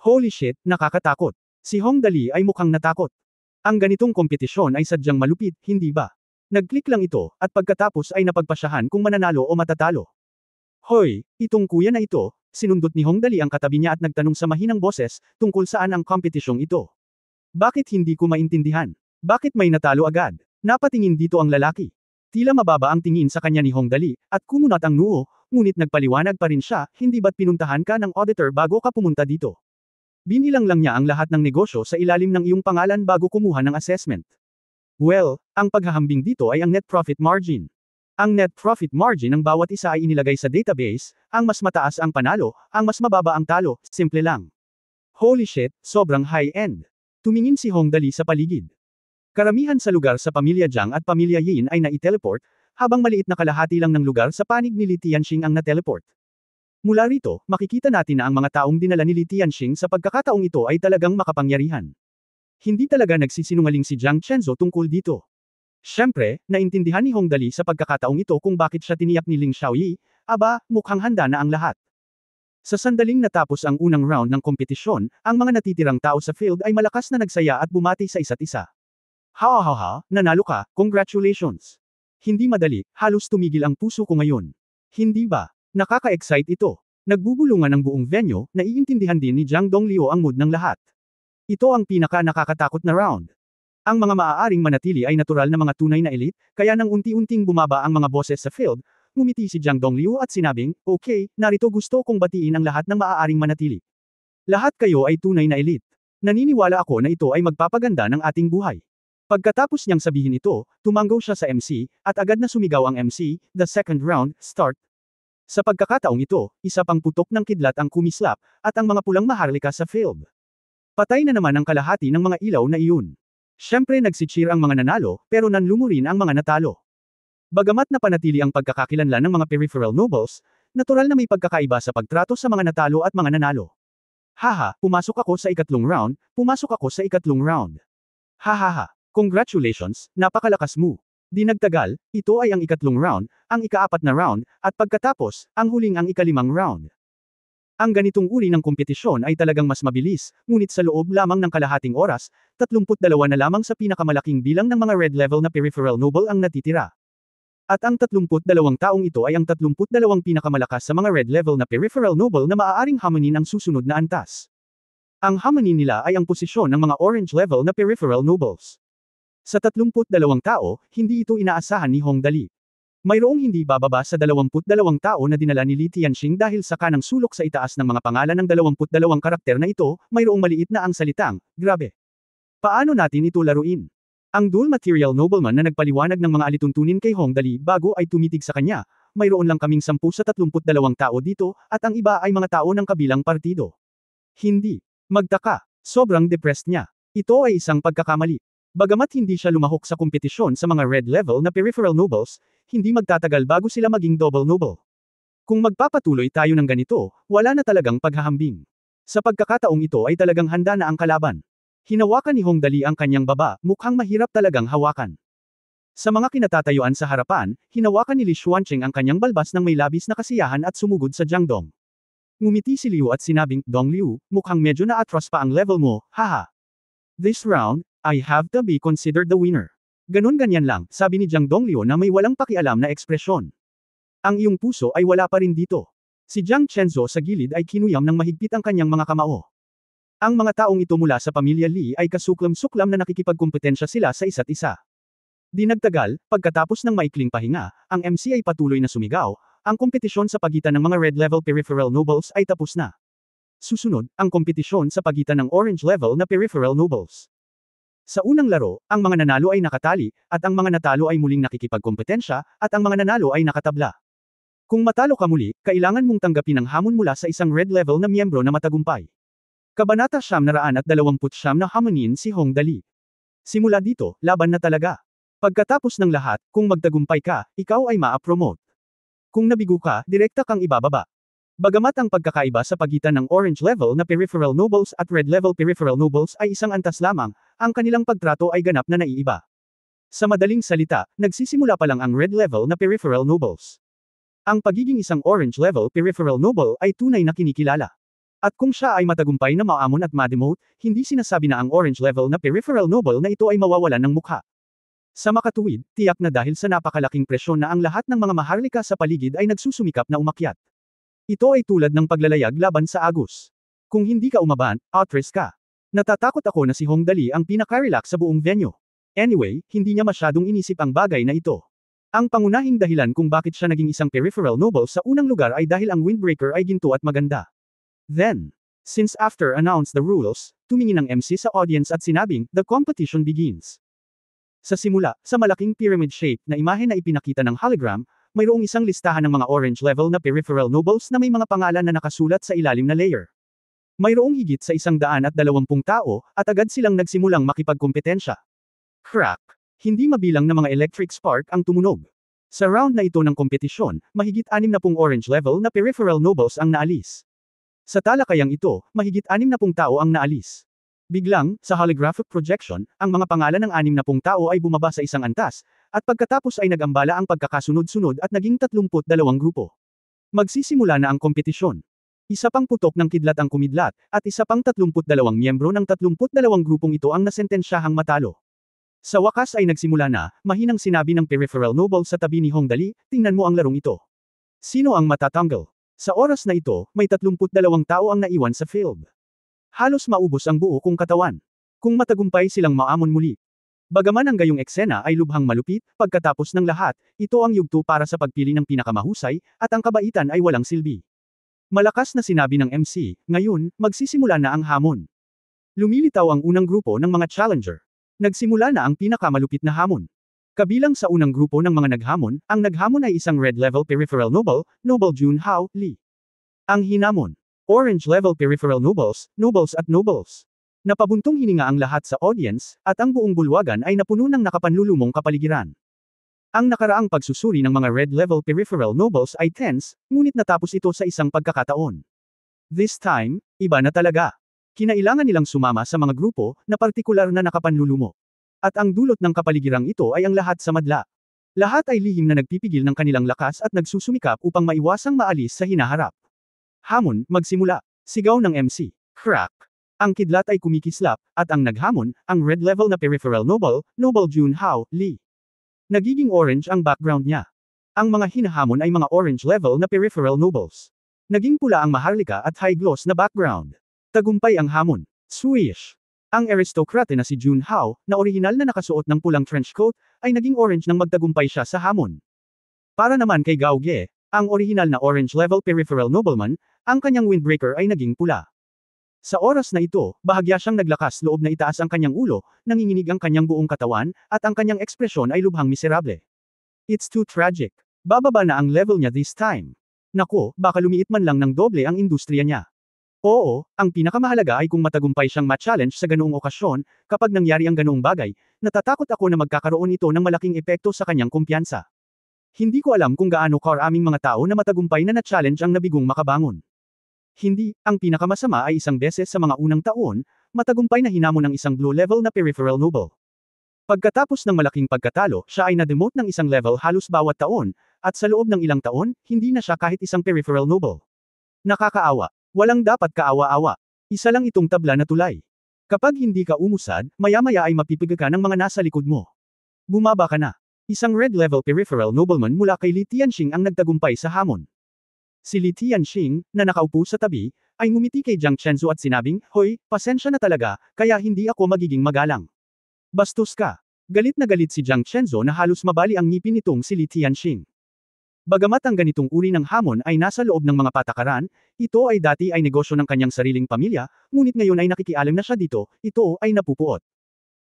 Holy shit, nakakatakot. Si Hong Dali ay mukhang natakot. Ang ganitong kompetisyon ay sadyang malupit, hindi ba? Nag-click lang ito, at pagkatapos ay napagpasyahan kung mananalo o matatalo. Hoy, itong kuya na ito, sinundot ni Hong Dali ang katabi niya at nagtanong sa mahinang boses, tungkol saan ang kompetisyong ito. Bakit hindi ko maintindihan? Bakit may natalo agad? Napatingin dito ang lalaki. Tila mababa ang tingin sa kanya ni Hong Dali, at kumunat ang noo, ngunit nagpaliwanag pa rin siya, hindi ba't pinuntahan ka ng auditor bago ka pumunta dito? Binilang lang niya ang lahat ng negosyo sa ilalim ng iyong pangalan bago kumuha ng assessment. Well, ang paghahambing dito ay ang net profit margin. Ang net profit margin ng bawat isa ay inilagay sa database, ang mas mataas ang panalo, ang mas mababa ang talo, simple lang. Holy shit, sobrang high-end. Tumingin si Hong Dali sa paligid. Karamihan sa lugar sa pamilya Jiang at pamilya Yin ay na-teleport, habang maliit na kalahati lang ng lugar sa panig ni Li Tianxing ang na-teleport. Mula rito, makikita natin na ang mga taong dinala ni Li Tianxing sa pagkakataong ito ay talagang makapangyarihan. Hindi talaga nagsisinungaling si Jiang Chenzo tungkol dito. Siyempre, naintindihan ni Hong Dali sa pagkakataong ito kung bakit siya tiniyak ni Ling Xiaoyi, aba, mukhang handa na ang lahat. Sa sandaling natapos ang unang round ng kompetisyon, ang mga natitirang tao sa field ay malakas na nagsaya at bumati sa isa't isa. Ha, nanalo ka, congratulations. Hindi madali, halos tumigil ang puso ko ngayon. Hindi ba? Nakaka-excite ito. Nagbubulungan ng buong venue, naiintindihan din ni Jiang Dongliu ang mood ng lahat. Ito ang pinaka-nakakatakot na round. Ang mga maaaring manatili ay natural na mga tunay na elite, kaya nang unti-unting bumaba ang mga boses sa field, ngumiti si Jiang Dongliu at sinabing, okay, narito gusto kong batiin ang lahat ng maaaring manatili. Lahat kayo ay tunay na elite. Naniniwala ako na ito ay magpapaganda ng ating buhay. Pagkatapos niyang sabihin ito, tumanggo siya sa MC, at agad na sumigaw ang MC, the second round, start. Sa pagkakataong ito, isa pang putok ng kidlat ang kumislap, at ang mga pulang maharlika sa field. Patay na naman ang kalahati ng mga ilaw na iyon. Siyempre nagsi-cheer ang mga nanalo, pero nanlumo rin ang mga natalo. Bagamat napanatili ang pagkakakilanlan ng mga peripheral nobles, Natural na may pagkakaiba sa pagtrato sa mga natalo at mga nanalo. Haha, pumasok ako sa ikatlong round, pumasok ako sa ikatlong round. Hahaha, congratulations, napakalakas mo. Di nagtagal, ito ay ang ikatlong round, ang ikaapat na round, at pagkatapos, ang huling ang ikalimang round. Ang ganitong uri ng kompetisyon ay talagang mas mabilis, ngunit sa loob lamang ng kalahating oras, 32 na lamang sa pinakamalaking bilang ng mga red level na peripheral noble ang natitira. At ang 32 taong ito ay ang 32 pinakamalakas sa mga red level na peripheral noble na maaaring hamunin ang susunod na antas. Ang hamunin nila ay ang posisyon ng mga orange level na peripheral nobles. Sa 32 tao, hindi ito inaasahan ni Hong Dali. Mayroong hindi bababa sa 22 tao na dinala ni Li Tianxing dahil sa kanang sulok sa itaas ng mga pangalan ng 22 karakter na ito, mayroong maliit na ang salitang, grabe. Paano natin ito laruin? Ang dual material nobleman na nagpaliwanag ng mga alituntunin kay Hong Dali bago ay tumitig sa kanya, mayroon lang kaming 10 sa 32 tao dito, at ang iba ay mga tao ng kabilang partido. Hindi. Magtaka. Sobrang depressed niya. Ito ay isang pagkakamali. Bagamat hindi siya lumahok sa kompetisyon sa mga red level na peripheral nobles, hindi magtatagal bago sila maging double noble. Kung magpapatuloy tayo ng ganito, wala na talagang paghahambing. Sa pagkakataong ito ay talagang handa na ang kalaban. Hinawakan ni Hong Dali ang kanyang baba, mukhang mahirap talagang hawakan. Sa mga kinatatayuan sa harapan, hinawakan ni Li Xuancheng ang kanyang balbas ng may labis na kasiyahan at sumugod sa Jiang Dong. Ngumiti si Liu at sinabing, Dong Liu, mukhang medyo na-atras pa ang level mo, haha. This round, I have to be considered the winner. Ganun ganyan lang, sabi ni Jiang Donglio na may walang pakialam na ekspresyon. Ang iyong puso ay wala pa rin dito. Si Jiang Chenzo sa gilid ay kinuyam ng mahigpit ang kanyang mga kamao. Ang mga taong ito mula sa pamilya Li ay kasuklam-suklam na nakikipagkumpetensya sila sa isa't isa. Di nagtagal, pagkatapos ng maikling pahinga, ang MC ay patuloy na sumigaw, ang kompetisyon sa pagitan ng mga red level peripheral nobles ay tapos na. Susunod, ang kompetisyon sa pagitan ng orange level na peripheral nobles. Sa unang laro, ang mga nanalo ay nakatali, at ang mga natalo ay muling nakikipagkompetensya, at ang mga nanalo ay nakatabla. Kung matalo ka muli, kailangan mong tanggapin ang hamon mula sa isang red level na miyembro na matagumpay. Kabanata 929 na hamunin si Hong Dali. Simula dito, laban na talaga. Pagkatapos ng lahat, kung magtagumpay ka, ikaw ay ma-promote. Kung nabigo ka, direkta kang ibababa. Bagamat ang pagkakaiba sa pagitan ng orange level na peripheral nobles at red level peripheral nobles ay isang antas lamang, ang kanilang pagtrato ay ganap na naiiba. Sa madaling salita, nagsisimula pa lang ang red level na peripheral nobles. Ang pagiging isang orange level peripheral noble ay tunay na kinikilala. At kung siya ay matagumpay na maamon at ma-demote, hindi sinasabi na ang orange level na peripheral noble na ito ay mawawalan ng mukha. Sa makatuwid, tiyak na dahil sa napakalaking presyon na ang lahat ng mga maharlika sa paligid ay nagsusumikap na umakyat. Ito ay tulad ng paglalayag laban sa agos. Kung hindi ka umaban, outrace ka. Natatakot ako na si Hong Dali ang pinaka-relax sa buong venue. Anyway, hindi niya masyadong inisip ang bagay na ito. Ang pangunahing dahilan kung bakit siya naging isang peripheral noble sa unang lugar ay dahil ang windbreaker ay ginto at maganda. Then, since after announced the rules, tumingin ang MC sa audience at sinabing, the competition begins. Sa simula, sa malaking pyramid shape na imahe na ipinakita ng hologram, mayroong isang listahan ng mga orange level na peripheral nobles na may mga pangalan na nakasulat sa ilalim na layer. Mayroong higit sa 120 tao, at agad silang nagsimulang makipagkompetensya. Crack! Hindi mabilang na mga electric spark ang tumunog. Sa round na ito ng kompetisyon, mahigit 60 orange level na peripheral nobles ang naalis. Sa talakayang ito, mahigit 60 tao ang naalis. Biglang, sa holographic projection, ang mga pangalan ng 60 tao ay bumaba sa isang antas, at pagkatapos ay nag-ambala ang pagkakasunod-sunod at naging 32 grupo. Magsisimula na ang kompetisyon. Isa pang putok ng kidlat ang kumidlat, at isa pang 32 miyembro ng 32 grupong ito ang nasentensyahang matalo. Sa wakas ay nagsimula na, mahinang sinabi ng peripheral noble sa tabi ni Hong Dali, tingnan mo ang larong ito. Sino ang matatanggal? Sa oras na ito, may 32 tao ang naiwan sa field. Halos maubos ang buo kong katawan. Kung matagumpay silang maamon muli. Bagaman ang gayong eksena ay lubhang malupit, pagkatapos ng lahat, ito ang yugto para sa pagpili ng pinakamahusay, at ang kabaitan ay walang silbi. Malakas na sinabi ng MC, ngayon, magsisimula na ang hamon. Lumilitaw ang unang grupo ng mga challenger. Nagsimula na ang pinakamalupit na hamon. Kabilang sa unang grupo ng mga naghamon, ang naghamon ay isang red level peripheral noble, Noble Jun Hao, Li. Ang hinamon. Orange level peripheral nobles, nobles at nobles. Napabuntong hininga ang lahat sa audience, at ang buong bulwagan ay napuno ng nakapanlulumong kapaligiran. Ang nakaraang pagsusuri ng mga red-level peripheral nobles ay tense, ngunit natapos ito sa isang pagkakataon. This time, iba na talaga. Kinailangan nilang sumama sa mga grupo na partikular na nakapanlulumo. At ang dulot ng kapaligirang ito ay ang lahat sa madla. Lahat ay lihim na nagpipigil ng kanilang lakas at nagsusumikap upang maiwasang maalis sa hinaharap. Hamon, magsimula. Sigaw ng MC. Crack. Ang kidlat ay kumikislap, at ang naghamon, ang red-level na peripheral noble, Noble Junhao Lee. Nagiging orange ang background niya. Ang mga hinahamon ay mga orange level na peripheral nobles. Naging pula ang maharlika at high gloss na background. Tagumpay ang hamon. Swish! Ang aristokrate na si Junhao, na orihinal na nakasuot ng pulang trench coat, ay naging orange nang magtagumpay siya sa hamon. Para naman kay Gao Ge, ang orihinal na orange level peripheral nobleman, ang kanyang windbreaker ay naging pula. Sa oras na ito, bahagya siyang naglakas loob na itaas ang kanyang ulo, nanginginig ang kanyang buong katawan, at ang kanyang ekspresyon ay lubhang miserable. It's too tragic. Bababa na ang level niya this time. Nako, baka lumiit man lang ng doble ang industriya niya. Oo, ang pinakamahalaga ay kung matagumpay siyang ma-challenge sa ganoong okasyon, kapag nangyari ang ganoong bagay, natatakot ako na magkakaroon ito ng malaking epekto sa kanyang kumpiyansa. Hindi ko alam kung gaano karaming mga tao na matagumpay na na-challenge ang nabigong makabangon. Hindi, ang pinakamasama ay isang beses sa mga unang taon, matagumpay na hinamon ng isang blue-level na peripheral noble. Pagkatapos ng malaking pagkatalo, siya ay na-demote ng isang level halos bawat taon, at sa loob ng ilang taon, hindi na siya kahit isang peripheral noble. Nakakaawa. Walang dapat kaawa-awa. Isa lang itong tabla na tulay. Kapag hindi ka umusad, maya-maya ay mapipiga ka ng mga nasa likod mo. Bumaba ka na. Isang red-level peripheral nobleman mula kay Li Tianxing ang nagtagumpay sa hamon. Si Li Tianxing, na nakaupo sa tabi, ay ngumiti kay Jiang Chenzo at sinabing, "Hoy, pasensya na talaga, kaya hindi ako magiging magalang." Bastos ka. Galit na galit si Jiang Chenzo na halos mabali ang ngipin nitong si Li Tianxing. Bagamat ang ganitong uri ng hamon ay nasa loob ng mga patakaran, ito ay dati ay negosyo ng kanyang sariling pamilya, ngunit ngayon ay nakikialam na siya dito, ito ay napupuot.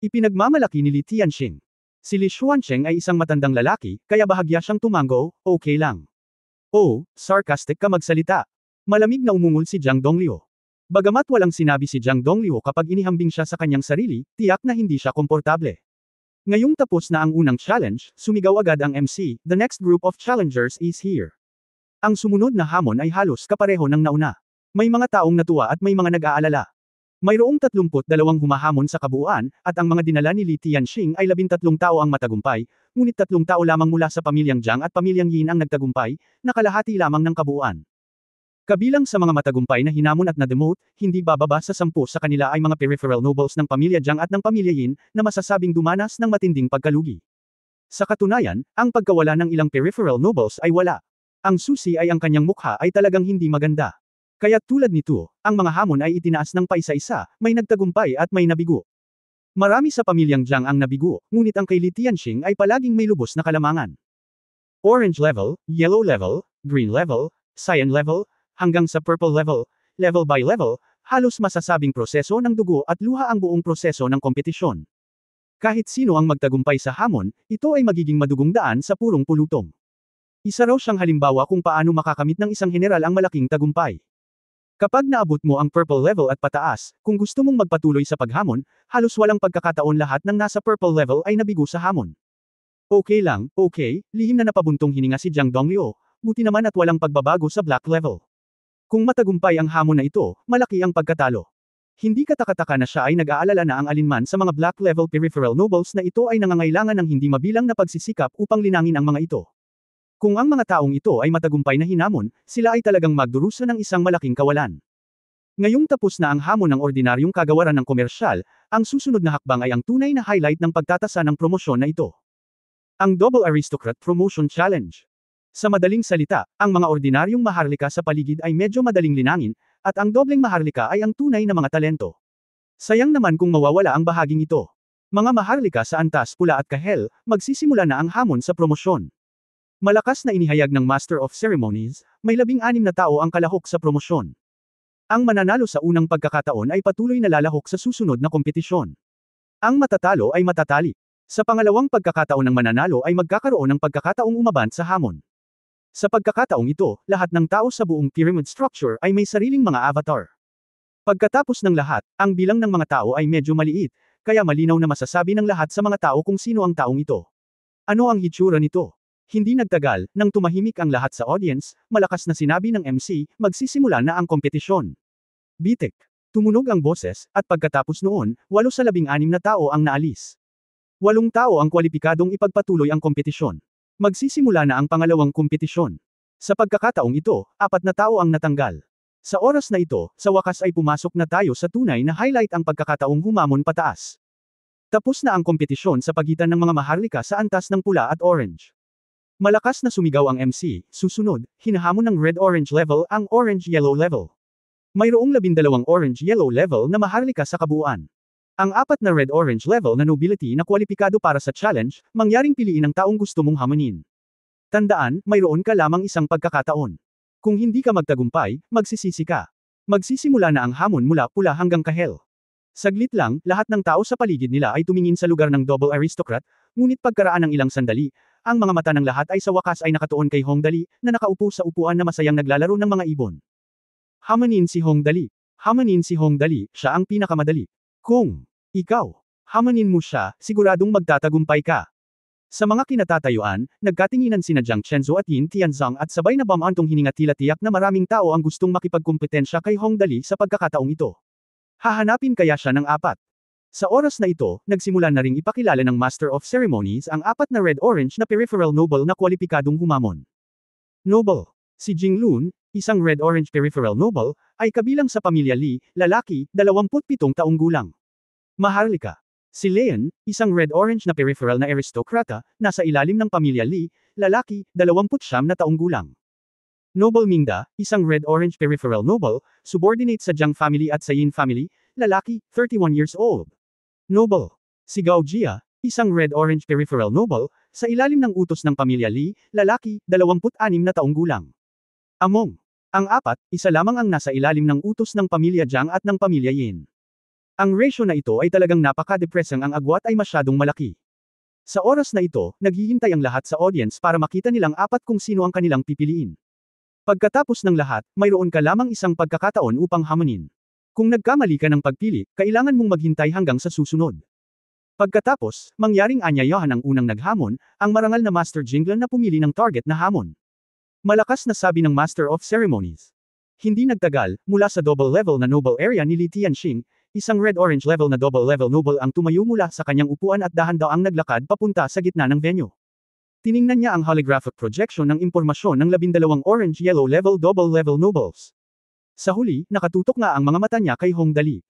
Ipinagmamalaki ni Li Tianxing. Si Li Xuancheng ay isang matandang lalaki, kaya bahagya siyang tumango, okay lang. Oh, sarcastic ka magsalita. Malamig na umungol si Jiang Donglio. Bagamat walang sinabi si Jiang Donglio kapag inihambing siya sa kanyang sarili, tiyak na hindi siya komportable. Ngayong tapos na ang unang challenge, sumigaw agad ang MC, "The next group of challengers is here." Ang sumunod na hamon ay halos kapareho ng nauna. May mga taong natuwa at may mga nag-aalala. Mayroong 32 humahamon sa kabuuan, at ang mga dinala ni Li Tianxing ay 13 tao ang matagumpay, ngunit 3 tao lamang mula sa pamilyang Jiang at pamilyang Yin ang nagtagumpay, nakalahati lamang ng kabuuan. Kabilang sa mga matagumpay na hinamon at na-demote, hindi bababa sa 10 sa kanila ay mga peripheral nobles ng pamilya Jiang at ng pamilya Yin, na masasabing dumanas ng matinding pagkalugi. Sa katunayan, ang pagkawala ng ilang peripheral nobles ay wala. Ang susi ay ang kanyang mukha ay talagang hindi maganda. Kaya tulad nito, ang mga hamon ay itinaas ng paisa-isa, may nagtagumpay at may nabigo. Marami sa pamilyang Jiang ang nabigo, ngunit ang kay Li Tianxing ay palaging may lubos na kalamangan. Orange level, yellow level, green level, cyan level, hanggang sa purple level, level by level, halos masasabing proseso ng dugo at luha ang buong proseso ng kompetisyon. Kahit sino ang magtagumpay sa hamon, ito ay magiging madugong daan sa purong pulutong. Isa raw siyang halimbawa kung paano makakamit ng isang general ang malaking tagumpay. Kapag naabot mo ang purple level at pataas, kung gusto mong magpatuloy sa paghamon, halos walang pagkakataon lahat ng nasa purple level ay nabigo sa hamon. Okay lang, okay, lihim na napabuntong hininga si Jiang Donglio, buti naman at walang pagbabago sa black level. Kung matagumpay ang hamon na ito, malaki ang pagkatalo. Hindi katakataka na siya ay nag-aalala na ang alinman sa mga black level peripheral nobles na ito ay nangangailangan ng hindi mabilang na pagsisikap upang linangin ang mga ito. Kung ang mga taong ito ay matagumpay na hinamon, sila ay talagang magdurusa ng isang malaking kawalan. Ngayong tapos na ang hamon ng ordinaryong kagawaran ng komersyal, ang susunod na hakbang ay ang tunay na highlight ng pagtatasa ng promosyon na ito. Ang Double Aristocrat Promotion Challenge. Sa madaling salita, ang mga ordinaryong maharlika sa paligid ay medyo madaling linangin, at ang dobleng maharlika ay ang tunay na mga talento. Sayang naman kung mawawala ang bahaging ito. Mga maharlika sa antas pula at kahel, magsisimula na ang hamon sa promosyon. Malakas na inihayag ng Master of Ceremonies, may 16 na tao ang kalahok sa promosyon. Ang mananalo sa unang pagkakataon ay patuloy na lalahok sa susunod na kompetisyon. Ang matatalo ay matatali. Sa pangalawang pagkakataon ng mananalo ay magkakaroon ng pagkakataong umabant sa hamon. Sa pagkakataong ito, lahat ng tao sa buong pyramid structure ay may sariling mga avatar. Pagkatapos ng lahat, ang bilang ng mga tao ay medyo maliit, kaya malinaw na masasabi ng lahat sa mga tao kung sino ang taong ito. Ano ang hitsura nito? Hindi nagtagal, nang tumahimik ang lahat sa audience, malakas na sinabi ng MC, magsisimula na ang kompetisyon. Bitik. Tumunog ang boses, at pagkatapos noon, 8 sa 16 na tao ang naalis. 8 tao ang kwalipikadong ipagpatuloy ang kompetisyon. Magsisimula na ang pangalawang kompetisyon. Sa pagkakataong ito, 4 na tao ang natanggal. Sa oras na ito, sa wakas ay pumasok na tayo sa tunay na highlight ang pagkakataong humamon pataas. Tapos na ang kompetisyon sa pagitan ng mga maharlika sa antas ng pula at orange. Malakas na sumigaw ang MC, susunod, hinahamon ng red-orange level ang orange-yellow level. Mayroong 12 orange-yellow level na maharlika sa kabuuan. Ang 4 na red-orange level na nobility na kwalipikado para sa challenge, mangyaring piliin ang taong gusto mong hamonin. Tandaan, mayroon ka lamang isang pagkakataon. Kung hindi ka magtagumpay, magsisisi ka. Magsisimula na ang hamon mula pula hanggang kahel. Saglit lang, lahat ng tao sa paligid nila ay tumingin sa lugar ng double aristocrat, ngunit pagkaraan ng ilang sandali, ang mga mata ng lahat ay sa wakas ay nakatuon kay Hong Dali, na nakaupo sa upuan na masayang naglalaro ng mga ibon. Hamanin si Hong Dali. Hamanin si Hong Dali, siya ang pinakamadali. Kung ikaw, hamanin mo siya, siguradong magtatagumpay ka. Sa mga kinatatayuan, nagkatinginan sina Jiang Chenzo at Yin Tianzong at sabay na bamantong hininga tila tiyak na maraming tao ang gustong makipagkumpetensya kay Hong Dali sa pagkakataong ito. Hahanapin kaya siya ng 4. Sa oras na ito, nagsimula na ring ipakilala ng Master of Ceremonies ang 4 na red-orange na peripheral noble na kwalipikadong humamon. Noble. Si Jing Lun, isang red-orange peripheral noble, ay kabilang sa pamilya Li, lalaki, 27 taong gulang. Maharlika. Si Leon, isang red-orange na peripheral na aristokrata, nasa ilalim ng pamilya Li, lalaki, 29 na taong gulang. Noble Mingda, isang red-orange peripheral noble, subordinate sa Jiang family at sa Yin family, lalaki, 31 years old. Noble. Si Gao Jia, isang red-orange peripheral noble, sa ilalim ng utos ng pamilya Li, lalaki, 26 na taong gulang. Among ang 4, isa lamang ang nasa ilalim ng utos ng pamilya Jiang at ng pamilya Yin. Ang ratio na ito ay talagang napaka-depressing, ang agwat ay masyadong malaki. Sa oras na ito, naghihintay ang lahat sa audience para makita nilang 4 kung sino ang kanilang pipiliin. Pagkatapos ng lahat, mayroon ka lamang isang pagkakataon upang hamonin. Kung nagkamali ka ng pagpili, kailangan mong maghintay hanggang sa susunod. Pagkatapos, mangyaring anyayahan ang unang naghamon, ang marangal na Master Jinglan na pumili ng target na hamon. Malakas na sabi ng Master of Ceremonies. Hindi nagtagal, mula sa double level na noble area ni Li Tianxing, isang red-orange level na double level noble ang tumayo mula sa kanyang upuan at dahan-daang naglakad papunta sa gitna ng venue. Tiningnan niya ang holographic projection ng impormasyon ng 12 orange-yellow level double level nobles. Sa huli, nakatutok nga ang mga mata niya kay Hong Dali.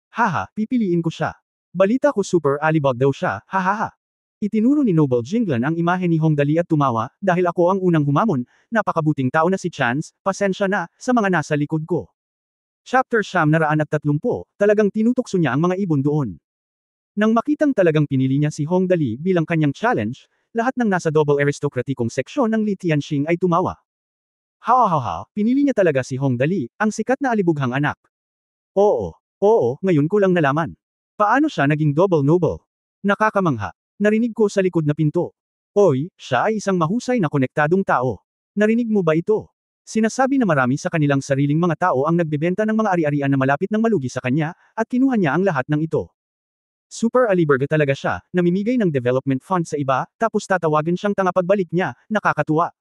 Haha, pipiliin ko siya. Balita ko super alibag daw siya, hahaha. Itinuro ni Noble Jinglan ang imahe ni Hong Dali at tumawa, dahil ako ang unang humamon, napakabuting tao na si Chance, pasensya na, sa mga nasa likod ko. Chapter 930, talagang tinutokso niya ang mga ibon doon. Nang makitang talagang pinili niya si Hong Dali bilang kanyang challenge, lahat ng nasa double aristocraticong seksyon ng Li Tianxing ay tumawa. Pinili niya talaga si Hong Dali, ang sikat na alibughang anak. Oo, ngayon ko lang nalaman. Paano siya naging double noble? Nakakamangha. Narinig ko sa likod na pinto. Oy, siya ay isang mahusay na konektadong tao. Narinig mo ba ito? Sinasabi na marami sa kanilang sariling mga tao ang nagbebenta ng mga ari-arian na malapit ng malugi sa kanya, at kinuha niya ang lahat ng ito. Super aliberga talaga siya, namimigay ng development fund sa iba, tapos tatawagan siyang tanga pagbalik niya, nakakatuwa.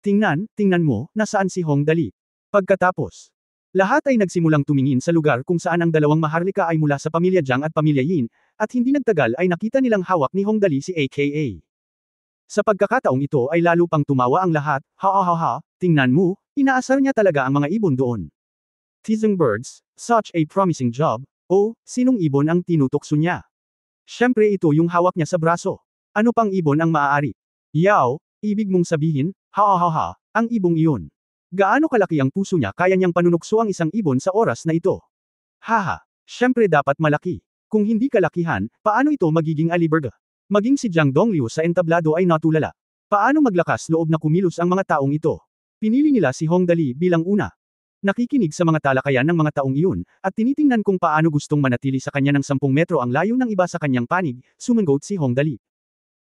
Tingnan mo, nasaan si Hong Dali? Pagkatapos, lahat ay nagsimulang tumingin sa lugar kung saan ang dalawang maharlika ay mula sa pamilya Jiang at pamilya Yin, at hindi nagtagal ay nakita nilang hawak ni Hong Dali si AKA. Sa pagkakataong ito ay lalo pang tumawa ang lahat, tingnan mo, inaasar niya talaga ang mga ibon doon. Teasing birds, such a promising job, sinong ibon ang tinutokso niya? Siyempre ito yung hawak niya sa braso. Ano pang ibon ang maaari? Yao, ibig mong sabihin, ang ibong iyon. Gaano kalaki ang puso niya kaya niyang panunukso ang isang ibon sa oras na ito? Siyempre dapat malaki. Kung hindi kalakihan, paano ito magiging aliberga? Maging si Jiang Dongliu sa entablado ay natulala. Paano maglakas loob na kumilos ang mga taong ito? Pinili nila si Hong Dali bilang una. Nakikinig sa mga talakayan ng mga taong iyon, at tinitingnan kung paano gustong manatili sa kanya ng 10 metro ang layo ng iba sa kanyang panig, sumangot si Hong Dali.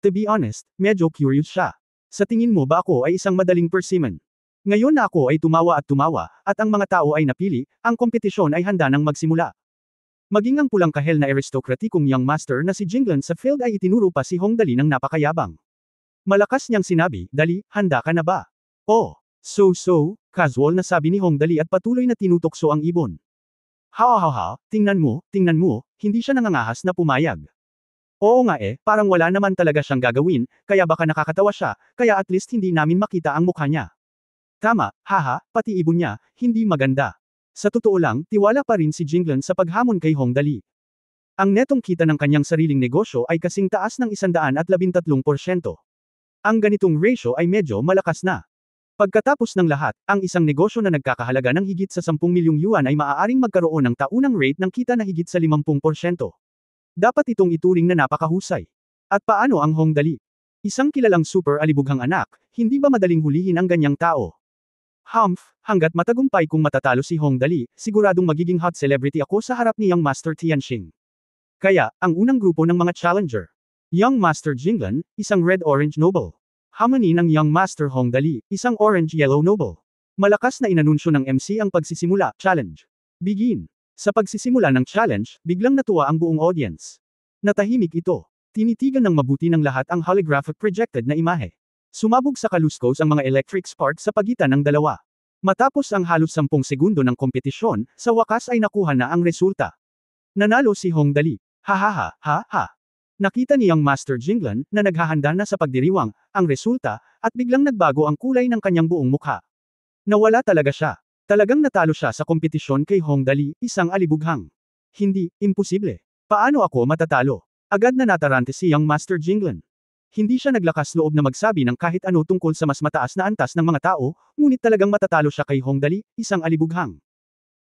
To be honest, medyo curious siya. Sa tingin mo ba ako ay isang madaling persimmon? Ngayon na ako ay tumawa, at ang mga tao ay napili, ang kompetisyon ay handa nang magsimula. Maging ang pulang kahel na aristokratikong young master na si Jinglan sa field ay itinuro pa si Hong Dali ng napakayabang. Malakas niyang sinabi, dali, handa ka na ba? Oh, casual na sabi ni Hong Dali at patuloy na tinutokso ang ibon. Ha, tingnan mo, hindi siya nangangahas na pumayag. Oo nga parang wala naman talaga siyang gagawin, kaya baka nakakatawa siya, kaya at least hindi namin makita ang mukha niya. Tama, haha, pati ibon niya, hindi maganda. Sa totoo lang, tiwala pa rin si Jinglan sa paghamon kay Hong Dali. Ang netong kita ng kanyang sariling negosyo ay kasing taas ng 113%. Ang ganitong ratio ay medyo malakas na. Pagkatapos ng lahat, ang isang negosyo na nagkakahalaga ng higit sa 10 milyong yuan ay maaaring magkaroon ng taunang rate ng kita na higit sa 50%. Dapat itong ituring na napakahusay. At paano ang Hong Dali? Isang kilalang super alibughang anak, hindi ba madaling hulihin ang ganyang tao? Hanggat matagumpay kung matatalo si Hong Dali, siguradong magiging hot celebrity ako sa harap ni Young Master Tianxing. Kaya, ang unang grupo ng mga challenger. Young Master Jinglan, isang red-orange noble. Harmony ng Young Master Hong Dali, isang orange-yellow noble. Malakas na inanunsyo ng MC ang pagsisimula, challenge. Begin. Sa pagsisimula ng challenge, biglang natuwa ang buong audience. Natahimik ito. Tinitigan ng mabuti ng lahat ang holographic projected na imahe. Sumabog sa kaluskos ang mga electric spark sa pagitan ng dalawa. Matapos ang halos 10 segundo ng kompetisyon, sa wakas ay nakuha na ang resulta. Nanalo si Hong Dali. Ha. Nakita ni Young Master Jinglan na naghahanda na sa pagdiriwang ang resulta at biglang nagbago ang kulay ng kanyang buong mukha. Nawala talaga siya. Talagang natalo siya sa kompetisyon kay Hong Dali, isang alibughang. Hindi, imposible. Paano ako matatalo? Agad na natarante si Young Master Jinglan. Hindi siya naglakas loob na magsabi ng kahit ano tungkol sa mas mataas na antas ng mga tao, ngunit talagang matatalo siya kay Hong Dali, isang alibughang.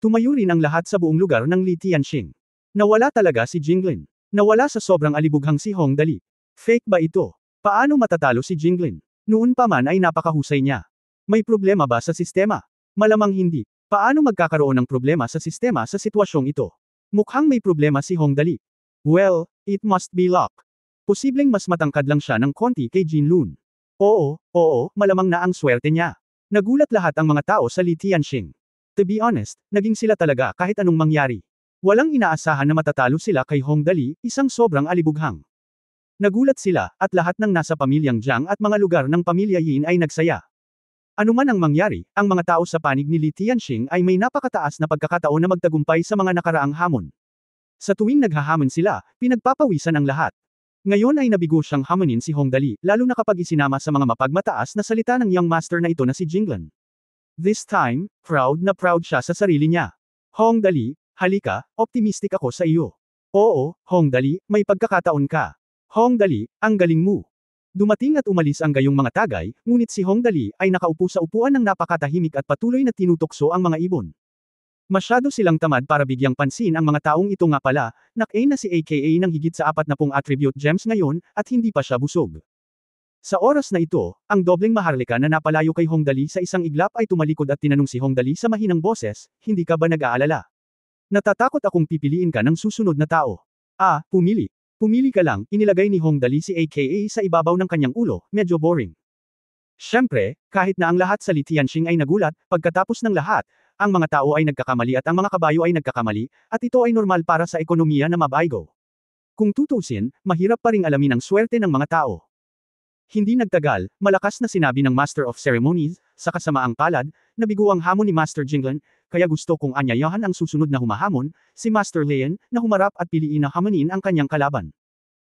Tumayo rin ang lahat sa buong lugar ng Li Tianxing. Nawala talaga si Jinglan. Nawala sa sobrang alibughang si Hong Dali. Fake ba ito? Paano matatalo si Jinglan? Noon pa man ay napakahusay niya. May problema ba sa sistema? Malamang hindi. Paano magkakaroon ng problema sa sistema sa sitwasyong ito? Mukhang may problema si Hong Dali. Well, it must be luck. Posibleng mas matangkad lang siya ng konti kay Jinlun. Oo, malamang na ang swerte niya. Nagulat lahat ang mga tao sa Li Tianxing. To be honest, naging sila talaga kahit anong mangyari. Walang inaasahan na matatalo sila kay Hong Dali, isang sobrang alibughang. Nagulat sila, at lahat ng nasa pamilyang Jiang at mga lugar ng pamilya Yin ay nagsaya. Ano man ang mangyari, ang mga tao sa panig ni Li Tianxing ay may napakataas na pagkakataon na magtagumpay sa mga nakaraang hamon. Sa tuwing naghahamon sila, pinagpapawisan ang lahat. Ngayon ay nabigo siyang hamonin si Hong Dali, lalo na kapag isinama sa mga mapagmataas na salita ng Young Master na ito na si Jinglan. This time, proud na proud siya sa sarili niya. Hong Dali, halika, optimistic ako sa iyo. Oo, Hong Dali, may pagkakataon ka. Hong Dali, ang galing mo. Dumating at umalis ang gayong mga tagay, ngunit si Hong Dali ay nakaupo sa upuan ng napakatahimik at patuloy na tinutokso ang mga ibon. Masyado silang tamad para bigyang pansin ang mga taong ito nga pala, nak-A na si AKA ng higit sa 40 attribute gems ngayon, at hindi pa siya busog. Sa oras na ito, ang dobleng maharlika na napalayo kay Hong Dali sa isang iglap ay tumalikod at tinanong si Hong Dali sa mahinang boses, hindi ka ba nag-aalala? Natatakot akong pipiliin ka ng susunod na tao. Pumili. Pumili ka lang, inilagay ni Hong Dali si AKA sa ibabaw ng kanyang ulo, medyo boring. Siyempre, kahit na ang lahat sa Li Tianxing ay nagulat, pagkatapos ng lahat, ang mga tao ay nagkakamali at ang mga kabayo ay nagkakamali, at ito ay normal para sa ekonomiya na mabaygo. Kung tutusin, mahirap pa ring alamin ang swerte ng mga tao. Hindi nagtagal, malakas na sinabi ng Master of Ceremonies, sa kasamaang palad, nabigo ang hamon ni Master Jinglan, kaya gusto kong anyayahan ang susunod na humahamon, si Master Lian, na humarap at piliin na hamonin ang kanyang kalaban.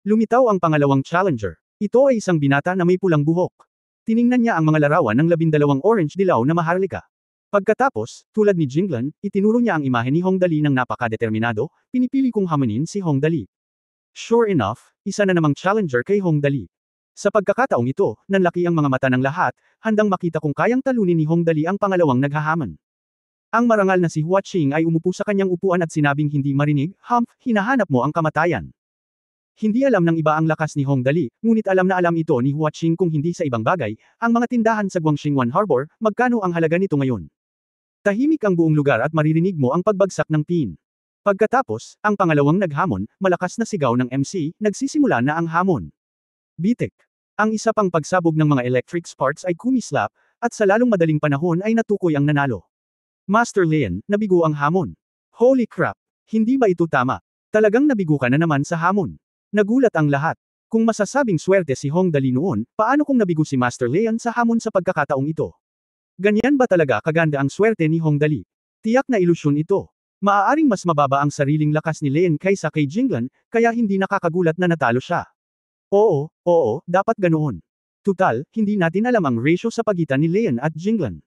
Lumitaw ang pangalawang challenger. Ito ay isang binata na may pulang buhok. Tiningnan niya ang mga larawan ng 12 orange dilaw na maharlika. Pagkatapos, tulad ni Jinglan, itinuro niya ang imahe ni Hong Dali ng napakadeterminado, pinipili kong hamonin si Hong Dali. Sure enough, isa na namang challenger kay Hong Dali. Sa pagkakataong ito, nanlaki ang mga mata ng lahat, handang makita kung kayang talunin ni Hong Dali ang pangalawang naghahamon. Ang marangal na si Hua Qing ay umupo sa kanyang upuan at sinabing hindi marinig, hinahanap mo ang kamatayan. Hindi alam ng iba ang lakas ni Hong Dali, ngunit alam na alam ito ni Hua Qing kung hindi sa ibang bagay, ang mga tindahan sa Guangxingwan Harbor, magkano ang halaga nito ngayon. Tahimik ang buong lugar at maririnig mo ang pagbagsak ng pin. Pagkatapos, ang pangalawang naghamon, malakas na sigaw ng MC, nagsisimula na ang hamon. Bitik. Ang isa pang pagsabog ng mga electric sparks ay kumislap, at sa lalong madaling panahon ay natukoy ang nanalo. Master Lian, nabigo ang hamon. Holy crap! Hindi ba ito tama? Talagang nabigo ka na naman sa hamon. Nagulat ang lahat. Kung masasabing swerte si Hong Dali noon, paano kung nabigo si Master Leon sa hamon sa pagkakataong ito? Ganyan ba talaga kaganda ang swerte ni Hong Dali? Tiyak na ilusyon ito. Maaaring mas mababa ang sariling lakas ni Leon kaysa kay Jinglan, kaya hindi nakakagulat na natalo siya. Oo, dapat ganoon. Tutal, hindi natin alam ang ratio sa pagitan ni Leon at Jinglan.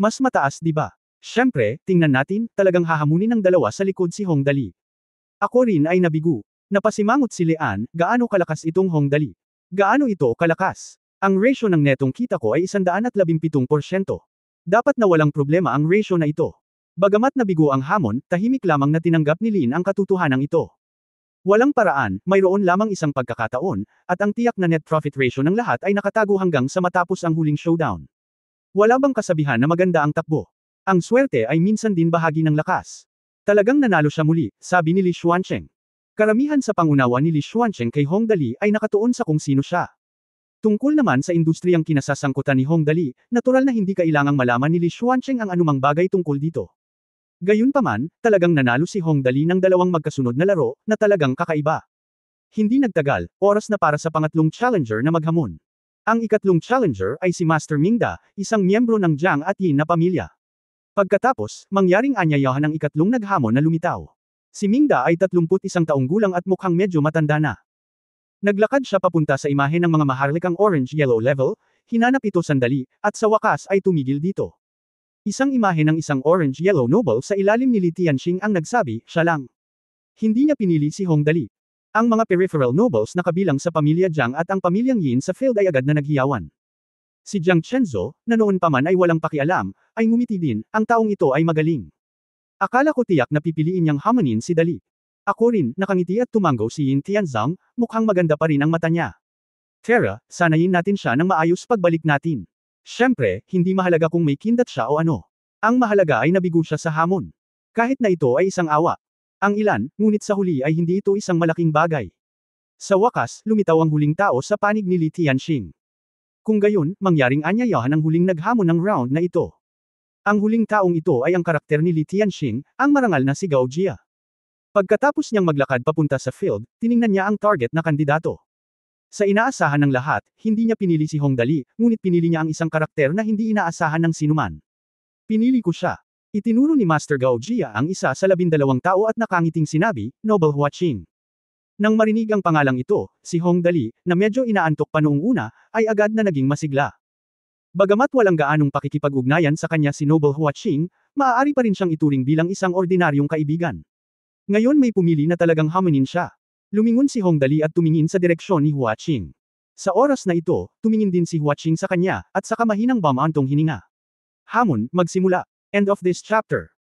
Mas mataas di ba? Siyempre, tingnan natin, talagang hahamunin ng dalawa sa likod si Hong Dali. Ako rin ay nabigo. Napasimangot si Leon, gaano kalakas itong Hong Dali? Gaano ito kalakas? Ang ratio ng netong kita ko ay 117%. Dapat na walang problema ang ratio na ito. Bagamat nabigo ang hamon, tahimik lamang na tinanggap ni Lin ang katotohanan ito. Walang paraan, mayroon lamang isang pagkakataon, at ang tiyak na net profit ratio ng lahat ay nakatago hanggang sa matapos ang huling showdown. Wala bang kasabihan na maganda ang takbo? Ang swerte ay minsan din bahagi ng lakas. Talagang nanalo siya muli, sabi ni Li Xuancheng. Karamihan sa pangunawa ni Li Xuancheng kay Hong Dali ay nakatuon sa kung sino siya. Tungkol naman sa industriyang kinasasangkutan ni Hong Dali, natural na hindi kailangang malaman ni Li Xuancheng ang anumang bagay tungkol dito. Gayunpaman, talagang nanalo si Hong Dali ng dalawang magkasunod na laro, na talagang kakaiba. Hindi nagtagal, oras na para sa pangatlong challenger na maghamon. Ang ikatlong challenger ay si Master Mingda, isang miyembro ng Jiang at Yin na pamilya. Pagkatapos, mangyaring anyayahan ang ikatlong naghamon na lumitaw. Si Mingda ay 31 taong gulang at mukhang medyo matanda na. Naglakad siya papunta sa imahe ng mga maharlikang orange-yellow level, hinanap ito sandali, at sa wakas ay tumigil dito. Isang imahe ng isang orange-yellow noble sa ilalim ni Li Tianxing ang nagsabi, siya lang. Hindi niya pinili si Hong Dali. Ang mga peripheral nobles na kabilang sa pamilya Jiang at ang pamilyang Yin sa field ay agad na naghiyawan. Si Jiang Chenzo, na noon pa man ay walang pakialam, ay ngumiti din, ang taong ito ay magaling. Akala ko tiyak na pipiliin niyang hamanin si Dali. Ako rin, nakangiti at tumango si Yin Tianzang, mukhang maganda pa rin ang mata niya. Tara, sanayin natin siya ng maayos pagbalik natin. Siyempre, hindi mahalaga kung may kindat siya o ano. Ang mahalaga ay nabigo siya sa hamon. Kahit na ito ay isang awa. Ang ilan, ngunit sa huli ay hindi ito isang malaking bagay. Sa wakas, lumitaw ang huling tao sa panig ni Li Tianxing. Kung gayon, mangyaring anyayahan ang huling naghamon ng round na ito. Ang huling taong ito ay ang karakter ni Li Tianxing, ang marangal na si Gao Jia. Pagkatapos niyang maglakad papunta sa field, tiningnan niya ang target na kandidato. Sa inaasahan ng lahat, hindi niya pinili si Hong Dali, ngunit pinili niya ang isang karakter na hindi inaasahan ng sinuman. Pinili ko siya. Itinuro ni Master Gao Jia ang isa sa 12 tao at nakangiting sinabi, Noble Huaqing. Nang marinig ang pangalang ito, si Hong Dali, na medyo inaantok pa noong una, ay agad na naging masigla. Bagamat walang gaanong pakikipag-ugnayan sa kanya si Noble Huaqing, maaari pa rin siyang ituring bilang isang ordinaryong kaibigan. Ngayon may pumili na talagang hamanin siya. Lumingon si Hong Dali at tumingin sa direksyon ni Huaqing. Sa oras na ito, tumingin din si Huaqing sa kanya, at saka mahinang bumantong hininga. Hamon, magsimula. End of this chapter.